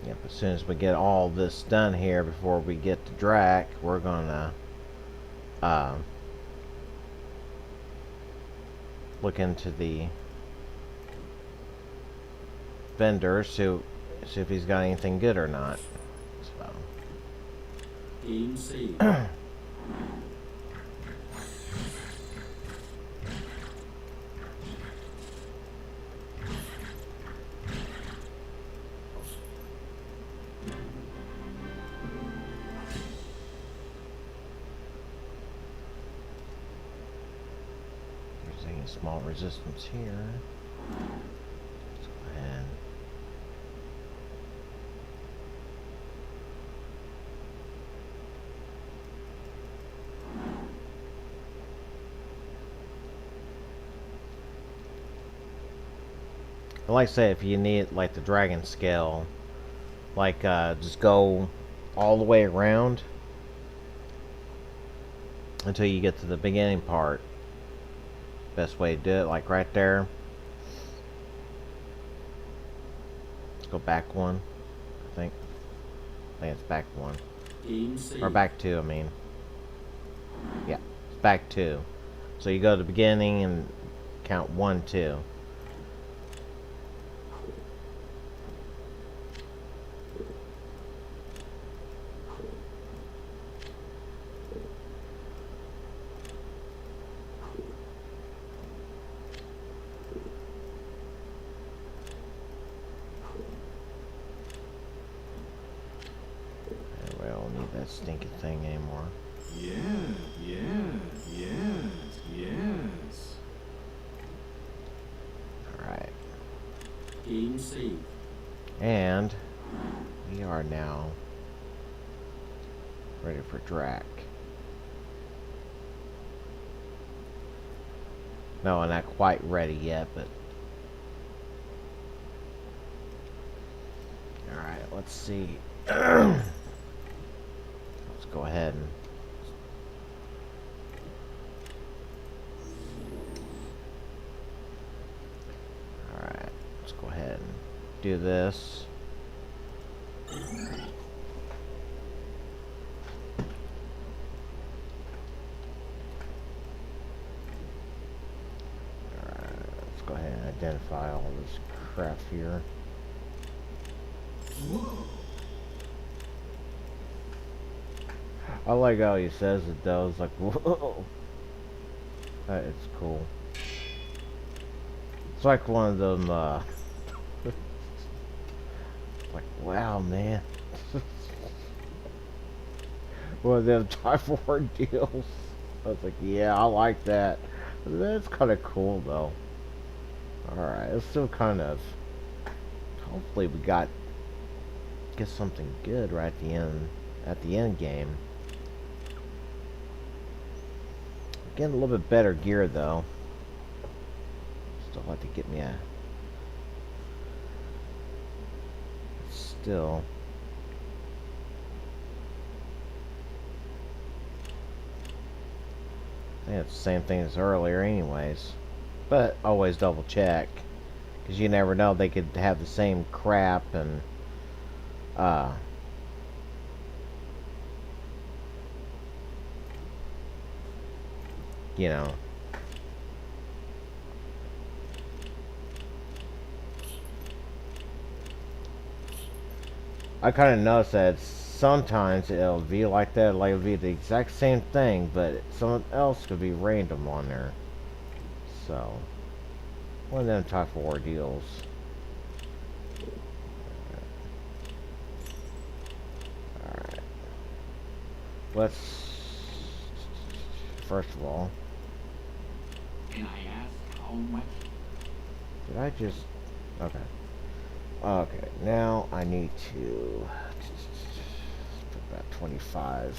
Yep, as soon as we get all this done here before we get to Drac, we're gonna look into the vendor, see if he's got anything good or not. So. Game saved. There's any small resistance here. Let's go ahead. But like I say, if you need like the dragon scale, like just go all the way around until you get to the beginning part. Best way to do it, like right there. Let's go back one, I think. I think it's back one. Game saved. Or back two, I mean. Yeah, it's back two. So you go to the beginning and count 1, 2. We don't need that stinking thing anymore. Yeah, yes. Alright. Game saved. And we are now ready for Drac. No, I'm not quite ready yet, but alright, let's see. Let's go ahead and alright, let's go ahead and do this. Let's go ahead and identify all this crap here. I like how he says it though. It's like, whoa. That is cool. It's like one of them, like, wow, man. One of them typhoid deals. I was like, yeah, I like that. That's kind of cool though. Alright, it's still kind of, hopefully we get something good right at the end game. Getting a little bit better gear though. Still like to get me a, still I think it's the same thing as earlier anyways. But always double check. Because you never know, they could have the same crap and you know. I kind of noticed that sometimes it'll be like that, like it'll be the exact same thing, but someone else could be random on there. So, one of them type of ordeals. Alright. Let's first of all. Can I ask how much? Did I just... Okay. Okay, now I need to put about 25.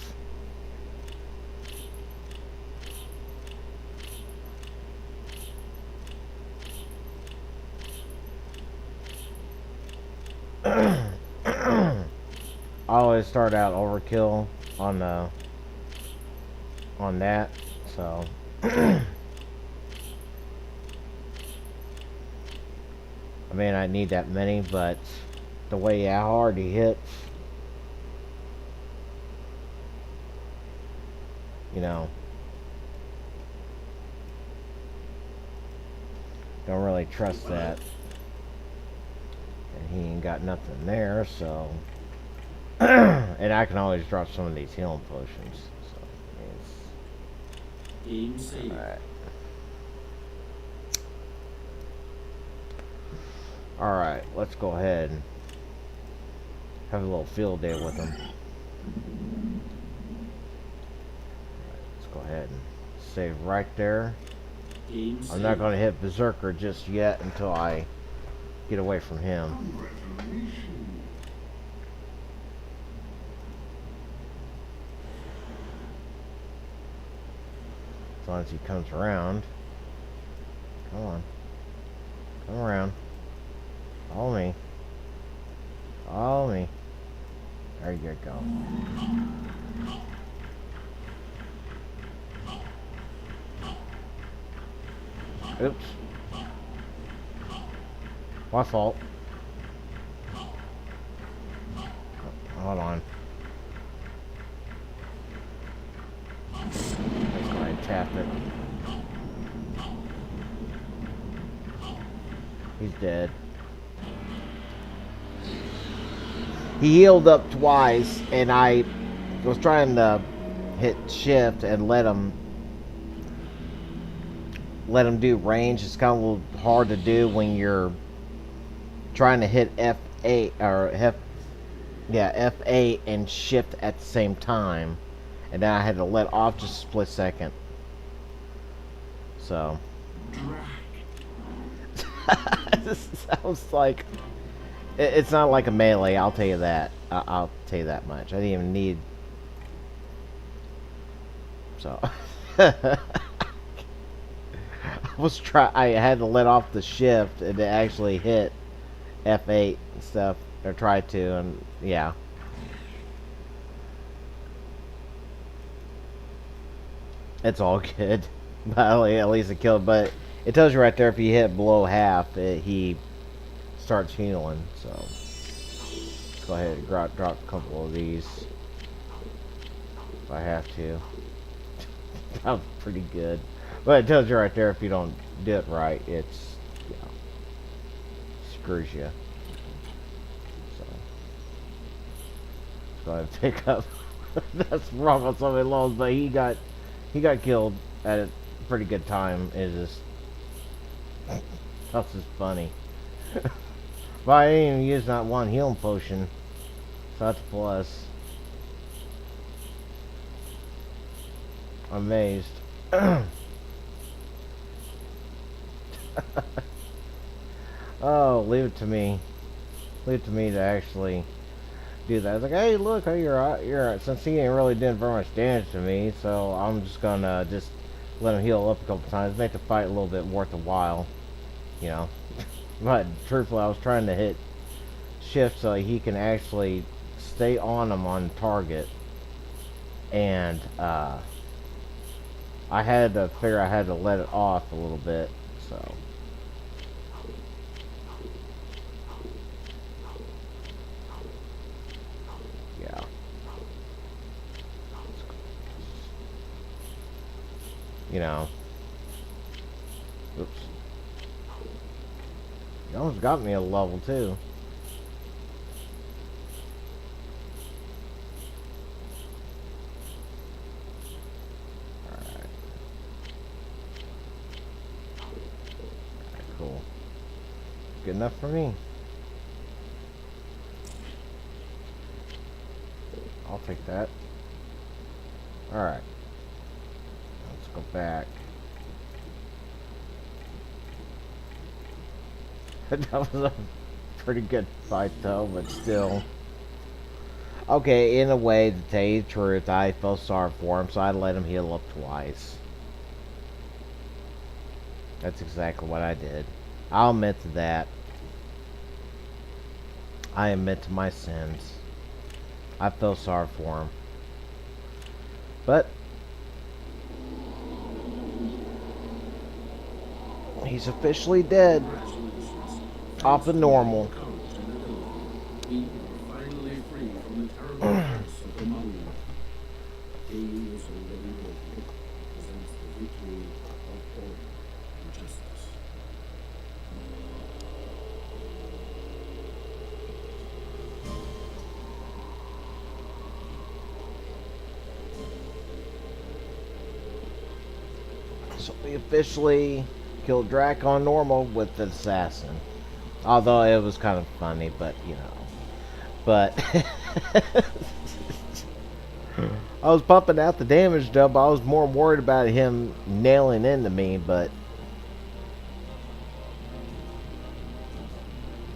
I always start out overkill on that, so I mean I need that many, but the way how hard he hits, you know, don't really trust that. And he ain't got nothing there, so and I can always drop some of these healing potions. So Game saved. Alright, let's go ahead and have a little field day with him. Let's go ahead and save right there. Game I'm not going to hit Berserker just yet until I get away from him. As long as he comes around. Come on. Come around. Follow me. Follow me. There you go. Oops. My fault. Hold on. Let's go ahead and tap it. He's dead. He healed up twice, and I was trying to hit shift and let him do range. It's kind of a little hard to do when you're trying to hit F8 or F8 and shift at the same time, and then I had to let off just a split second. So this sounds like it's not like a melee. I'll tell you that. I'll tell you that much. I didn't even need. So I had to let off the shift and it actually hit F8 and stuff, or tried to, and yeah. It's all good. But at least it killed. But it tells you right there if you hit below half, he starts healing. So let's go ahead and drop a couple of these if I have to. That was pretty good. But it tells you right there if you don't do it right, it's, you know, screws you. So let's go ahead and pick up. That's wrong on so many lows, but he got killed at a pretty good time. It just that's just funny. But I didn't even use not one healing potion, so that's a plus. I'm amazed. Oh, leave it to me. Leave it to me to actually do that. I was like, hey, look, oh, you're right. Since he ain't really doing very much damage to me, so I'm just gonna just let him heal up a couple times, make the fight a little bit worth a while, you know. But truthfully, I was trying to hit shift so he can actually stay on him on target, and I had to figure I had to let it off a little bit, so. Yeah. You know. Oops. You almost got me a level too. Alright. Cool. Good enough for me. I'll take that. Alright. Let's go back. That was a pretty good fight though, but still. Okay, in a way, to tell you the truth, I felt sorry for him, so I let him heal up twice. That's exactly what I did. I'll admit to that. I admit to my sins. I feel sorry for him. But he's officially dead. Congratulations. Off Thanks the to normal. your courage and ability, we are finally free from the terrible curse of the Maui. Game is already broken. Presents the victory of order and justice. So we officially killed Drac on normal with the assassin. Although it was kind of funny, but you know. But I was pumping out the damage though, but I was more worried about him nailing into me, but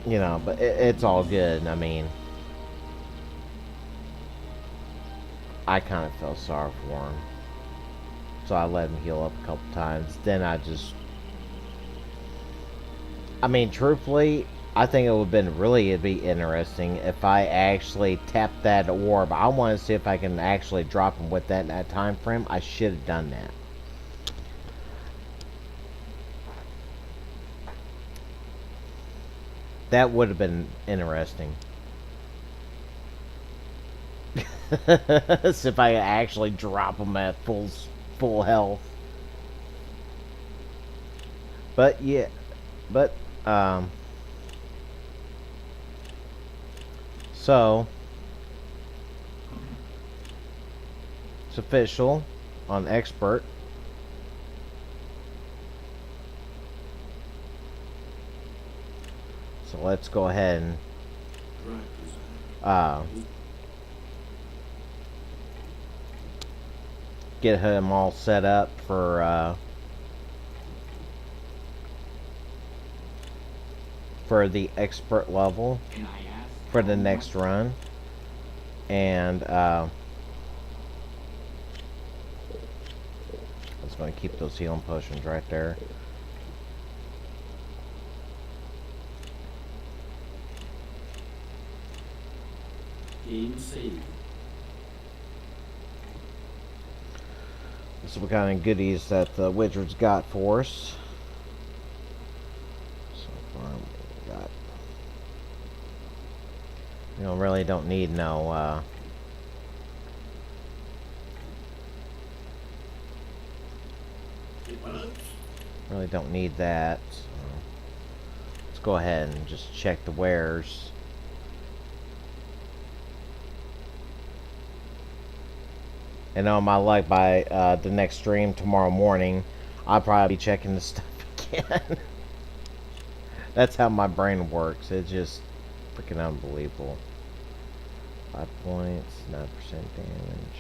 you know, but it's all good. I mean, I kind of felt sorry for him. So I let him heal up a couple times. Then I mean, truthfully, I think it would have been it'd be interesting if I actually tapped that orb. I want to see if I can actually drop him with that in that time frame. I should have done that. That would have been interesting. See if I actually drop him at full health. But yeah, but so it's official on expert. So let's go ahead and get him all set up for the expert level for the next run. And I was going to keep those healing potions right there. Game saved. This is what kind of goodies that the wizards got for us. So far, we got. Really don't need no. Really don't need that. So let's go ahead and just check the wares. And on my luck, by the next stream tomorrow morning, I'll probably be checking this stuff again. That's how my brain works. It's just freaking unbelievable. 5 points, 9% damage.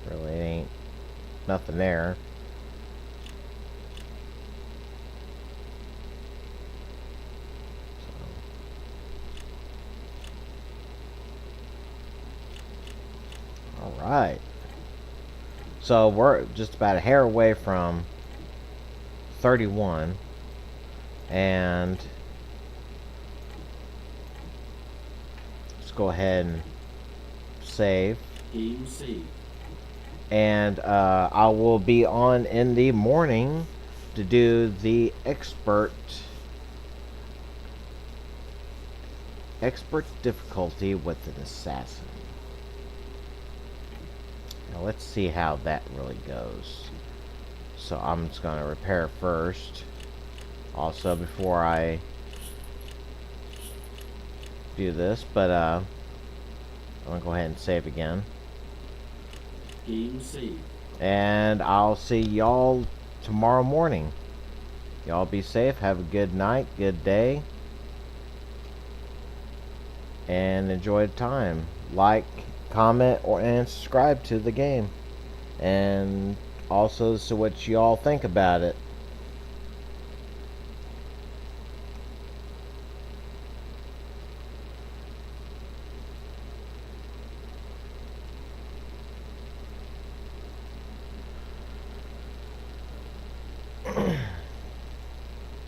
Really ain't nothing there. So. Alright. So we're just about a hair away from 31. And let's go ahead and save. Game saved. And I will be on in the morning to do the expert difficulty with an assassin. Now let's see how that really goes. So I'm just going to repair first. Also, before I do this, but I'm going to go ahead and save again. Game saved. And I'll see y'all tomorrow morning. Y'all be safe. Have a good night, good day. And enjoy the time. Like, comment, and subscribe to the game. And Also, so what you all think about it.